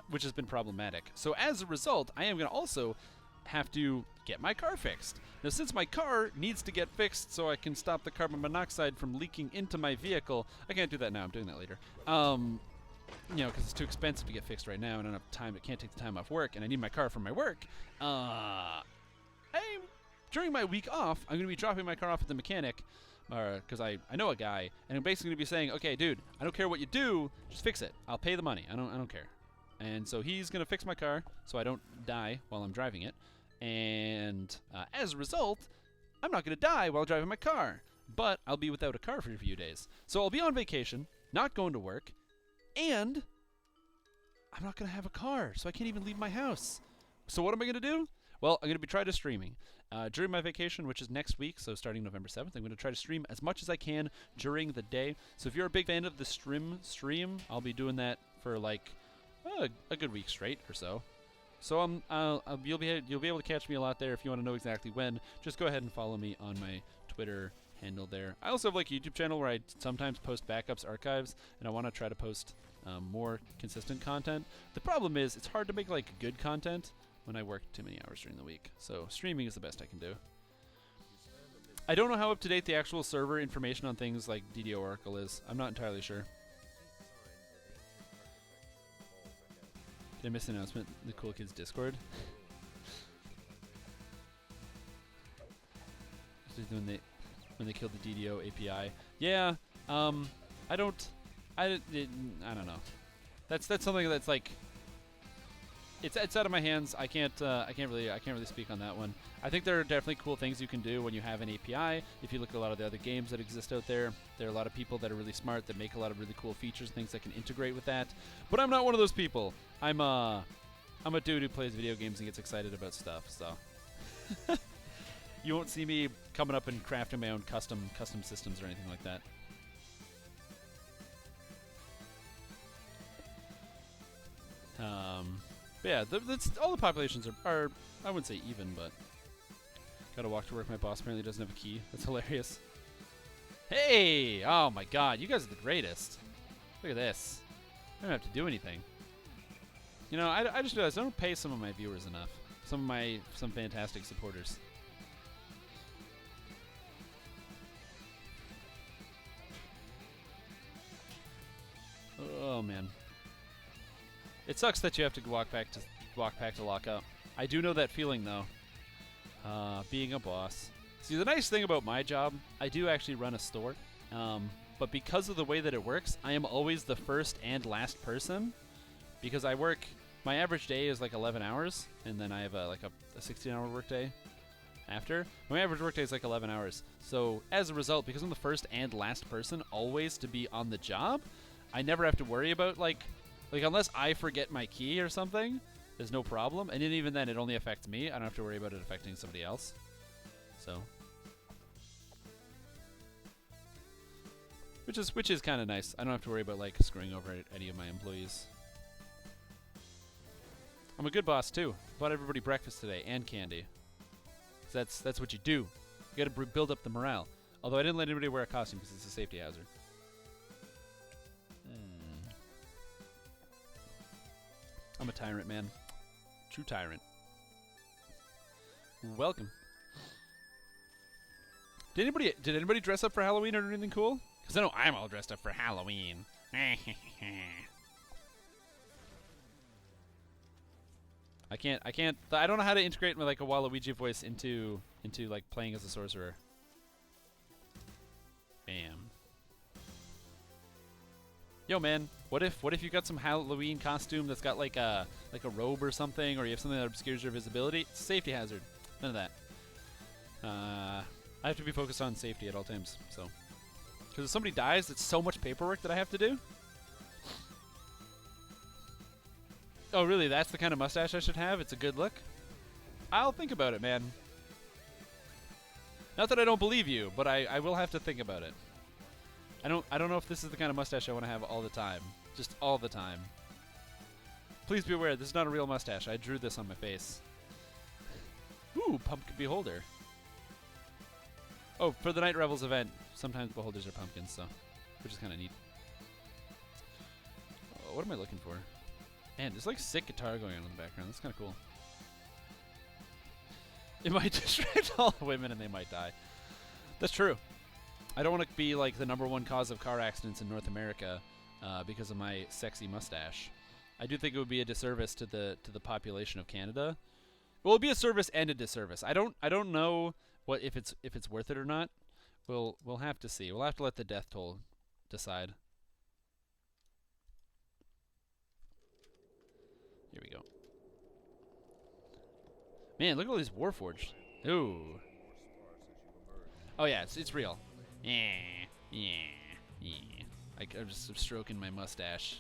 which has been problematic. So as a result, I am going to also have to get my car fixed. Now, since my car needs to get fixed so I can stop the carbon monoxide from leaking into my vehicle, I can't do that now. I'm doing that later. You know, because it's too expensive to get fixed right now, and I don't have time. I can't take the time off work, and I need my car for my work. During my week off, I'm going to be dropping my car off at the mechanic, because I know a guy, and I'm basically going to be saying, okay, dude, I don't care what you do, just fix it. I'll pay the money. I don't care. And so he's going to fix my car so I don't die while I'm driving it. And as a result, I'm not going to die while driving my car. But I'll be without a car for a few days. So I'll be on vacation, not going to work, and I'm not going to have a car, so I can't even leave my house. So what am I going to do? Well, I'm going to be trying to streaming. During my vacation, which is next week, so starting November 7th, I'm going to try to stream as much as I can during the day. So if you're a big fan of the Strimstream, I'll be doing that for like a good week straight or so. So you'll be able to catch me a lot there. If you want to know exactly when, just go ahead and follow me on my Twitter handle there. I also have like a YouTube channel where I sometimes post backups, archives, and I want to try to post more consistent content. The problem is it's hard to make like good content when I work too many hours during the week. So streaming is the best I can do. I don't know how up to date the actual server information on things like DDO Oracle is. I'm not entirely sure. Did I miss an announcement? The Cool Kids Discord. when they killed the DDO API. Yeah. I don't know. That's something that's like it's out of my hands. I can't really speak on that one. I think there are definitely cool things you can do when you have an API. If you look at a lot of the other games that exist out there, there are a lot of people that are really smart that make a lot of really cool features, things that can integrate with that. But I'm not one of those people. I'm a dude who plays video games and gets excited about stuff. So you won't see me coming up and crafting my own custom systems or anything like that. But yeah, all the populations are I wouldn't say even, but gotta walk to work. My boss apparently doesn't have a key. That's hilarious. Hey! Oh my god, you guys are the greatest. Look at this. I don't have to do anything. You know, I just realized I don't pay some of my viewers enough. Some fantastic supporters. Oh man. It sucks that you have to walk back to lock up. I do know that feeling though. Being a boss. See, the nice thing about my job, I do actually run a store. But because of the way that it works, I am always the first and last person. Because I work, my average day is like 11 hours, and then I have a 16-hour workday after. My average workday is like 11 hours. So as a result, because I'm the first and last person always to be on the job, I never have to worry about like unless I forget my key or something, there's no problem. And even then, it only affects me. I don't have to worry about it affecting somebody else. So, which is kind of nice. I don't have to worry about like screwing over any of my employees. I'm a good boss too. Bought everybody breakfast today and candy. That's what you do. You got to build up the morale. Although I didn't let anybody wear a costume because it's a safety hazard. I'm a tyrant, man. True tyrant. Welcome. Did anybody dress up for Halloween or do anything cool? Because I know I'm all dressed up for Halloween. I don't know how to integrate my like a Waluigi voice into like playing as a sorcerer. Bam. Yo, man, what if you got some Halloween costume that's got like a robe or something, or you have something that obscures your visibility? It's a safety hazard. None of that. I have to be focused on safety at all times. So, because if somebody dies, it's so much paperwork that I have to do. Oh, really? That's the kind of mustache I should have? It's a good look? I'll think about it, man. Not that I don't believe you, but I will have to think about it. I don't know if this is the kind of mustache I want to have all the time. Just all the time. Please be aware, this is not a real mustache. I drew this on my face. Ooh, pumpkin beholder. Oh, for the Night Revels event, sometimes beholders are pumpkins, so which is kind of neat. Oh, what am I looking for? Man, there's like sick guitar going on in the background. That's kind of cool. It might distract all the women and they might die. That's true. I don't want to be like the #1 cause of car accidents in North America because of my sexy mustache. I do think it would be a disservice to the population of Canada. Well, it'd be a service and a disservice. I don't know what if it's worth it or not. We'll have to see. We'll have to let the death toll decide. Here we go. Man, look at all these Warforged. Ooh. Oh yeah, it's real. Yeah, yeah, yeah. I'm just stroking my mustache.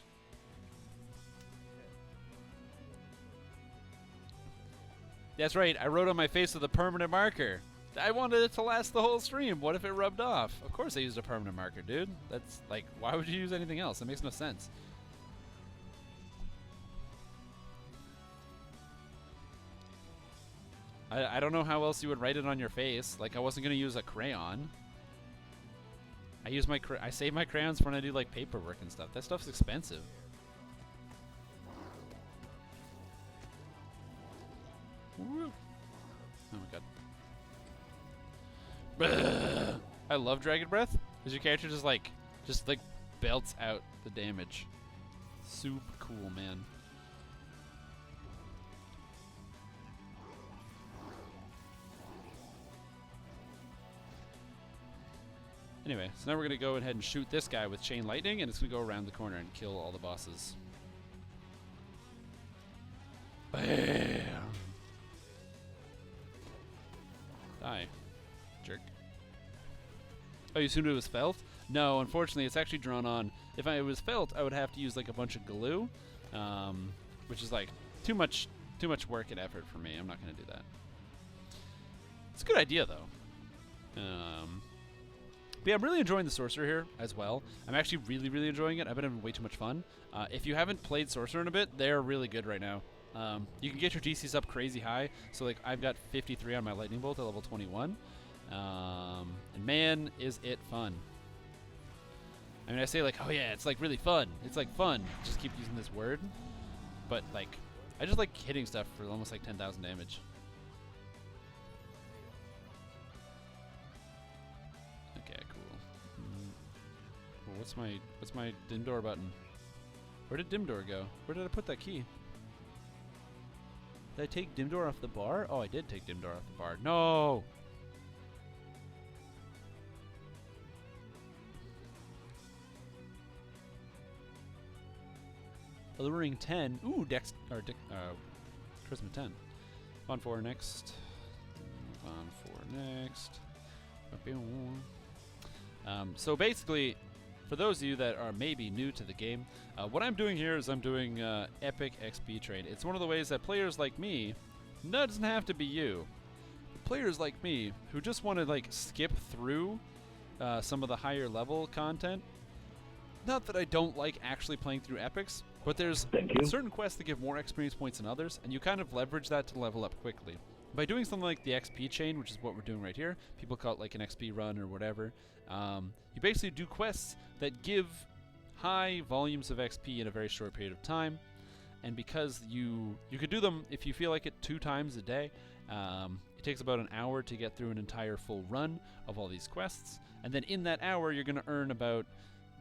That's right, I wrote on my face with a permanent marker. I wanted it to last the whole stream. What if it rubbed off? Of course I used a permanent marker, dude. That's like, why would you use anything else? That makes no sense. I don't know how else you would write it on your face. Like, I wasn't going to use a crayon. I save my crayons for when I do, like, paperwork and stuff. That stuff's expensive. Woo. Oh my god. I love Dragon Breath. Because your character just belts out the damage. Super cool, man. Anyway, so now we're going to go ahead and shoot this guy with Chain Lightning, and it's going to go around the corner and kill all the bosses. Bam! Die. Jerk. Oh, you assumed it was felt? No, unfortunately, it's actually drawn on. If it was felt, I would have to use like a bunch of glue, which is like too much work and effort for me. I'm not going to do that. It's a good idea, though. But yeah, I'm really enjoying the Sorcerer here as well. I'm actually really, really enjoying it. I've been having way too much fun. If you haven't played Sorcerer in a bit, they're really good right now. You can get your DCs up crazy high. So like I've got 53 on my Lightning Bolt at level 21. And man, is it fun. I mean, I say like, oh yeah, it's like really fun. It's like fun. Just keep using this word. But like, I just like hitting stuff for almost like 10,000 damage. What's my Dimdor button? Where did Dimdor go? Where did I put that key? Did I take Dimdor off the bar? Oh, I did take Dimdor off the bar. No! Alluring 10. Ooh, Charisma 10. On 4 next. On 4 next. So basically, for those of you that are maybe new to the game, what I'm doing here is I'm doing epic XP trade. It's one of the ways that players like me, no, it doesn't have to be you, but players like me who just want to like skip through some of the higher level content. Not that I don't like actually playing through epics, but there's certain quests that give more experience points than others, and you kind of leverage that to level up quickly. By doing something like the XP chain, which is what we're doing right here, people call it like an XP run or whatever, you basically do quests that give high volumes of XP in a very short period of time, and because you could do them if you feel like it 2 times a day, it takes about an hour to get through an entire full run of all these quests, and then in that hour you're going to earn about,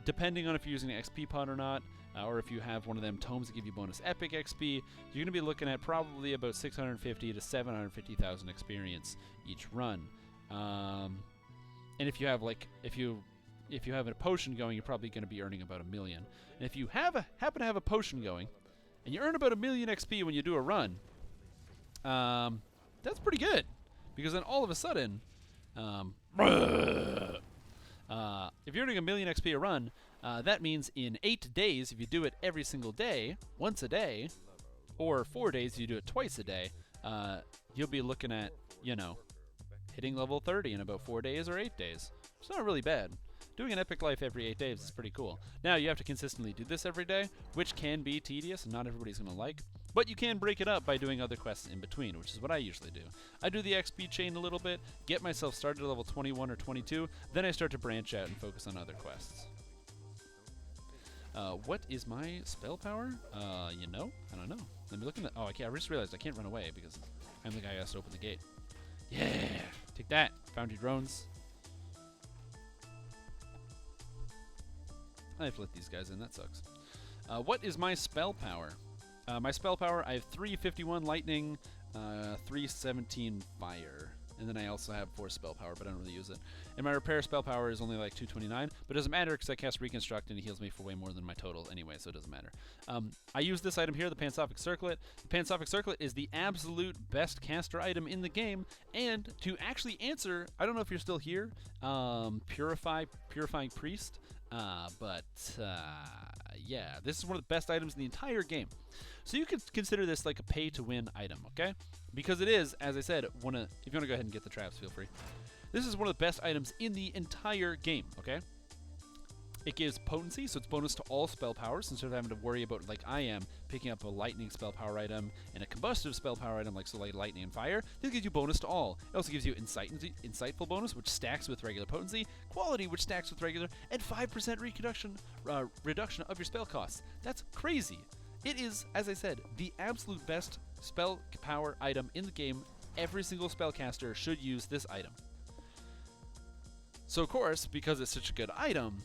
depending on if you're using an XP pod or not, or if you have one of them tomes that give you bonus epic XP, you're going to be looking at probably about 650 to 750,000 experience each run. And if you have like, if you have a potion going, you're probably going to be earning about 1 million. And if you happen to have a potion going, and you earn about 1 million XP when you do a run, that's pretty good, because then all of a sudden If you're doing 1,000,000 XP a run, that means in 8 days, if you do it every single day, once a day, or 4 days if you do it twice a day, you'll be looking at, you know, hitting level 30 in about 4 days or 8 days. It's not really bad. Doing an epic life every 8 days is pretty cool. Now, you have to consistently do this every day, which can be tedious and not everybody's going to like. But you can break it up by doing other quests in between, which is what I usually do. I do the XP chain a little bit, get myself started at level 21 or 22, then I start to branch out and focus on other quests. What is my spell power? You know? I don't know. Let me look in the... Oh, I just realized I can't run away because I'm the guy who has to open the gate. Yeah! Take that, Foundry Drones. I have to let these guys in, that sucks. What is my spell power? My spell power, I have 351 lightning, 317 fire. And then I also have 4 spell power, but I don't really use it. And my repair spell power is only like 229, but it doesn't matter because I cast Reconstruct and it heals me for way more than my total anyway, so it doesn't matter. I use this item here, the Pansophic Circlet. The Pansophic Circlet is the absolute best caster item in the game, and to actually answer, I don't know if you're still here, Purifying Priest, yeah, this is one of the best items in the entire game. So you could consider this like a pay-to-win item, okay? Because it is, as I said, if you want to go ahead and get the traps, feel free. This is one of the best items in the entire game, okay? It gives potency, so it's bonus to all spell powers, instead of having to worry about, like I am, picking up a lightning spell power item and a combustive spell power item, like lightning and fire. This gives you bonus to all. It also gives you insightful bonus, which stacks with regular potency, quality, which stacks with regular, and 5% reduction of your spell costs. That's crazy. It is, as I said, the absolute best spell power item in the game. Every single spellcaster should use this item. So, of course, because it's such a good item,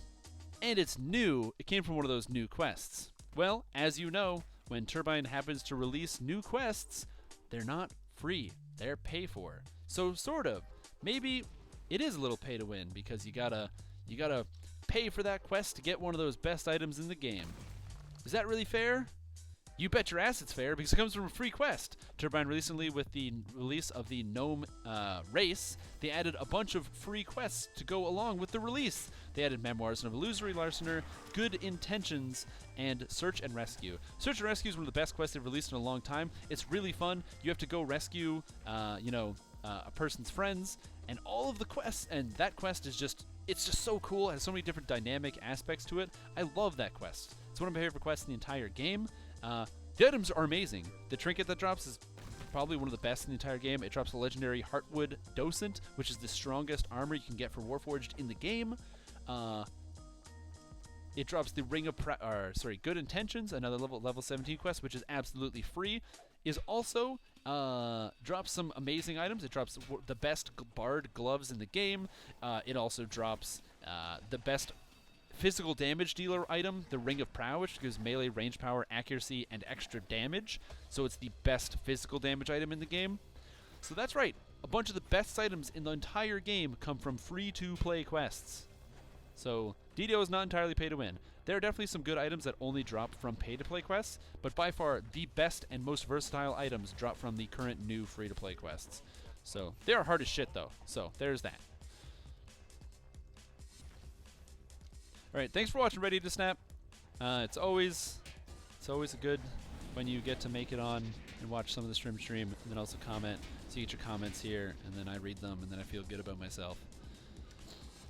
and it's new, it came from one of those new quests. Well, as you know, when Turbine happens to release new quests, they're not free. They're pay for. So, sort of. Maybe it is a little pay to win because you gotta pay for that quest to get one of those best items in the game. Is that really fair? You bet your ass it's fair because it comes from a free quest. Turbine recently, with the release of the Gnome race, they added a bunch of free quests to go along with the release. They added Memoirs of an Illusory Larcener, Good Intentions, and Search and Rescue. Search and Rescue is one of the best quests they've released in a long time. It's really fun. You have to go rescue, a person's friends, and all of the quests, and that quest is just, it's just so cool. It has so many different dynamic aspects to it. I love that quest. It's one of my favorite quests in the entire game. The items are amazing. The trinket that drops is probably one of the best in the entire game. It drops a legendary Heartwood Docent, which is the strongest armor you can get for Warforged in the game. It drops the Good Intentions, another level 17 quest, which is absolutely free. Is also drops some amazing items. It drops the best Bard gloves in the game. It also drops the best physical damage dealer item, the Ring of Prow, which gives melee range power, accuracy, and extra damage. So it's the best physical damage item in the game. So that's right. A bunch of the best items in the entire game come from free-to-play quests. So DDO is not entirely pay to win. There are definitely some good items that only drop from pay-to-play quests, but by far the best and most versatile items drop from the current new free-to-play quests. So they are hard as shit, though. So there's that. Alright, thanks for watching Ready to Snap. It's always a good when you get to make it on and watch some of the Strimstream, and then also comment. So you get your comments here, and then I read them, and then I feel good about myself.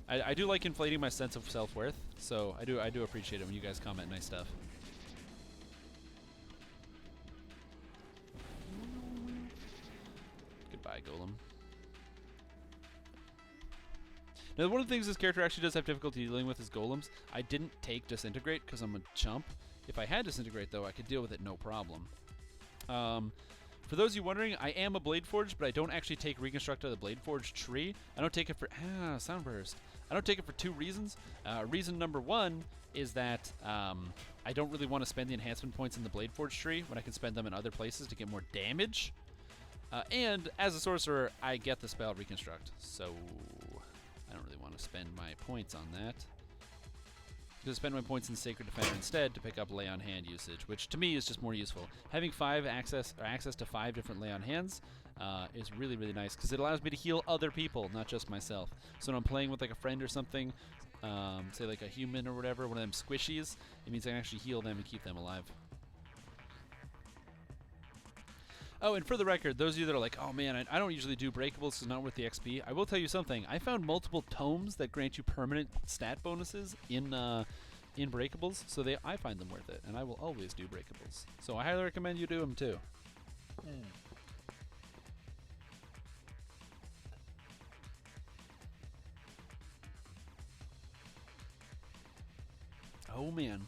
I do like inflating my sense of self-worth, so I do appreciate it when you guys comment nice stuff. Goodbye, Golem. Now, one of the things this character actually does have difficulty dealing with is golems. I didn't take Disintegrate because I'm a chump. If I had Disintegrate, though, I could deal with it no problem. For those of you wondering, I am a Blade Forge, but I don't actually take Reconstruct out of the Blade Forge tree. I don't take it for... Soundburst. I don't take it for 2 reasons. Reason number 1 is that I don't really want to spend the enhancement points in the Blade Forge tree when I can spend them in other places to get more damage. And as a sorcerer, I get the spell Reconstruct, so I don't really want to spend my points on that. I'm going to spend my points in Sacred Defender instead to pick up Lay on Hand usage, which to me is just more useful. Having access to 5 different Lay on Hands is really, really nice because it allows me to heal other people, not just myself. So when I'm playing with like a friend or something, say like a human or whatever, one of them squishies, it means I can actually heal them and keep them alive. Oh, and for the record, those of you that are like, oh man, I don't usually do breakables because it's not worth the XP, I will tell you something. I found multiple tomes that grant you permanent stat bonuses in breakables, so I find them worth it, and I will always do breakables. So I highly recommend you do them too. Oh man.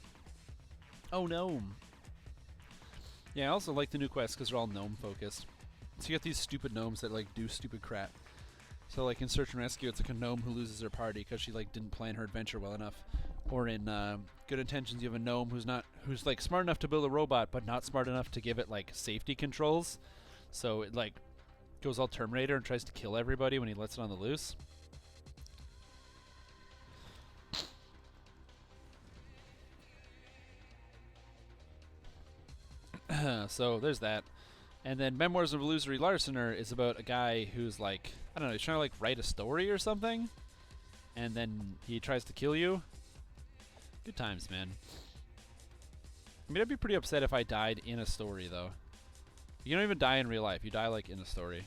Oh, gnome. Yeah, I also like the new quests because they're all gnome focused. So you get these stupid gnomes that like do stupid crap. So like in Search and Rescue, it's like a gnome who loses her party because she like didn't plan her adventure well enough. Or in Good Intentions, you have a gnome who's like smart enough to build a robot, but not smart enough to give it like safety controls. So it like goes all Terminator and tries to kill everybody when he lets it on the loose. So there's that. And then Memoirs of a Illusory Larcener is about a guy who's like, I don't know, he's trying to like write a story or something. And then he tries to kill you. Good times, man. I mean, I'd be pretty upset if I died in a story, though. You don't even die in real life. You die, like, in a story.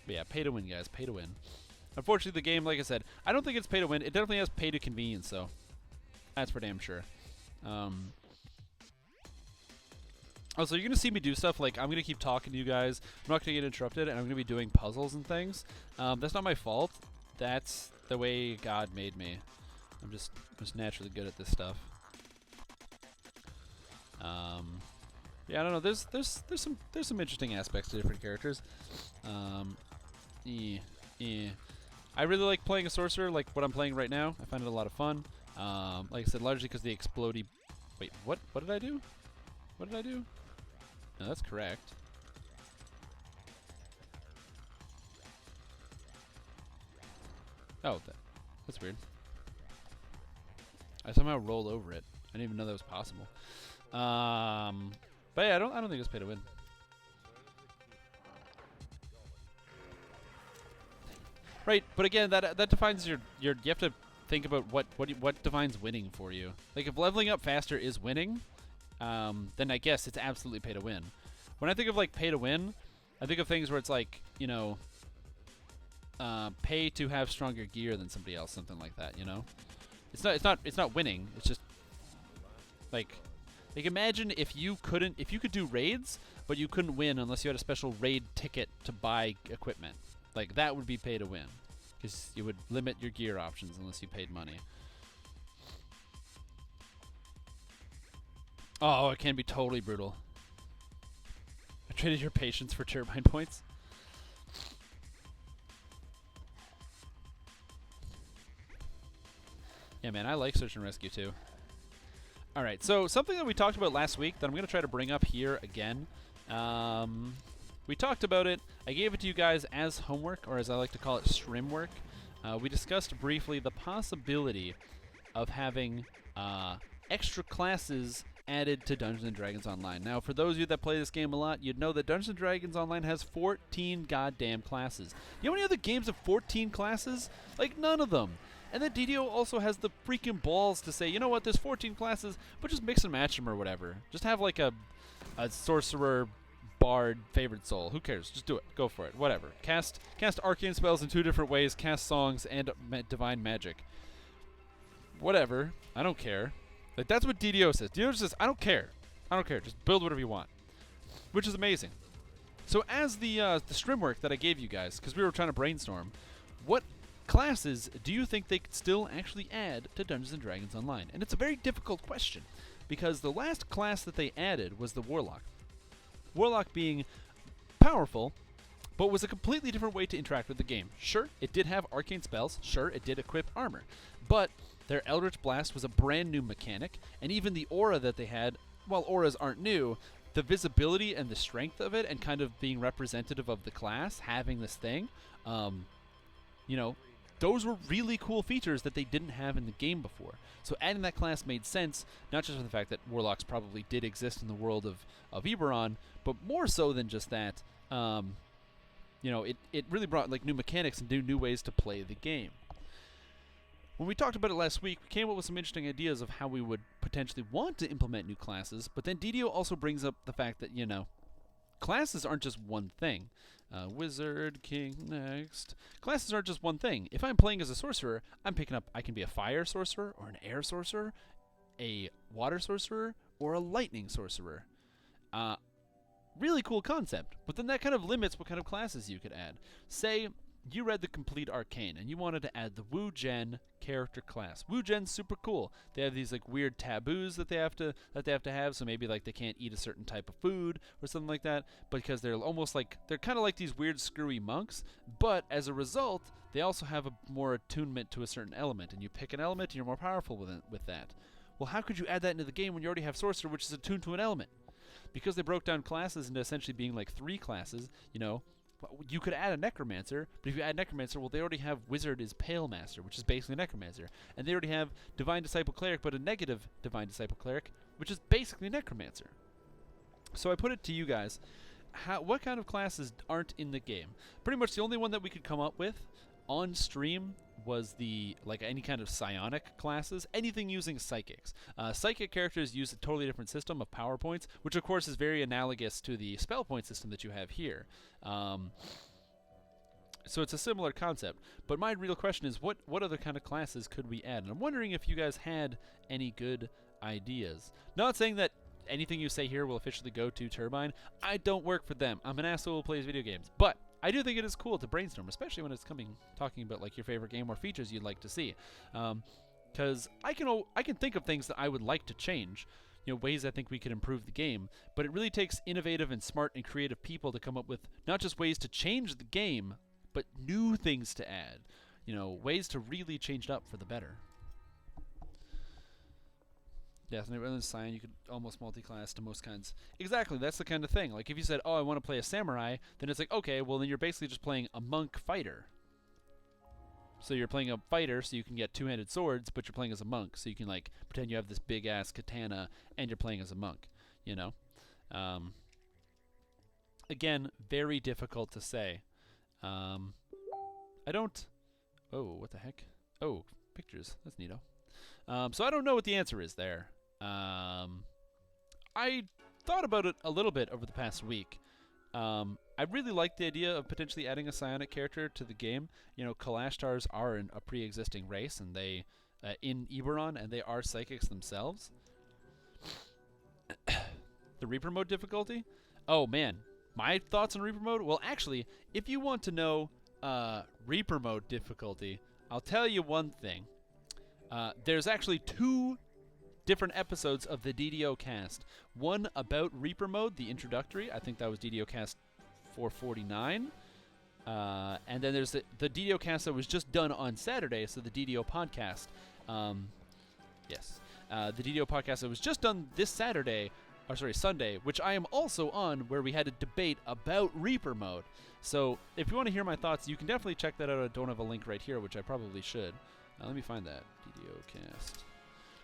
But yeah, pay to win, guys. Pay to win. Unfortunately, the game, like I said, I don't think it's pay to win. It definitely has pay to convenience, though. That's for damn sure. Also, you're going to see me do stuff like I'm going to keep talking to you guys. I'm not going to get interrupted, and I'm going to be doing puzzles and things. That's not my fault. That's the way God made me. I'm just naturally good at this stuff. Yeah, I don't know. There's some interesting aspects to different characters. I really like playing a sorcerer, like what I'm playing right now. I find it a lot of fun. Like I said, largely because the explodey. Wait, what? What did I do? What did I do? No, that's correct. Oh, that's weird. I somehow rolled over it. I didn't even know that was possible. But yeah, I don't think it's pay to win. Right, but again, that defines your you have to think about what defines winning for you. Like if leveling up faster is winning, then I guess it's absolutely pay to win. When I think of like pay to win, I think of things where it's like, you know, pay to have stronger gear than somebody else, something like that, you know? It's not winning. It's just like imagine if you could do raids, but you couldn't win unless you had a special raid ticket to buy equipment. Like that would be pay to win, because you would limit your gear options unless you paid money. Oh, it can be totally brutal. I traded your patience for turbine points. Yeah, man, I like Search and Rescue too. Alright, so something that we talked about last week that I'm going to try to bring up here again. We talked about it. I gave it to you guys as homework, or as I like to call it, Strim work. We discussed briefly the possibility of having extra classes added to Dungeons & Dragons Online. Now, for those of you that play this game a lot, you'd know that Dungeons & Dragons Online has 14 goddamn classes. You know any other games have 14 classes? Like, none of them. And then DDO also has the freaking balls to say, you know what, there's 14 classes, but just mix and match them or whatever. Just have like a sorcerer, bard, favorite soul. Who cares? Just do it. Go for it. Whatever. Cast arcane spells in 2 different ways, cast songs, and divine magic. Whatever. I don't care. Like, that's what DDO says. DDO says, I don't care. I don't care. Just build whatever you want. Which is amazing. So as the Strim work that I gave you guys, because we were trying to brainstorm, what classes do you think they could still actually add to Dungeons & Dragons Online? And it's a very difficult question, because the last class that they added was the Warlock. Warlock being powerful, but was a completely different way to interact with the game. Sure, it did have arcane spells. Sure, it did equip armor. But their Eldritch Blast was a brand new mechanic, and even the aura that they had, while auras aren't new, the visibility and the strength of it, and kind of being representative of the class, having this thing, you know, those were really cool features that they didn't have in the game before. So adding that class made sense, not just for the fact that warlocks probably did exist in the world of Eberron, but more so than just that. It really brought like new mechanics and new ways to play the game. When we talked about it last week, we came up with some interesting ideas of how we would potentially want to implement new classes, but then DDO also brings up the fact that, classes aren't just one thing. Wizard, King, next. Classes aren't just one thing. If I'm playing as a sorcerer, I can be a fire sorcerer, or an air sorcerer, a water sorcerer, or a lightning sorcerer. Really cool concept, but then that kind of limits what kind of classes you could add. Say you read the Complete Arcane and you wanted to add the Wu Gen character class. Wu Gen's super cool. They have these like weird taboos that they have to have, so maybe like they can't eat a certain type of food or something like that, because they're kind of like these weird screwy monks, but as a result, they also have a more attunement to a certain element, and you pick an element and you're more powerful with that. Well, how could you add that into the game when you already have Sorcerer, which is attuned to an element? Because they broke down classes into essentially being like 3 classes, you could add a Necromancer, but if you add Necromancer, well, they already have Wizard is Pale Master, which is basically Necromancer. And they already have Divine Disciple Cleric, but a negative Divine Disciple Cleric, which is basically Necromancer. So I put it to you guys, what kind of classes aren't in the game? Pretty much the only one that we could come up with on stream was any kind of psionic classes, anything using psychics. Psychic characters use a totally different system of power points, which of course is very analogous to the spell point system that you have here. So it's a similar concept. But my real question is, what other kind of classes could we add? And I'm wondering if you guys had any good ideas. Not saying that anything you say here will officially go to Turbine. I don't work for them. I'm an asshole who plays video games. But I do think it is cool to brainstorm, especially when it's talking about like your favorite game or features you'd like to see. Because I can think of things that I would like to change, ways I think we could improve the game. But it really takes innovative and smart and creative people to come up with not just ways to change the game, but new things to add. Ways to really change it up for the better. Yes, and rather than Scion, you could almost multi-class to most kinds. Exactly, that's the kind of thing. Like, if you said, oh, I want to play a samurai, then it's like, okay, well, then you're basically just playing a monk fighter. So you're playing a fighter, so you can get two-handed swords, but you're playing as a monk, so you can, like, pretend you have this big-ass katana, and you're playing as a monk, Again, very difficult to say. I don't... Oh, what the heck? Oh, pictures. That's neato. So I don't know what the answer is there. I thought about it a little bit over the past week. I really like the idea of potentially adding a psionic character to the game. Kalashtars are a pre-existing race, and they in Eberron, and they are psychics themselves. The Reaper mode difficulty? Oh man, my thoughts on Reaper mode? Well, actually, if you want to know Reaper mode difficulty, I'll tell you one thing. There's actually 2 different episodes of the DDO cast. One about Reaper mode, the introductory. I think that was DDO cast 449. And then there's the DDO cast that was just done on Saturday, so the DDO podcast. Yes. The DDO podcast that was just done this Sunday, which I am also on, where we had a debate about Reaper mode. So if you want to hear my thoughts, you can definitely check that out. I don't have a link right here, which I probably should. Let me find that. DDO cast.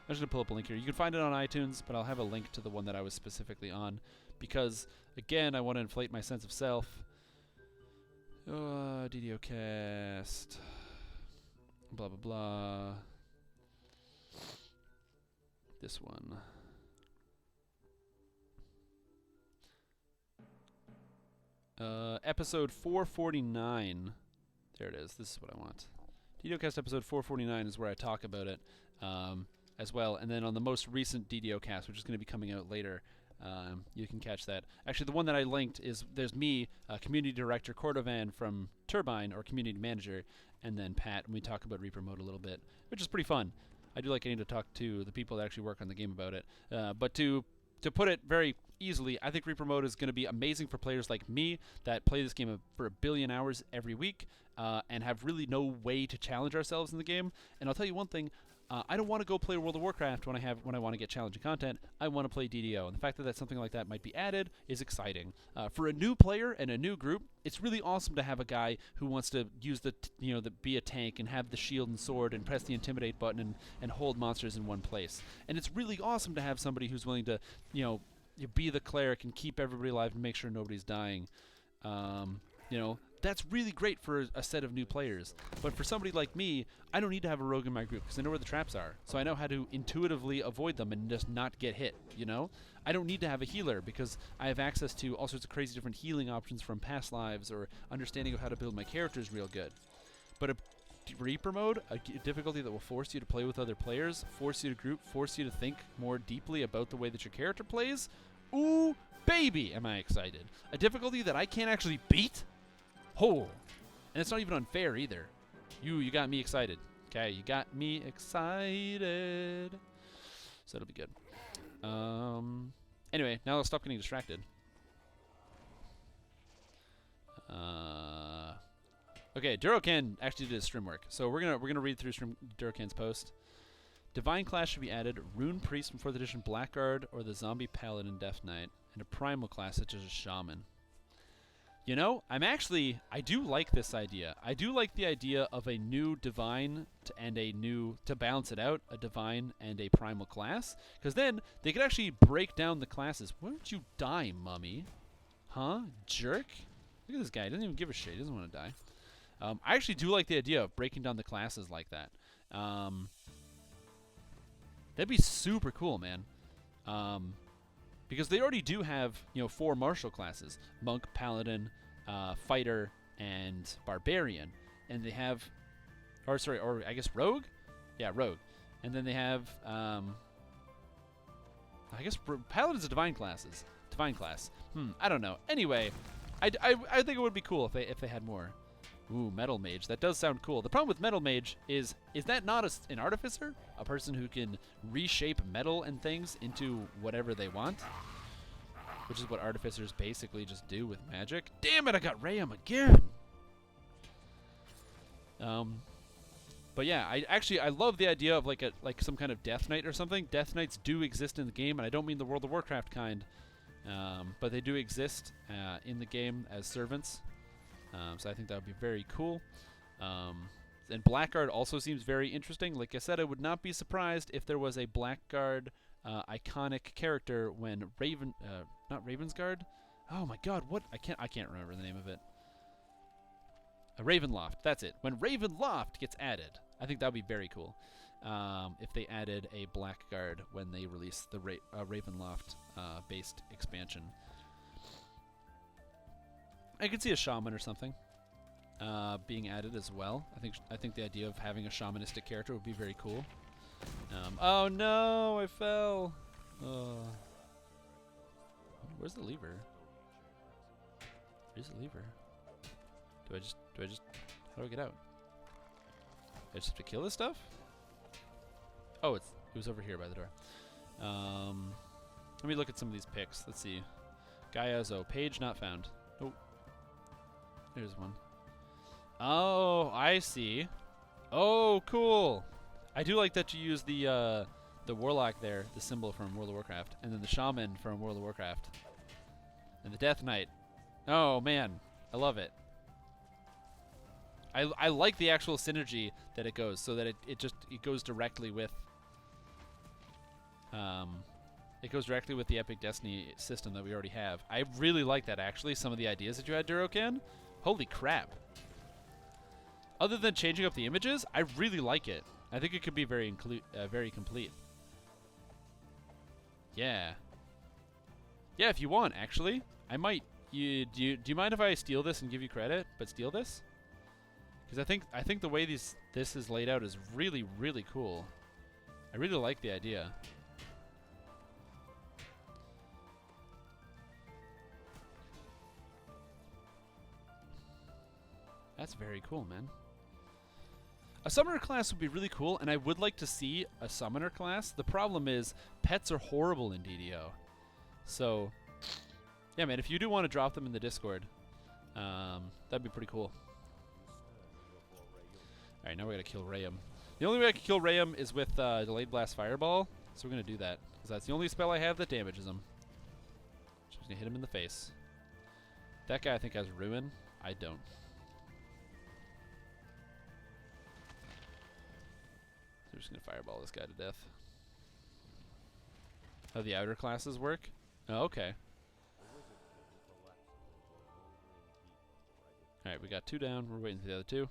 I'm just going to pull up a link here. You can find it on iTunes, but I'll have a link to the one that I was specifically on. Because, again, I want to inflate my sense of self. DDO cast. Blah, blah, blah. This one. Episode 449. There it is. This is what I want. DDOcast episode 449 is where I talk about it as well. And then on the most recent DDOcast, which is going to be coming out later, you can catch that. Actually, the one that I linked is there's me, Community Director Cordovan from Turbine, or Community Manager, and then Pat, and we talk about Reaper mode a little bit, which is pretty fun. I do like getting to talk to the people that actually work on the game about it. But to put it very easily, I think Reaper mode is going to be amazing for players like me that play this game for 1 billion hours every week and have really no way to challenge ourselves in the game. And I'll tell you one thing, I don't want to go play World of Warcraft when I want to get challenging content. I want to play DDO, and the fact that something like that might be added is exciting. For a new player and a new group, it's really awesome to have a guy who wants to use be a tank and have the shield and sword and press the intimidate button and hold monsters in one place. And it's really awesome to have somebody who's willing to be the cleric and keep everybody alive and make sure nobody's dying. That's really great for a set of new players. But for somebody like me, I don't need to have a rogue in my group because I know where the traps are. So I know how to intuitively avoid them and just not get hit, I don't need to have a healer because I have access to all sorts of crazy different healing options from past lives or understanding of how to build my characters real good. But a Reaper mode, a difficulty that will force you to play with other players, force you to group, force you to think more deeply about the way that your character plays, ooh, baby, am I excited. A difficulty that I can't actually beat? Oh, and it's not even unfair either. You got me excited. Okay, you got me excited. So that'll be good. Anyway, now let's stop getting distracted. Okay, Durocan actually did his stream work, so we're gonna read through Durocan's post. Divine class should be added: Rune Priest from 4th edition Blackguard or the Zombie Paladin Death Knight, and a primal class such as a Shaman. I do like this idea. I do like the idea of a new divine to balance it out, a divine and a primal class, because then they could actually break down the classes. Why don't you die, mummy? Huh? Jerk? Look at this guy. He doesn't even give a shit. He doesn't want to die. I actually do like the idea of breaking down the classes like that. That'd be super cool, man. Because they already do have, 4 martial classes: monk, paladin, fighter, and barbarian. And they have, or I guess rogue? Yeah, rogue. And then they have, I guess paladin's a divine class. I don't know. Anyway, I think it would be cool if they had more. Ooh, Metal Mage. That does sound cool. The problem with Metal Mage is that not an artificer? A person who can reshape metal and things into whatever they want? Which is what artificers basically just do with magic. Damn it, I got Rayam again! But yeah, I love the idea of like some kind of Death Knight or something. Death Knights do exist in the game, and I don't mean the World of Warcraft kind. But they do exist in the game as servants. So I think that would be very cool. And Blackguard also seems very interesting. Like I said, I would not be surprised if there was a Blackguard iconic character when not Ravensguard? Oh my god, what? I can't remember the name of it. Ravenloft, that's it. When Ravenloft gets added, I think that would be very cool. If they added a Blackguard when they release the Ravenloft based expansion. I could see a shaman or something being added as well. I think the idea of having a shamanistic character would be very cool. Oh no, I fell. Where's the lever? Where's the lever? Do I just? How do I get out? I just have to kill this stuff? Oh, it was over here by the door. Let me look at some of these pics. Let's see. Gaiazo, page not found. Oh. There's one. Oh, I see. Oh, cool. I do like that you use the warlock there, the symbol from World of Warcraft, and then the shaman from World of Warcraft, and the Death Knight. Oh man, I love it. I like the actual synergy that it goes, so that it goes directly with the Epic Destiny system that we already have. I really like that, actually. Some of the ideas that you had, Durocan. Holy crap. Other than changing up the images, I really like it. I think it could be very complete. Yeah. Yeah, if you want, actually. I might. Do you mind if I steal this and give you credit, but steal this? Because I think the way this is laid out is really, really cool. I really like the idea. That's very cool, man. A summoner class would be really cool, and I would like to see a summoner class. The problem is, pets are horrible in DDO. So, yeah, man, if you do want to drop them in the Discord, that'd be pretty cool. Alright, now we gotta kill Rayam. The only way I can kill Rayum is with Delayed Blast Fireball, so we're going to do that. Because that's the only spell I have that damages him. Just going to hit him in the face. That guy I think has Ruin. I don't. So we're just going to Fireball this guy to death. How the outer classes work? Oh, okay. Alright, we got 2 down. We're waiting for the other 2.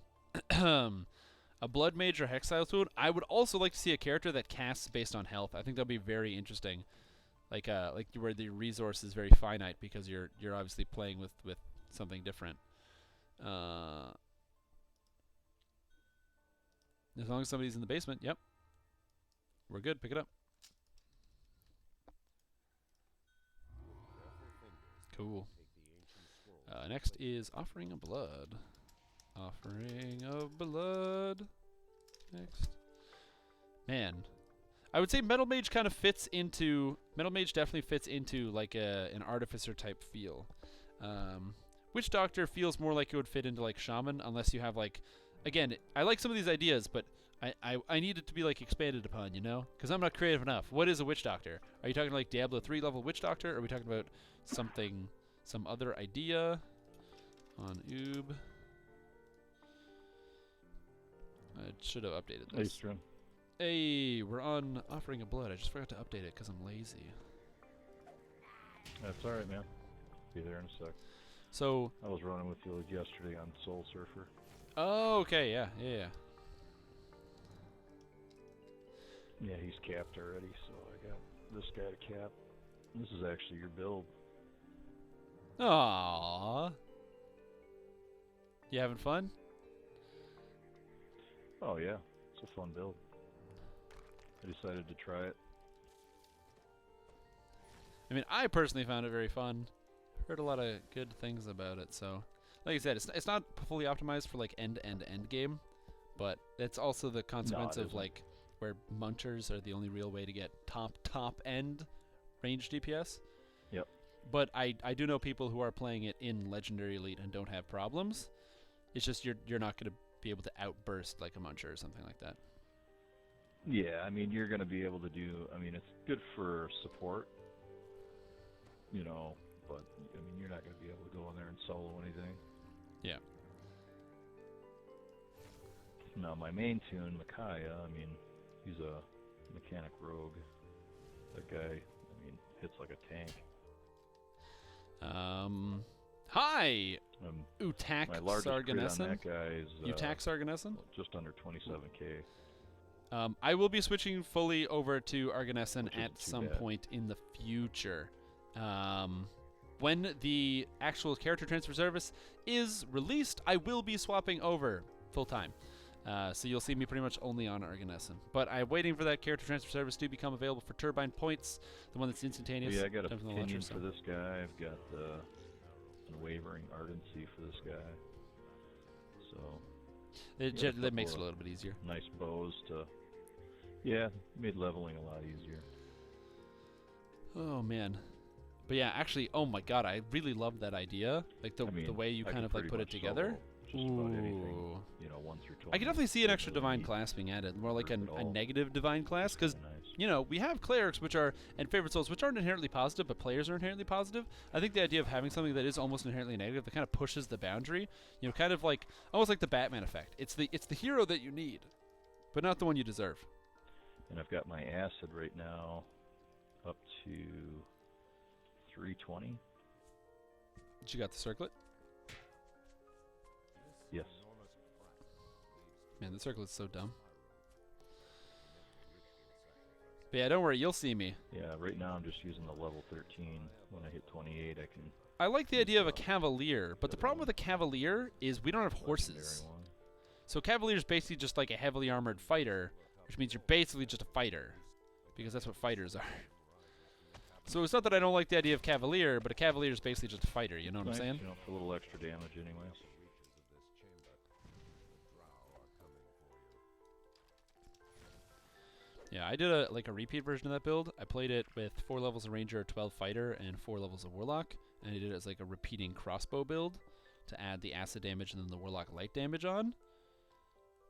A Blood Mage or Hexile Toad. I would also like to see a character that casts based on health. I think that'd be very interesting. Like where the resource is very finite because you're obviously playing with something different. As long as somebody's in the basement, yep. We're good. Pick it up. Cool. Next is Offering of Blood. Offering of Blood. Next. Man. I would say Metal Mage kind of fits into... Metal Mage definitely fits into like an Artificer type feel. Witch Doctor feels more like it would fit into like Shaman unless you have like... Again, I like some of these ideas, but I need it to be like expanded upon, you know? Because I'm not creative enough. What is a Witch Doctor? Are you talking like Diablo 3 level Witch Doctor? Or are we talking about something... Some other idea? On Oob. I should have updated this. Hey, Strim. Hey, we're on Offering of Blood. I just forgot to update it because I'm lazy. That's alright, man. Be there in a sec. So... I was running with you yesterday on Soul Surfer. Oh, okay, yeah. Yeah, he's capped already, so I got this guy to cap. This is actually your build. Aww. You having fun? Oh yeah, it's a fun build. I decided to try it. I mean, I personally found it very fun. Heard a lot of good things about it, so... Like I said, it's not fully optimized for like end game, but it's also the consequence of like where munchers are the only real way to get top end range DPS. Yep. But I do know people who are playing it in Legendary Elite and don't have problems. It's just you're not going to be able to outburst like a muncher or something like that. Yeah, I mean, you're going to be able to do... I mean, it's good for support, you know, but, I mean, you're not going to be able to go in there and solo anything. Yeah. Now, my main tune, Micaiah, I mean, he's a mechanic rogue. That guy, I mean, hits like a tank. Hi! My Utak largest crit on Sarganesson? that guy is Utak Sarganesson? just under 27k. I will be switching fully over to Arganesson Which isn't at too some bad. point in the future. When the actual character transfer service is released, I will be swapping over full time. So you'll see me pretty much only on Arganesson. But I'm waiting for that character transfer service to become available for Turbine Points, the one that's instantaneous. Yeah, I got a Comes from the launcher, pinion so. for this guy. I've got the Unwavering Ardency for this guy. So That makes it a little bit easier. nice bows to... Yeah, made leveling a lot easier. Oh, man. But yeah, actually, oh my god, I really love that idea. Like the way you I kind could of like pretty put it much together. solo just about anything, Ooh. you know, 1 through 20. I can definitely see an Doesn't extra really divine need class being added, more like proof a at all. negative divine class, because Kinda nice. you know we have clerics which are and favorite souls which aren't inherently positive, but players are inherently positive. I think the idea of having something that is almost inherently negative that kind of pushes the boundary, you know, kind of like almost like the Batman effect. It's the hero that you need, but not the one you deserve. And I've got my acid right now up to 320. Did you got the circlet? Yes. Man, the circlet's so dumb. But yeah, don't worry, you'll see me. Yeah, right now I'm just using the level 13. When I hit 28, I can... I like the idea of a cavalier, but the problem with a cavalier is we don't have horses. Legendary one. So cavalier is basically just like a heavily armored fighter, which means you're basically just a fighter, because that's what fighters are. So it's not that I don't like the idea of cavalier, but a cavalier is basically just a fighter. You know what I'm Nice, saying? you know, for a little extra damage anyways. Yeah, I did a repeat version of that build. I played it with 4 levels of ranger, 12 fighter, and 4 levels of warlock, and I did it as like a repeating crossbow build to add the acid damage and then the warlock light damage on.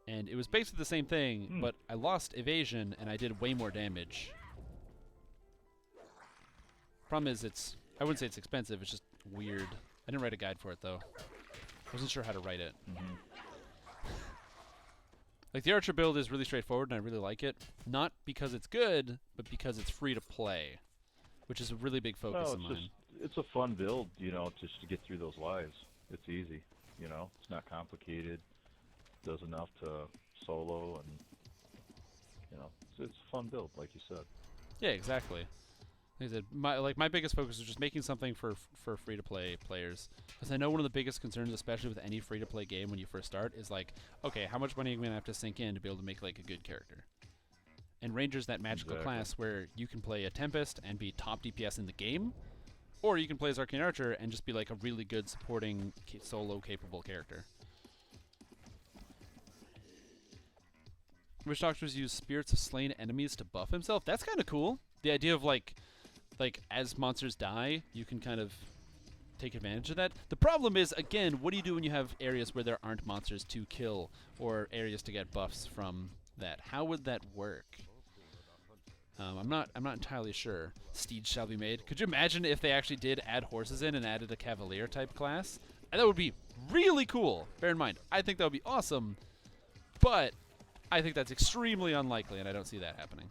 And it was basically the same thing, but I lost evasion and I did way more damage. Problem is, I wouldn't say it's expensive, it's just weird. I didn't write a guide for it, though. I wasn't sure how to write it. Like, the Archer build is really straightforward, and I really like it. Not because it's good, but because it's free to play, which is a really big focus of mine. It's a fun build, you know, just to get through those lives. It's easy, you know. It's not complicated. Does enough to solo, and, you know, it's a fun build, like you said. Yeah, exactly. Like I said, my biggest focus is just making something for free-to-play players. Because I know one of the biggest concerns, especially with any free-to-play game when you first start, is like, okay, how much money am I going to have to sink in to be able to make like a good character? And Ranger's that magical class where you can play a Tempest and be top DPS in the game, or you can play as Arcane Archer and just be like a really good supporting solo-capable character. Witch Doctors use spirits of slain enemies to buff himself. That's kind of cool. The idea of like as monsters die, you can kind of take advantage of that. The problem is, again, what do you do when you have areas where there aren't monsters to kill or areas to get buffs from that? How would that work? I'm not entirely sure. Steeds shall be made. Could you imagine if they actually did add horses in and added a cavalier type class? And that would be really cool. Bear in mind, I think that would be awesome, but I think that's extremely unlikely, and I don't see that happening.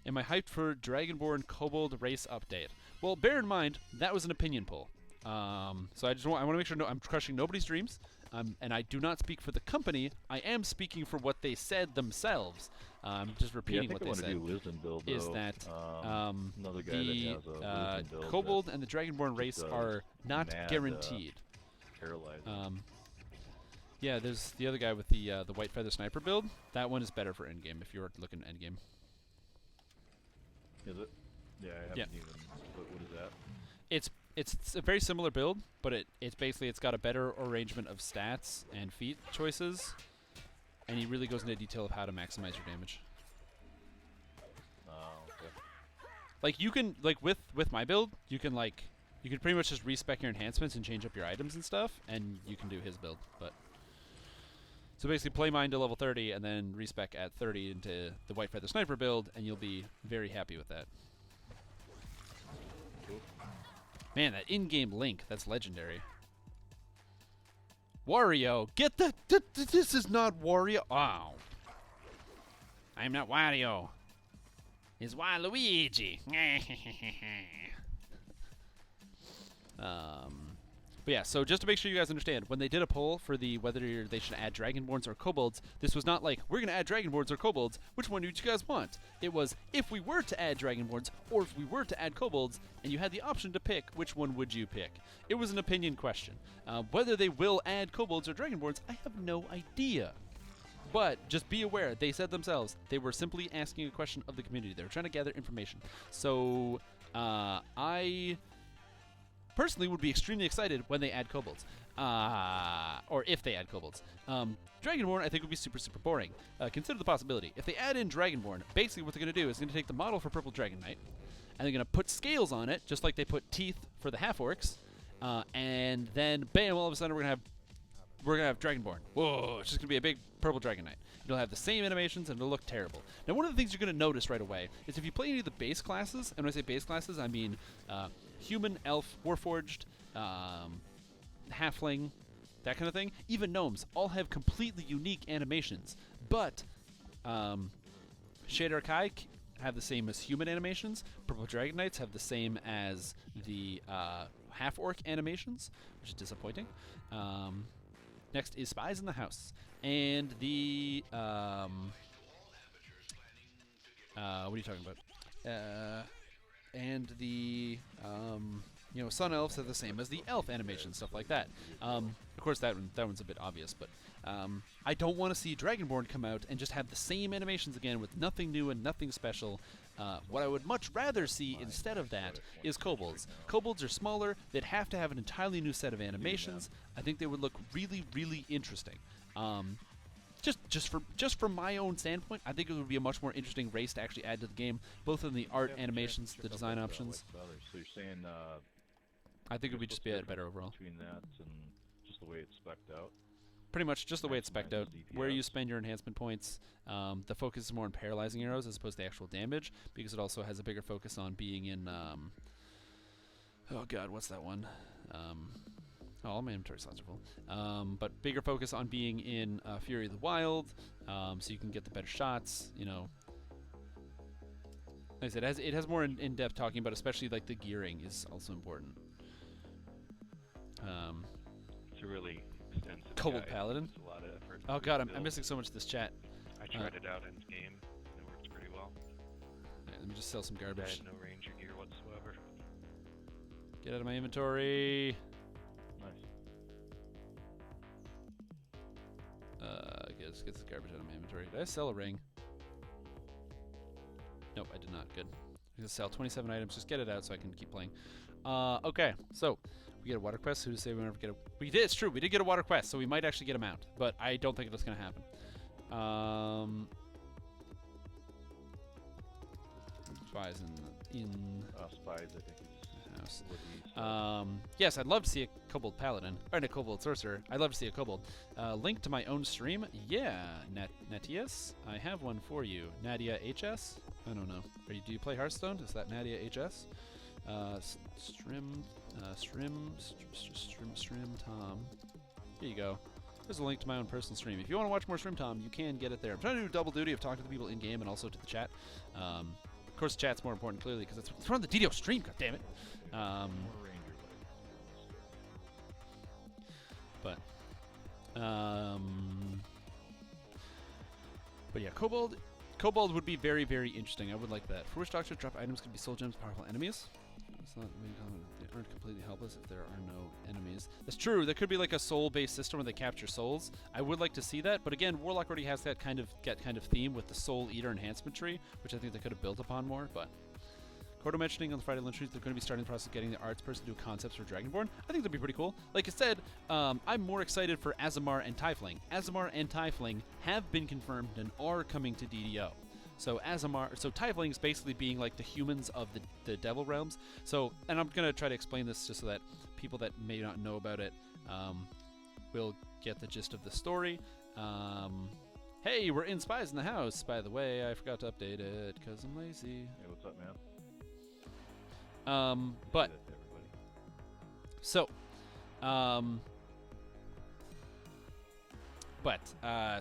Am I hyped for Dragonborn Kobold race update? Well, bear in mind, that was an opinion poll. So I want to make sure I'm crushing nobody's dreams, and I do not speak for the company. I am speaking for what they said themselves. Just repeating what they said. Build, is that another guy the that has a build Kobold and the Dragonborn race are not guaranteed. Paralyzing. Yeah, there's the other guy with the White Feather Sniper build. That one is better for endgame if you're looking at endgame. Is it? Yeah, I haven't even. What is that? It's a very similar build, but it's basically it's got a better arrangement of stats and feat choices, and he really goes into detail of how to maximize your damage. Oh, okay. Like you can with my build, you can pretty much just respec your enhancements and change up your items and stuff, and you can do his build. But so basically, play mine to level 30, and then respec at 30 into the White Feather Sniper build, and you'll be very happy with that. Cool. Man, that in-game Link, that's legendary. Wario, get the... this is not Wario. Oh. I'm not Wario. It's Waluigi. But yeah, so just to make sure you guys understand, when they did a poll for whether they should add Dragonborns or Kobolds, this was not like, we're going to add Dragonborns or Kobolds, which one do you guys want? It was, if we were to add Dragonborns, or if we were to add Kobolds, and you had the option to pick, which one would you pick? It was an opinion question. Whether they will add Kobolds or Dragonborns, I have no idea. But just be aware, they said themselves, they were simply asking a question of the community. They were trying to gather information. So, I personally would be extremely excited when they add kobolds, or if they add kobolds. Dragonborn I think would be super boring. Consider the possibility. If they add in Dragonborn, basically what they're going to do is going to take the model for Purple Dragon Knight, and they're going to put scales on it, just like they put teeth for the half-orcs, and then bam, all of a sudden we're going to have Dragonborn. Whoa, it's just going to be a big Purple Dragon Knight. It'll have the same animations, and it'll look terrible. Now, one of the things you're going to notice right away is if you play any of the base classes, and when I say base classes, I mean human, elf, warforged, halfling, that kind of thing. Even gnomes all have completely unique animations, but Shade Archai have the same as human animations. Purple Dragon Knights have the same as the half-orc animations, which is disappointing. Next is Spies in the House. And the, what are you talking about? And the, Sun Elves are the same as the elf animation, stuff like that. Of course, that one's a bit obvious, but I don't want to see Dragonborn come out and just have the same animations again with nothing new and nothing special. What I would much rather see instead of that is kobolds. Kobolds are smaller. They'd have to have an entirely new set of animations. I think they would look really, really interesting. Just from my own standpoint, I think it would be a much more interesting race to actually add to the game, both in the art, animations, the design options. So you're saying I think it would just be better overall. Between that and just the way it's spec'd out. pretty much just the way it's Maximize spec'd out. the Where you DPS. spend your enhancement points, the focus is more on paralyzing arrows as opposed to actual damage, because it also has a bigger focus on being in, oh god, what's that one? All my inventory slots are full. But bigger focus on being in Fury of the Wild, so you can get the better shots, you know. Like I said, it has more in-depth talking about, especially like the gearing is also important. It's a really extensive Kobold guide. Paladin. It's a lot of effort. Oh to god, I'm build. missing so much of this chat. I tried it out in game, and it works pretty well. Alright, let me just sell some I garbage. had no ranger gear whatsoever. Get out of my inventory. Nice. Get this garbage out of my inventory. Did I sell a ring? Nope, I did not. Good. I'm gonna sell 27 items. Just get it out so I can keep playing. Okay, so we get a water quest. Who to say we never get a? We did. It's true. We did get a water quest, so we might actually get a mount, but I don't think that's gonna happen. Spies in Spies, I think is house. what he said. Yes, I'd love to see a kobold paladin or a kobold sorcerer. I'd love to see a kobold. Link to my own stream. Yeah, Natius, I have one for you. Nadia HS. I don't know. Do you play Hearthstone? Is that Nadia HS? Strim Tom. Here you go. There's a link to my own personal stream. If you want to watch more Strim Tom, you can get it there. I'm trying to do double duty of talking to the people in game and also to the chat. Of course, chat's more important clearly because it's from the DDO stream. God damn it. More ranger like. But yeah, Kobold would be very, very interesting. I would like that. For which doctor drop items could be soul gems, powerful enemies. It's not they aren't completely helpless if there are no enemies. That's true. There could be like a soul-based system where they capture souls. I would like to see that, but again, Warlock already has that kind of theme with the Soul Eater enhancement tree, which I think they could have built upon more. But Cordo mentioning on the Friday Lunch Treat they're going to be starting the process of getting the arts person to do concepts for Dragonborn. I think that'd be pretty cool. Like I said, I'm more excited for Azamar and Tyfling. Azamar and Tyfling have been confirmed and are coming to DDO. So Tyflings basically being like the humans of the Devil Realms. So, and I'm gonna try to explain this just so that people that may not know about it will get the gist of the story. Hey, we're in Spies in the House. By the way, I forgot to update it because I'm lazy. Hey, what's up, man? But Say that to everybody. so,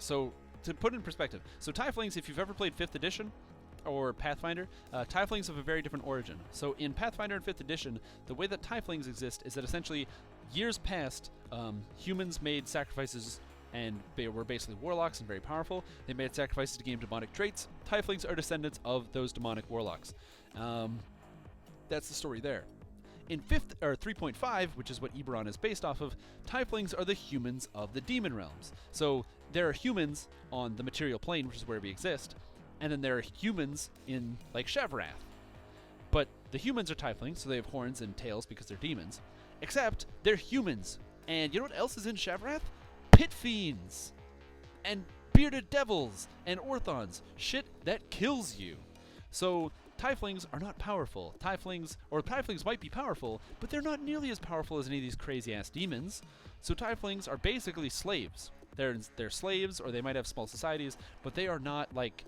so to put it in perspective, so Tyflings, if you've ever played 5th edition or Pathfinder, Tyflings have a very different origin. So in Pathfinder and 5th edition, the way that Tyflings exist is that essentially years past, humans made sacrifices and they were basically warlocks and very powerful. They made sacrifices to gain demonic traits. Tyflings are descendants of those demonic warlocks. That's the story there. In 3.5, which is what Eberron is based off of, Tyflings are the humans of the demon realms. So there are humans on the material plane, which is where we exist, and then there are humans in, like, Shavrath. But the humans are Tyflings, so they have horns and tails because they're demons. Except, they're humans. And you know what else is in Shavrath? Pit fiends! And bearded devils! And orthons. Shit that kills you. So Tyflings are not powerful. Tyflings might be powerful, but they're not nearly as powerful as any of these crazy-ass demons. So Tyflings are basically slaves. They're slaves, or they might have small societies, but they are not, like,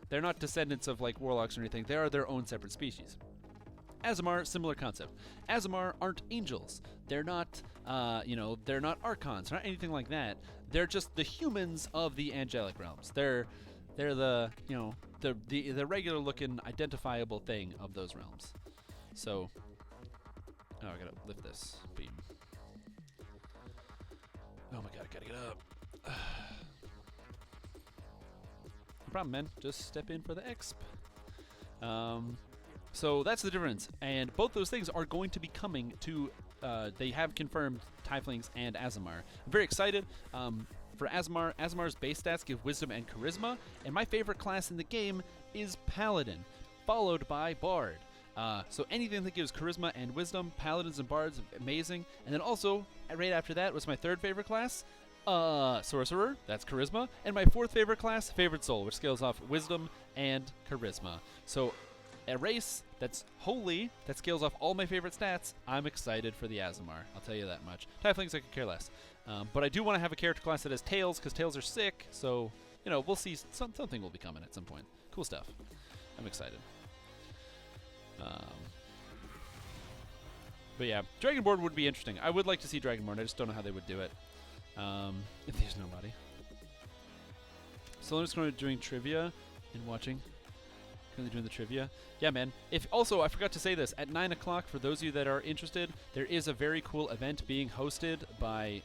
they're not descendants of, like, warlocks or anything. They are their own separate species. Azamar, similar concept. Azamar aren't angels. They're not, they're not archons, not anything like that. They're just the humans of the angelic realms. They're the, the regular looking identifiable thing of those realms. So, I gotta lift this beam. Oh my god, I gotta get up. No problem, man. Just step in for the exp. So that's the difference, and both those things are going to be coming to. They have confirmed Tyflings and Azamar. I'm very excited. For Azamar, Azamar's base stats give Wisdom and Charisma, and my favorite class in the game is Paladin, followed by Bard. So anything that gives Charisma and Wisdom, Paladins and Bards, amazing. And then also, right after that was my third favorite class, Sorcerer, that's Charisma. And my fourth favorite class, Favored Soul, which scales off Wisdom and Charisma. So a race that's holy, that scales off all my favorite stats, I'm excited for the Azamar. I'll tell you that much. Tieflings I could care less. But I do want to have a character class that has tails, because tails are sick, so, you know, we'll see. Something will be coming at some point. Cool stuff. I'm excited. But yeah, Dragonborn would be interesting. I would like to see Dragonborn. I just don't know how they would do it. If there's nobody. So I'm just going to be doing trivia and watching. Currently doing the trivia. Yeah, man. If also, I forgot to say this. At 9 o'clock, for those of you that are interested, there is a very cool event being hosted by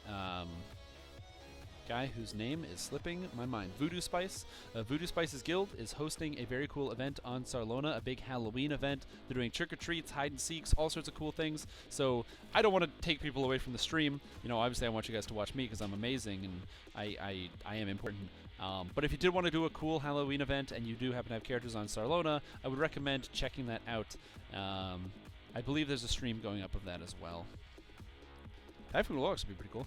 guy whose name is slipping my mind. Voodoo Spice. Voodoo Spice's guild is hosting a very cool event on Sarlona, a big Halloween event. They're doing trick-or-treats, hide-and-seeks, all sorts of cool things. So I don't want to take people away from the stream. You know, obviously I want you guys to watch me because I'm amazing and I am important. But if you did want to do a cool Halloween event and you do happen to have characters on Sarlona, I would recommend checking that out. I believe there's a stream going up of that as well. Typhoon Logs would be pretty cool.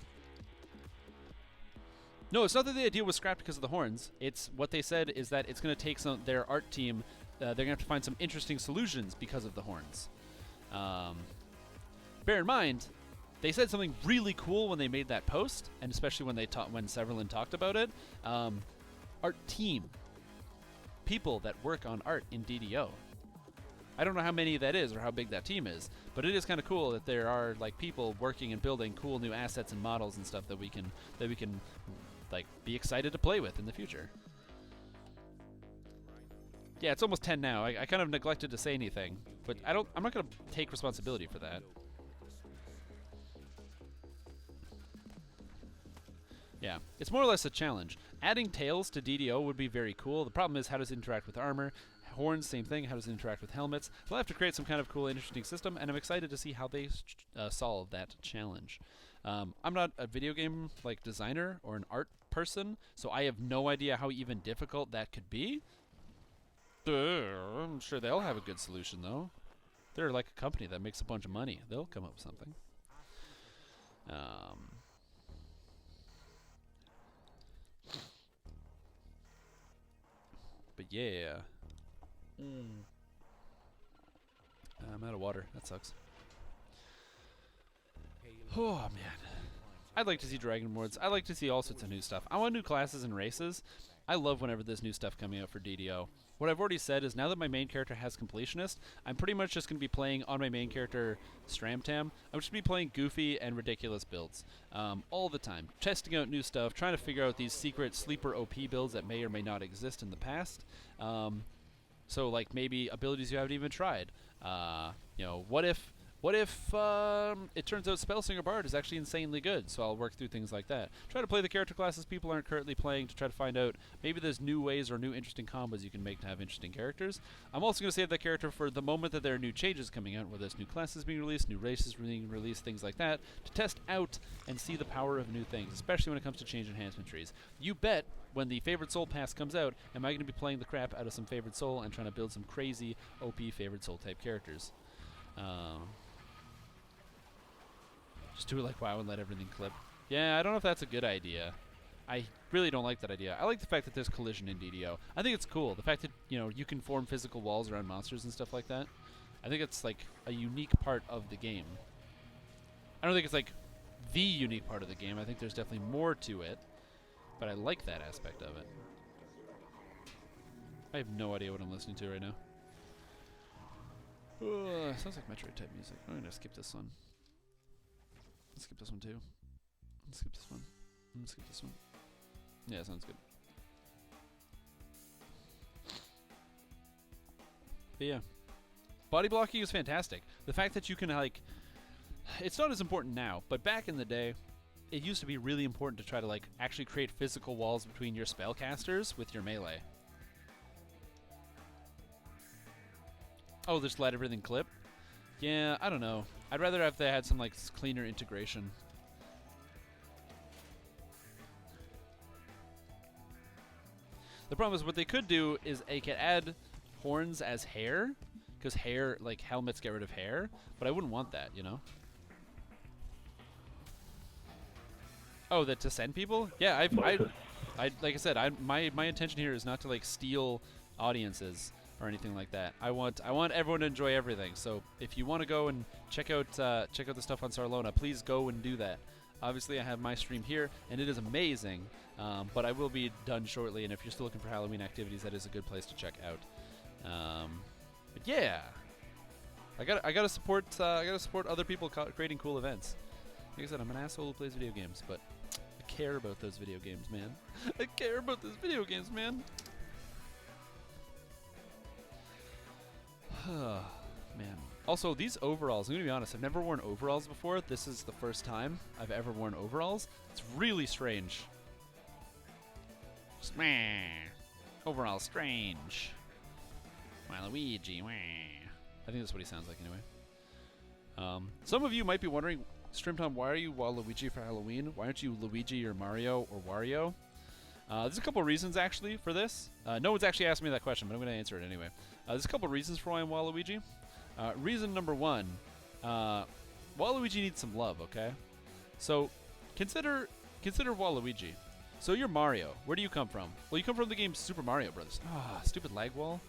No, it's not that the idea was scrapped because of the horns. It's what they said is that it's going to take their art team. They're going to have to find some interesting solutions because of the horns. Bear in mind, they said something really cool when they made that post, and especially when when Severlin talked about it. Art team, people that work on art in DDO. I don't know how many that is or how big that team is, but it is kind of cool that there are like people working and building cool new assets and models and stuff that we can like be excited to play with in the future. Yeah, it's almost 10 now. I kind of neglected to say anything, but I'm not going to take responsibility for that. Yeah, it's more or less a challenge. Adding tails to DDO would be very cool. The problem is, how does it interact with armor? Horns, same thing. How does it interact with helmets? They'll have to create some kind of cool, interesting system, and I'm excited to see how they solve that challenge. I'm not a video game like designer or an art person, so I have no idea how even difficult that could be. I'm sure they'll have a good solution, though. They're like a company that makes a bunch of money. They'll come up with something. But yeah. I'm out of water. That sucks. Oh, man. I'd like to see Dragon Lords. I'd like to see all sorts of new stuff. I want new classes and races. I love whenever there's new stuff coming out for DDO. What I've already said is now that my main character has Completionist, I'm pretty much just going to be playing on my main character, Strimstream. I'm just going to be playing goofy and ridiculous builds all the time. Testing out new stuff, trying to figure out these secret sleeper OP builds that may or may not exist in the past. So, like, maybe abilities you haven't even tried. You know, what if it turns out Spellslinger Bard is actually insanely good, so I'll work through things like that. Try to play the character classes people aren't currently playing to try to find out maybe there's new ways or new interesting combos you can make to have interesting characters. I'm also going to save that character for the moment that there are new changes coming out, where there's new classes being released, new races being released, things like that, to test out and see the power of new things, especially when it comes to change enhancement trees. You bet when the Favorite Soul Pass comes out, am I going to be playing the crap out of some Favorite Soul and trying to build some crazy OP Favorite Soul type characters. Just do it like WoW and let everything clip. Yeah, I don't know if that's a good idea. I really don't like that idea. I like the fact that there's collision in DDO. I think it's cool. The fact that, you know, you can form physical walls around monsters and stuff like that. I think it's like a unique part of the game. I don't think it's like the unique part of the game. I think there's definitely more to it. But I like that aspect of it. I have no idea what I'm listening to right now. Sounds like Metroid type music. I'm going to skip this one. Let's skip this one too. Let's skip this one. Let's skip this one. Yeah, sounds good. But yeah. Body blocking is fantastic. The fact that you can, like... It's not as important now, but back in the day, it used to be really important to try to, like, actually create physical walls between your spellcasters with your melee. Oh, just let everything clip? Yeah, I don't know. I'd rather if they had some, like, cleaner integration. The problem is what they could do is they could add horns as hair, because hair, like, helmets get rid of hair, but I wouldn't want that, you know? Oh, that to send people? Yeah, I like I said, my intention here is not to, like, steal audiences. or anything like that. I want everyone to enjoy everything. So if you want to go and check out the stuff on Sarlona, please go and do that. Obviously, I have my stream here, and it is amazing. But I will be done shortly, and if you're still looking for Halloween activities, that is a good place to check out. But yeah, I gotta support other people creating cool events. Like I said, I'm an asshole who plays video games, but I care about those video games, man. I care about those video games, man. Man. Also, these overalls, I'm gonna be honest, I've never worn overalls before. This is the first time I've ever worn overalls. It's really strange. Overall strange. Waluigi. I think that's what he sounds like anyway. Some of you might be wondering, Strimtime, why are you Waluigi for Halloween? Why aren't you Luigi or Mario or Wario? There's a couple reasons actually for this. No one's actually asked me that question, but I'm going to answer it anyway. There's a couple reasons for why I'm Waluigi. Reason number one, Waluigi needs some love, okay? So consider Waluigi. So you're Mario. Where do you come from? Well, you come from the game Super Mario Brothers. Ah, stupid lag wall.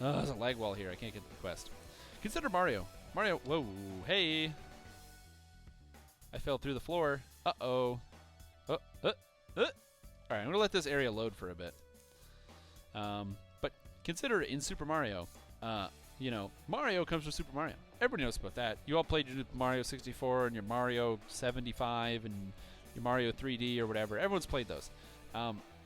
There's a lag wall here. I can't get to the quest. Consider Mario. Mario, whoa, hey. I fell through the floor. Uh-oh. Alright, I'm going to let this area load for a bit. But consider in Super Mario, you know, Mario comes from Super Mario. Everybody knows about that. You all played your Mario 64 and your Mario 75 and your Mario 3D or whatever. Everyone's played those.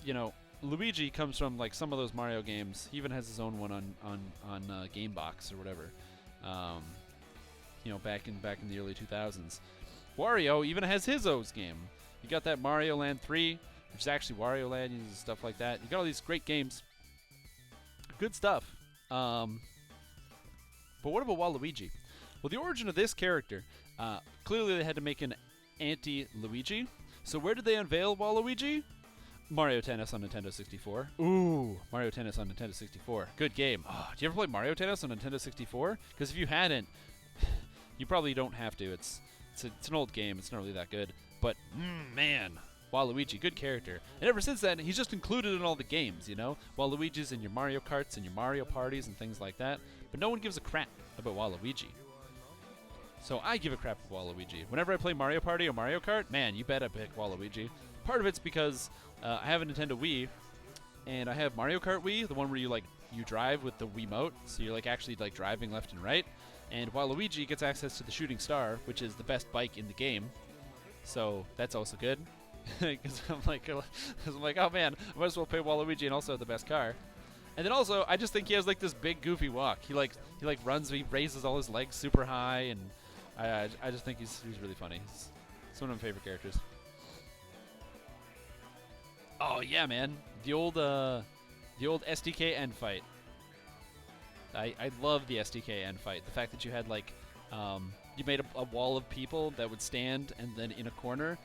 You know, Luigi comes from like some of those Mario games. He even has his own one on Game Box or whatever. You know, back in the early 2000s. Wario even has his O's game. You got that Mario Land 3, which is actually Wario Land and stuff like that. You got all these great games. Good stuff. But what about Waluigi? Well, the origin of this character, clearly they had to make an anti-Luigi. So where did they unveil Waluigi? Mario Tennis on Nintendo 64. Ooh, Mario Tennis on Nintendo 64. Good game. Oh, do you ever play Mario Tennis on Nintendo 64? Because if you hadn't, you probably don't have to. It's an old game. It's not really that good. But, man, Waluigi, good character. And ever since then, he's just included in all the games, you know? Waluigi's in your Mario Karts and your Mario Parties and things like that. But no one gives a crap about Waluigi. So I give a crap about Waluigi. Whenever I play Mario Party or Mario Kart, man, you bet I pick Waluigi. Part of it's because I have a Nintendo Wii, and I have Mario Kart Wii, the one where you drive with the Wiimote, so you're like actually like driving left and right. And Waluigi gets access to the Shooting Star, which is the best bike in the game. So that's also good. Because I'm like, oh man, I might as well play Waluigi and also have the best car. And then also, I just think he has like this big goofy walk. He runs, he raises all his legs super high, and I just think he's really funny. He's one of my favorite characters. Oh yeah, man, the old SDK end fight. I love the SDK end fight. The fact that you had like, you made a wall of people that would stand and then in a corner,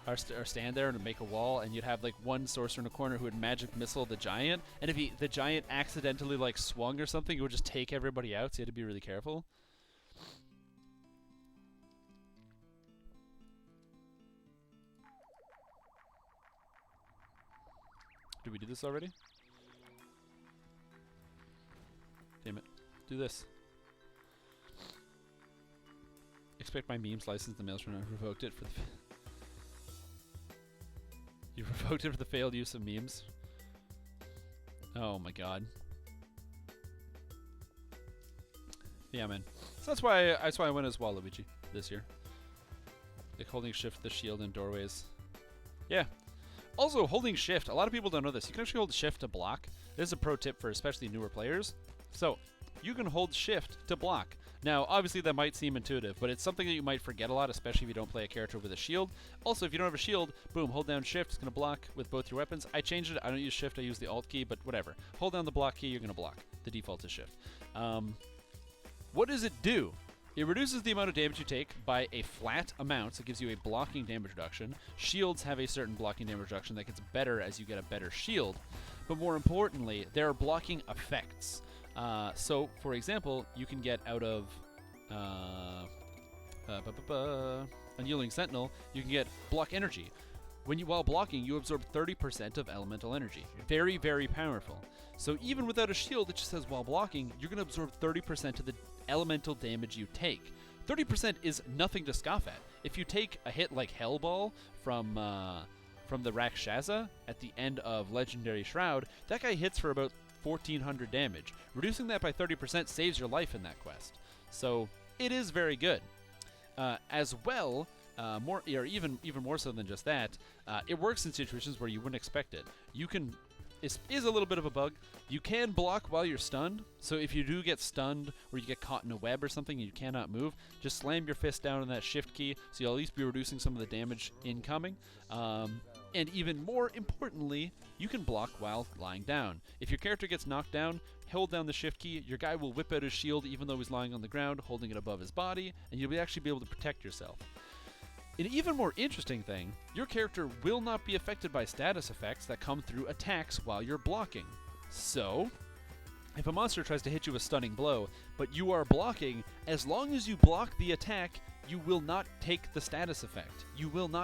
or stand there and make a wall, and you'd have like one sorcerer in a corner who would magic missile the giant, and if the giant accidentally like swung or something, it would just take everybody out. So you had to be really careful. Did we do this already? Damn it. Do this. Expect my memes license the mails from I revoked it for the You revoked it for the failed use of memes. Oh my god. Yeah, man. So that's why I went as Waluigi this year. Like holding shift the shield in doorways. Yeah. Also, holding shift. A lot of people don't know this. You can actually hold shift to block. This is a pro tip for especially newer players. So, you can hold shift to block. Now, obviously that might seem intuitive, but it's something that you might forget a lot, especially if you don't play a character with a shield. Also, if you don't have a shield, boom, hold down shift. It's going to block with both your weapons. I changed it. I don't use shift. I use the alt key, but whatever. Hold down the block key, you're going to block. The default is shift. What does it do? It reduces the amount of damage you take by a flat amount, so it gives you a blocking damage reduction. Shields have a certain blocking damage reduction that gets better as you get a better shield. But more importantly, there are blocking effects. So, for example, you can get out of Unyielding Sentinel, you can get block energy, while blocking, you absorb 30% of elemental energy. Very, very powerful. So even without a shield, it just says while blocking, you're going to absorb 30% of the elemental damage you take. 30% is nothing to scoff at. If you take a hit like Hellball from the Rakshasa at the end of Legendary Shroud, that guy hits for about 1400 damage. Reducing that by 30% saves your life in that quest. So it is very good. As well, more or even more so than just that, it works in situations where you wouldn't expect it. You can. It is a little bit of a bug. You can block while you're stunned, so if you do get stunned or you get caught in a web or something and you cannot move, just slam your fist down on that shift key so you'll at least be reducing some of the damage incoming. And even more importantly, you can block while lying down. If your character gets knocked down, hold down the shift key, your guy will whip out his shield even though he's lying on the ground, holding it above his body, and you'll actually be able to protect yourself. An even more interesting thing, your character will not be affected by status effects that come through attacks while you're blocking. So, if a monster tries to hit you with a stunning blow, but you are blocking, as long as you block the attack, you will not take the status effect. You won't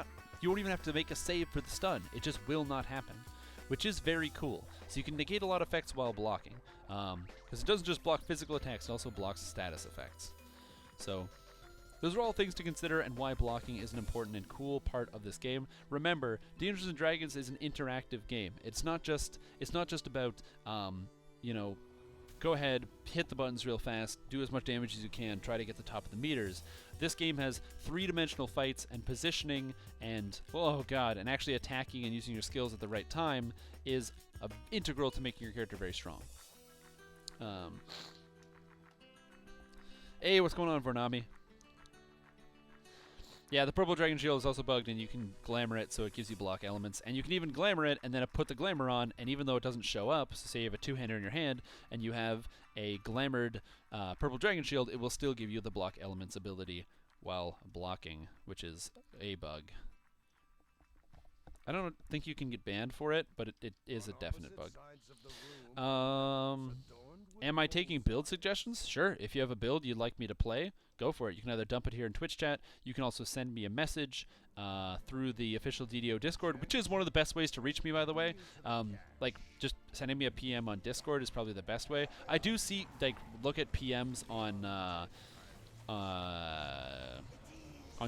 even have to make a save for the stun. It just will not happen, which is very cool. So you can negate a lot of effects while blocking, because it doesn't just block physical attacks, it also blocks status effects. So those are all things to consider and why blocking is an important and cool part of this game. Remember, Dungeons & Dragons is an interactive game. It's not just about, go ahead, hit the buttons real fast, do as much damage as you can, try to get the top of the meters. This game has three-dimensional fights and positioning and, and actually attacking and using your skills at the right time is integral to making your character very strong. Hey, what's going on, Vornami? Yeah, the purple dragon shield is also bugged, and you can glamour it, so it gives you block elements. And you can even glamour it, and then put the glamour on, and even though it doesn't show up, so say you have a two-hander in your hand, and you have a glamoured purple dragon shield, it will still give you the block elements ability while blocking, which is a bug. I don't think you can get banned for it, but it is a definite bug. Am I taking build suggestions? Sure. If you have a build you'd like me to play, go for it. You can either dump it here in Twitch chat. You can also send me a message through the official DDO Discord, which is one of the best ways to reach me, by the way. Just sending me a PM on Discord is probably the best way. I do look at PMs on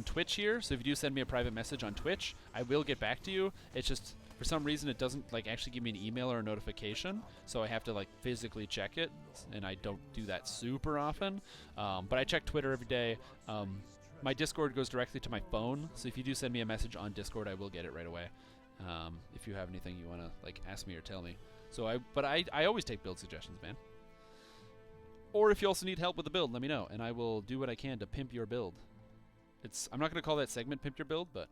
Twitch here, so if you do send me a private message on Twitch, I will get back to you. It's just, for some reason, it doesn't actually give me an email or a notification, so I have to physically check it, and I don't do that super often. But I check Twitter every day. My Discord goes directly to my phone, so if you do send me a message on Discord, I will get it right away. If you have anything you want to ask me or tell me. So I always take build suggestions, man. Or if you also need help with the build, let me know, and I will do what I can to pimp your build. I'm not going to call that segment Pimp Your Build, but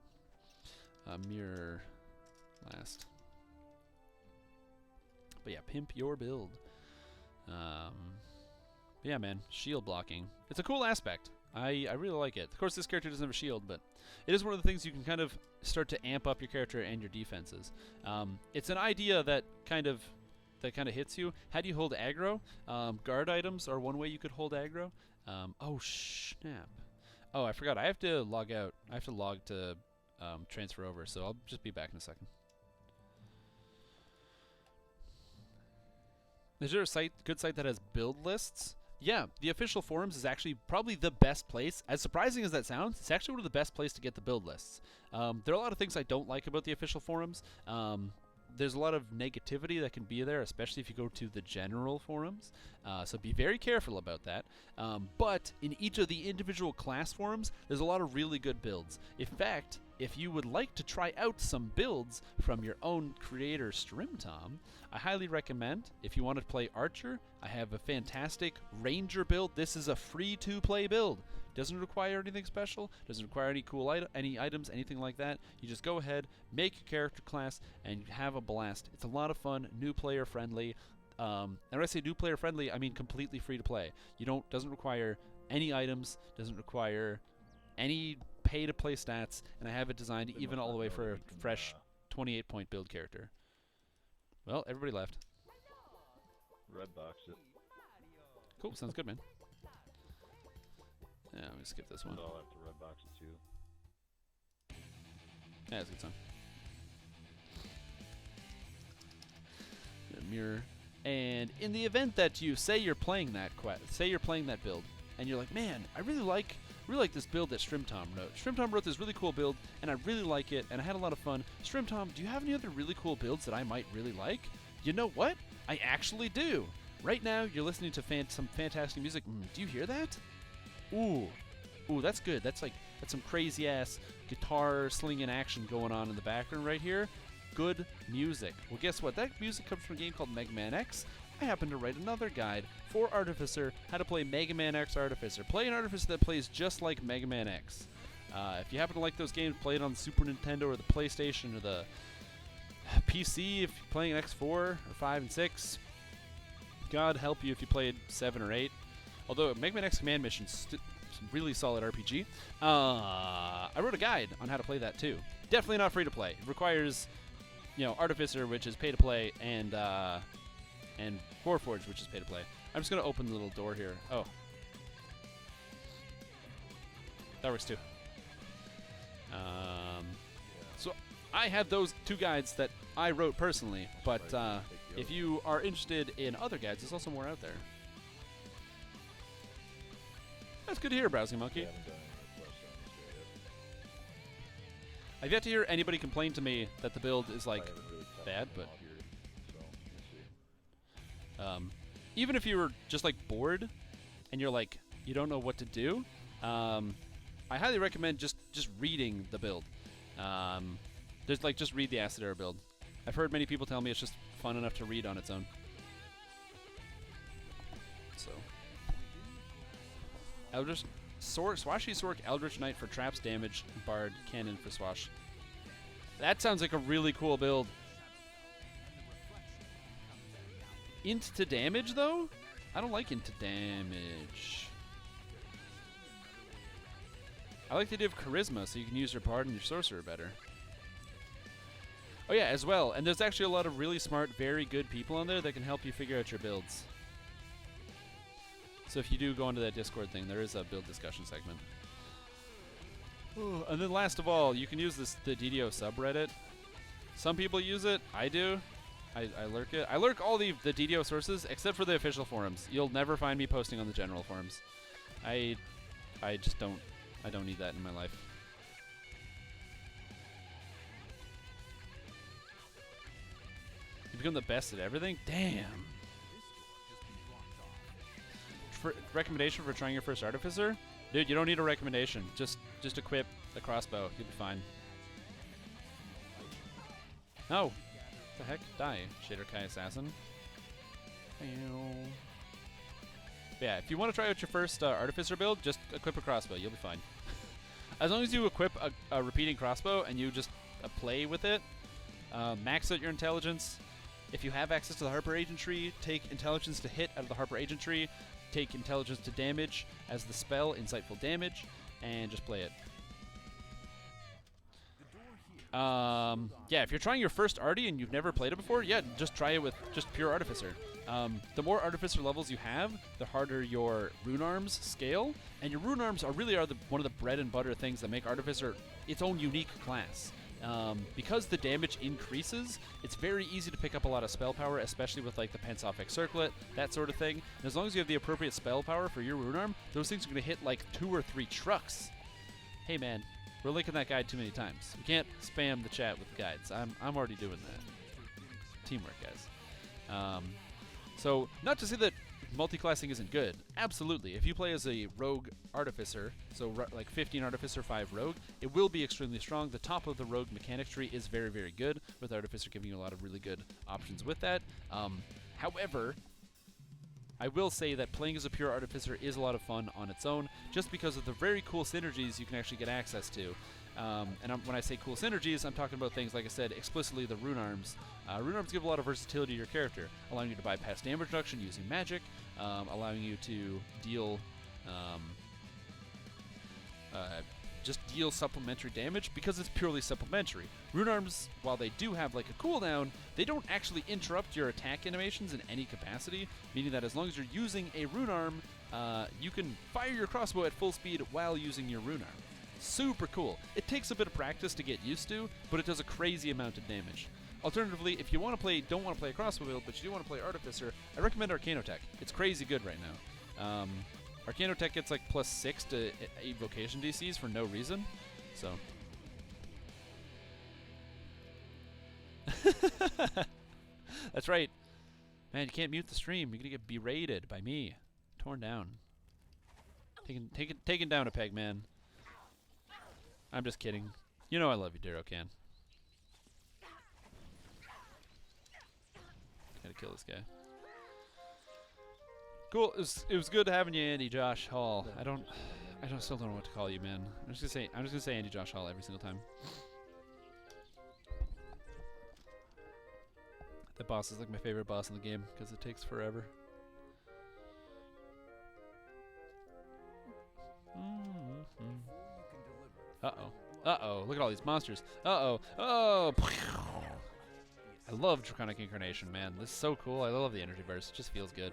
mirror last. But yeah, pimp your build. Yeah, man, shield blocking. It's a cool aspect. I really like it. Of course, this character doesn't have a shield, but it is one of the things you can kind of start to amp up your character and your defenses. It's an idea that kind of hits you. How do you hold aggro? Guard items are one way you could hold aggro. Oh, snap. Oh, I forgot. I have to log out. I have to log to transfer over, so I'll just be back in a second. Is there a good site that has build lists? Yeah, the official forums is actually probably the best place. As surprising as that sounds, it's actually one of the best places to get the build lists. There are a lot of things I don't like about the official forums. There's a lot of negativity that can be there, especially if you go to the general forums. So be very careful about that. But in each of the individual class forums, there's a lot of really good builds. In fact, if you would like to try out some builds from your own creator, Strimstream, I highly recommend, if you want to play Archer, I have a fantastic Ranger build. This is a free-to-play build. Doesn't require anything special, doesn't require any cool any items, anything like that. You just go ahead, make your character class, and have a blast. It's a lot of fun, new player friendly. And when I say new player friendly, I mean completely free to play. Doesn't require any items, doesn't require any pay to play stats, and I have it designed even all the way for a fresh 28-point build character. Well, everybody left. Red box it. Cool, sounds good, man. Yeah, let me skip this one. I'll have to red box it too. Yeah, that's a good song. mirror. And in the event that you say you're playing that build, and you're like, man, I really like this build that Strimtom wrote. Strimtom wrote this really cool build, and I really like it, and I had a lot of fun. Strimtom, do you have any other really cool builds that I might really like? You know what? I actually do. Right now, you're listening to some fantastic music. Do you hear that? Ooh, that's good. That's some crazy ass guitar slinging action going on in the background right here. Good music. Well, guess what? That music comes from a game called Mega Man X. I happen to write another guide for Artificer, how to play Mega Man X Artificer. Play an Artificer that plays just like Mega Man X. If you happen to like those games, play it on the Super Nintendo or the PlayStation or the PC if you're playing X4 or 5 and 6. God help you if you played 7 or 8. Although Mega Man X Command Mission's some really solid RPG. I wrote a guide on how to play that too. Definitely not free to play. It requires, Artificer, which is pay to play, and Warforged, which is pay to play. I'm just gonna open the little door here. Oh, that works too. So I have those 2 guides that I wrote personally, but if you are interested in other guides, there's also more out there. That's good to hear, Browsing Monkey. I've yet to hear anybody complain to me that the build is bad, but even if you were just bored and you're you don't know what to do, I highly recommend just reading the build. Just read the Acid Era build. I've heard many people tell me it's just fun enough to read on its own. So, Swashy Sork Eldritch Knight for traps, damage, Bard, Cannon for Swash. That sounds like a really cool build. Int to damage, though? I don't like int to damage. I like the idea of Charisma, so you can use your Bard and your Sorcerer better. Oh yeah, as well. And there's actually a lot of really smart, very good people on there that can help you figure out your builds. So if you do go into that Discord thing, there is a build discussion segment. Ooh, and then last of all, you can use the DDO subreddit. Some people use it. I do. I lurk it. I lurk all the DDO sources except for the official forums. You'll never find me posting on the general forums. I just don't. I don't need that in my life. You become the best at everything? Damn. Recommendation for trying your first Artificer? Dude, you don't need a recommendation. Just equip the crossbow. You'll be fine. No. What the heck? Die, Shader Kai Assassin. Yeah, if you want to try out your first Artificer build, just equip a crossbow. You'll be fine. As long as you equip a repeating crossbow and you just play with it, max out your intelligence. If you have access to the Harper Agent tree, take intelligence to hit out of the Harper Agent tree, take intelligence to damage as the spell, Insightful Damage, and just play it. Yeah, if you're trying your first Artie and you've never played it before, yeah, just try it with just pure Artificer. The more Artificer levels you have, the harder your rune arms scale, and your rune arms really are one of the bread and butter things that make Artificer its own unique class. Because the damage increases, it's very easy to pick up a lot of spell power, especially with the Pensophic Circlet, that sort of thing. And as long as you have the appropriate spell power for your rune arm, those things are going to hit 2 or 3 trucks. Hey man, we're linking that guide too many times. We can't spam the chat with guides. I'm already doing that. Teamwork, guys. So, not to say that multi-classing isn't good. Absolutely. If you play as a rogue artificer, so 15 artificer, 5 rogue, it will be extremely strong. The top of the rogue mechanic tree is very, very good, with artificer giving you a lot of really good options with that. However, I will say that playing as a pure artificer is a lot of fun on its own, just because of the very cool synergies you can actually get access to. When I say cool synergies, I'm talking about things, like I said, explicitly the rune arms. Rune arms give a lot of versatility to your character, allowing you to bypass damage reduction using magic, allowing you to deal deal supplementary damage because it's purely supplementary. Rune arms, while they do have a cooldown, they don't actually interrupt your attack animations in any capacity, meaning that as long as you're using a rune arm, you can fire your crossbow at full speed while using your rune arm. Super cool. It takes a bit of practice to get used to, but it does a crazy amount of damage. Alternatively, if you don't want to play a crossbow build, but you do want to play Artificer, I recommend Arcanotech. It's crazy good right now. Arcanotech gets like +6 to evocation DCs for no reason, so. That's right. Man, you can't mute the stream. You're gonna get berated by me. Torn down. Taken down a peg, man. I'm just kidding. You know I love you, Durocan. Gotta kill this guy. Cool. It was good having you, Andy Josh Hall. I still don't know what to call you, man. I'm just gonna say Andy Josh Hall every single time. That boss is like my favorite boss in the game because it takes forever. Uh-oh. Uh-oh. Look at all these monsters. Uh-oh. Oh! I love Draconic Incarnation, man. This is so cool. I love the energy burst. It just feels good.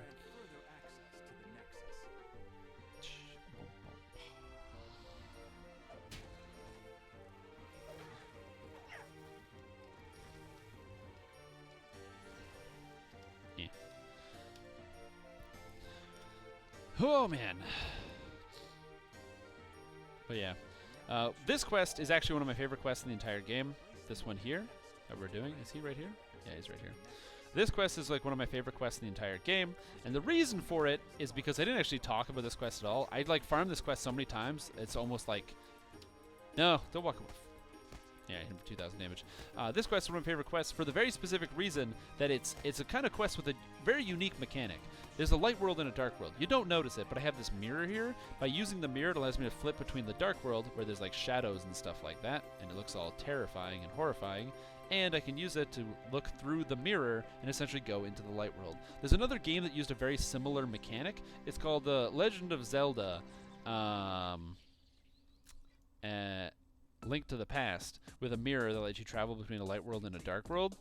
Yeah. Oh, man. But yeah. This quest is actually one of my favorite quests in the entire game. This one here that we're doing. Is he right here? Yeah, he's right here. This quest is like one of my favorite quests in the entire game, and the reason for it is because I didn't actually talk about this quest at all. I'd like farmed this quest so many times, it's almost like... No, don't walk away. Yeah, hit him for 2,000 damage. This quest is one of my favorite quests for the very specific reason that it's a kind of quest with a very unique mechanic. There's a light world and a dark world. You don't notice it, but I have this mirror here. By using the mirror, it allows me to flip between the dark world, where there's like shadows and stuff like that, and it looks all terrifying and horrifying, and I can use it to look through the mirror and essentially go into the light world. There's another game that used a very similar mechanic. It's called The Legend of Zelda Link to the Past, with a mirror that lets you travel between a light world and a dark world.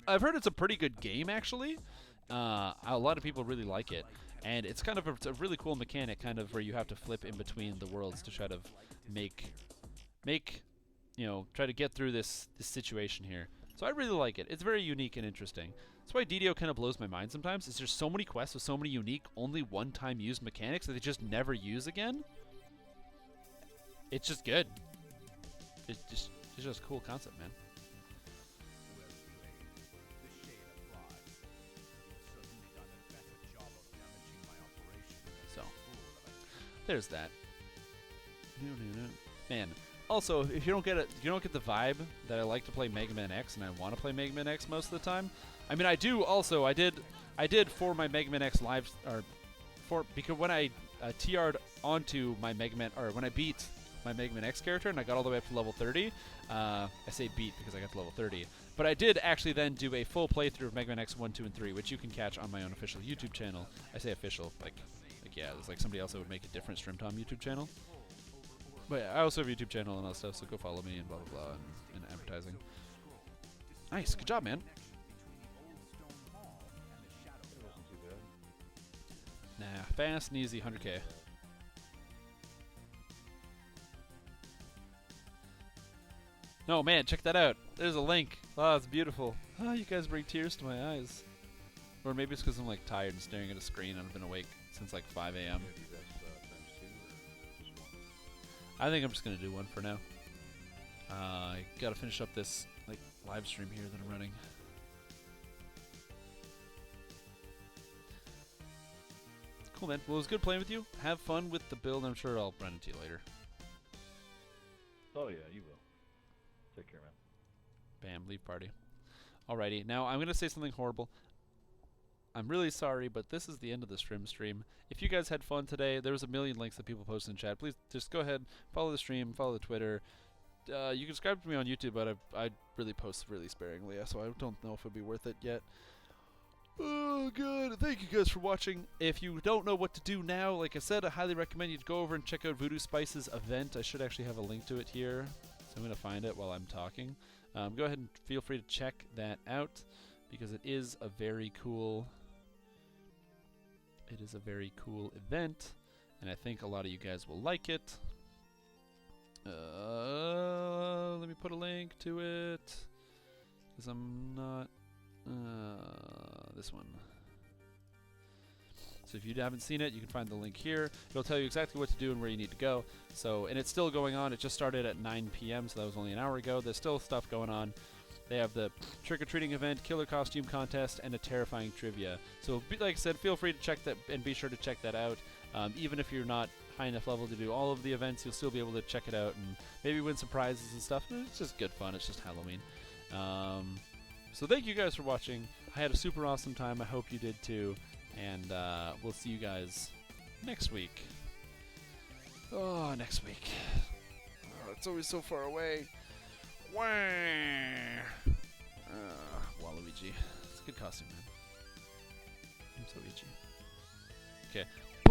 I've heard it's a pretty good game, actually. A lot of people really like it, and it's kind of a really cool mechanic, kind of where you have to flip in between the worlds to try to make you know, try to get through this situation here. So I really like it. It's very unique and interesting. That's why DDO kind of blows my mind sometimes. Is there's so many quests with so many unique, only one-time used mechanics that they just never use again. It's just good. It's just a cool concept, man. So there's that. Man. Also, if you don't get the vibe that I like to play Mega Man X, and I want to play Mega Man X most of the time. I mean, I do also. I did for my Mega Man X live, because when I TR'd onto my Mega Man, or when I beat my Mega Man X character and I got all the way up to level 30. I say beat because I got to level 30. But I did actually then do a full playthrough of Mega Man X 1, 2, and 3, which you can catch on my own official YouTube channel. I say official, like yeah, it's like somebody else that would make a different Strimstream YouTube channel. But yeah, I also have a YouTube channel and all that stuff, so go follow me and blah blah blah and advertising. Nice, good job, man. Nah, fast and easy, 100K. No, man, check that out. There's a link. Oh, it's beautiful. Oh, you guys bring tears to my eyes. Or maybe it's because I'm like tired and staring at a screen and I've been awake since like 5 a.m. I think I'm just gonna do one for now. I gotta finish up this like live stream here that I'm running. Cool, man. Well, it was good playing with you. Have fun with the build. I'm sure I'll run into you later. Oh yeah, you will. Take care, man. Bam, leave party. Alrighty, now I'm gonna say something horrible. I'm really sorry, but this is the end of the Strimstream. If you guys had fun today, there was a million links that people posted in chat. Please just go ahead, follow the stream, follow the Twitter. You can subscribe to me on YouTube, but I really post really sparingly, so I don't know if it'd be worth it yet. Oh, God. Thank you guys for watching. If you don't know what to do now, like I said, I highly recommend you to go over and check out Voodoo Spice's event. I should actually have a link to it here, so I'm going to find it while I'm talking. Go ahead and feel free to check that out, because it is a very cool... It is a very cool event, and I think a lot of you guys will like it. Let me put a link to it. Because I'm not... this one. So if you haven't seen it, you can find the link here. It'll tell you exactly what to do and where you need to go. So, and it's still going on. It just started at 9 p.m., so that was only an hour ago. There's still stuff going on. They have the trick-or-treating event, killer costume contest, and a terrifying trivia. So, like I said, feel free to check that and be sure to check that out. Even if you're not high enough level to do all of the events, you'll still be able to check it out and maybe win some prizes and stuff. It's just good fun. It's just Halloween. So thank you guys for watching. I had a super awesome time. I hope you did too. And we'll see you guys next week. Oh, next week. Oh, it's always so far away. Wah! Waluigi. It's a good costume, man. I'm so itchy. Okay.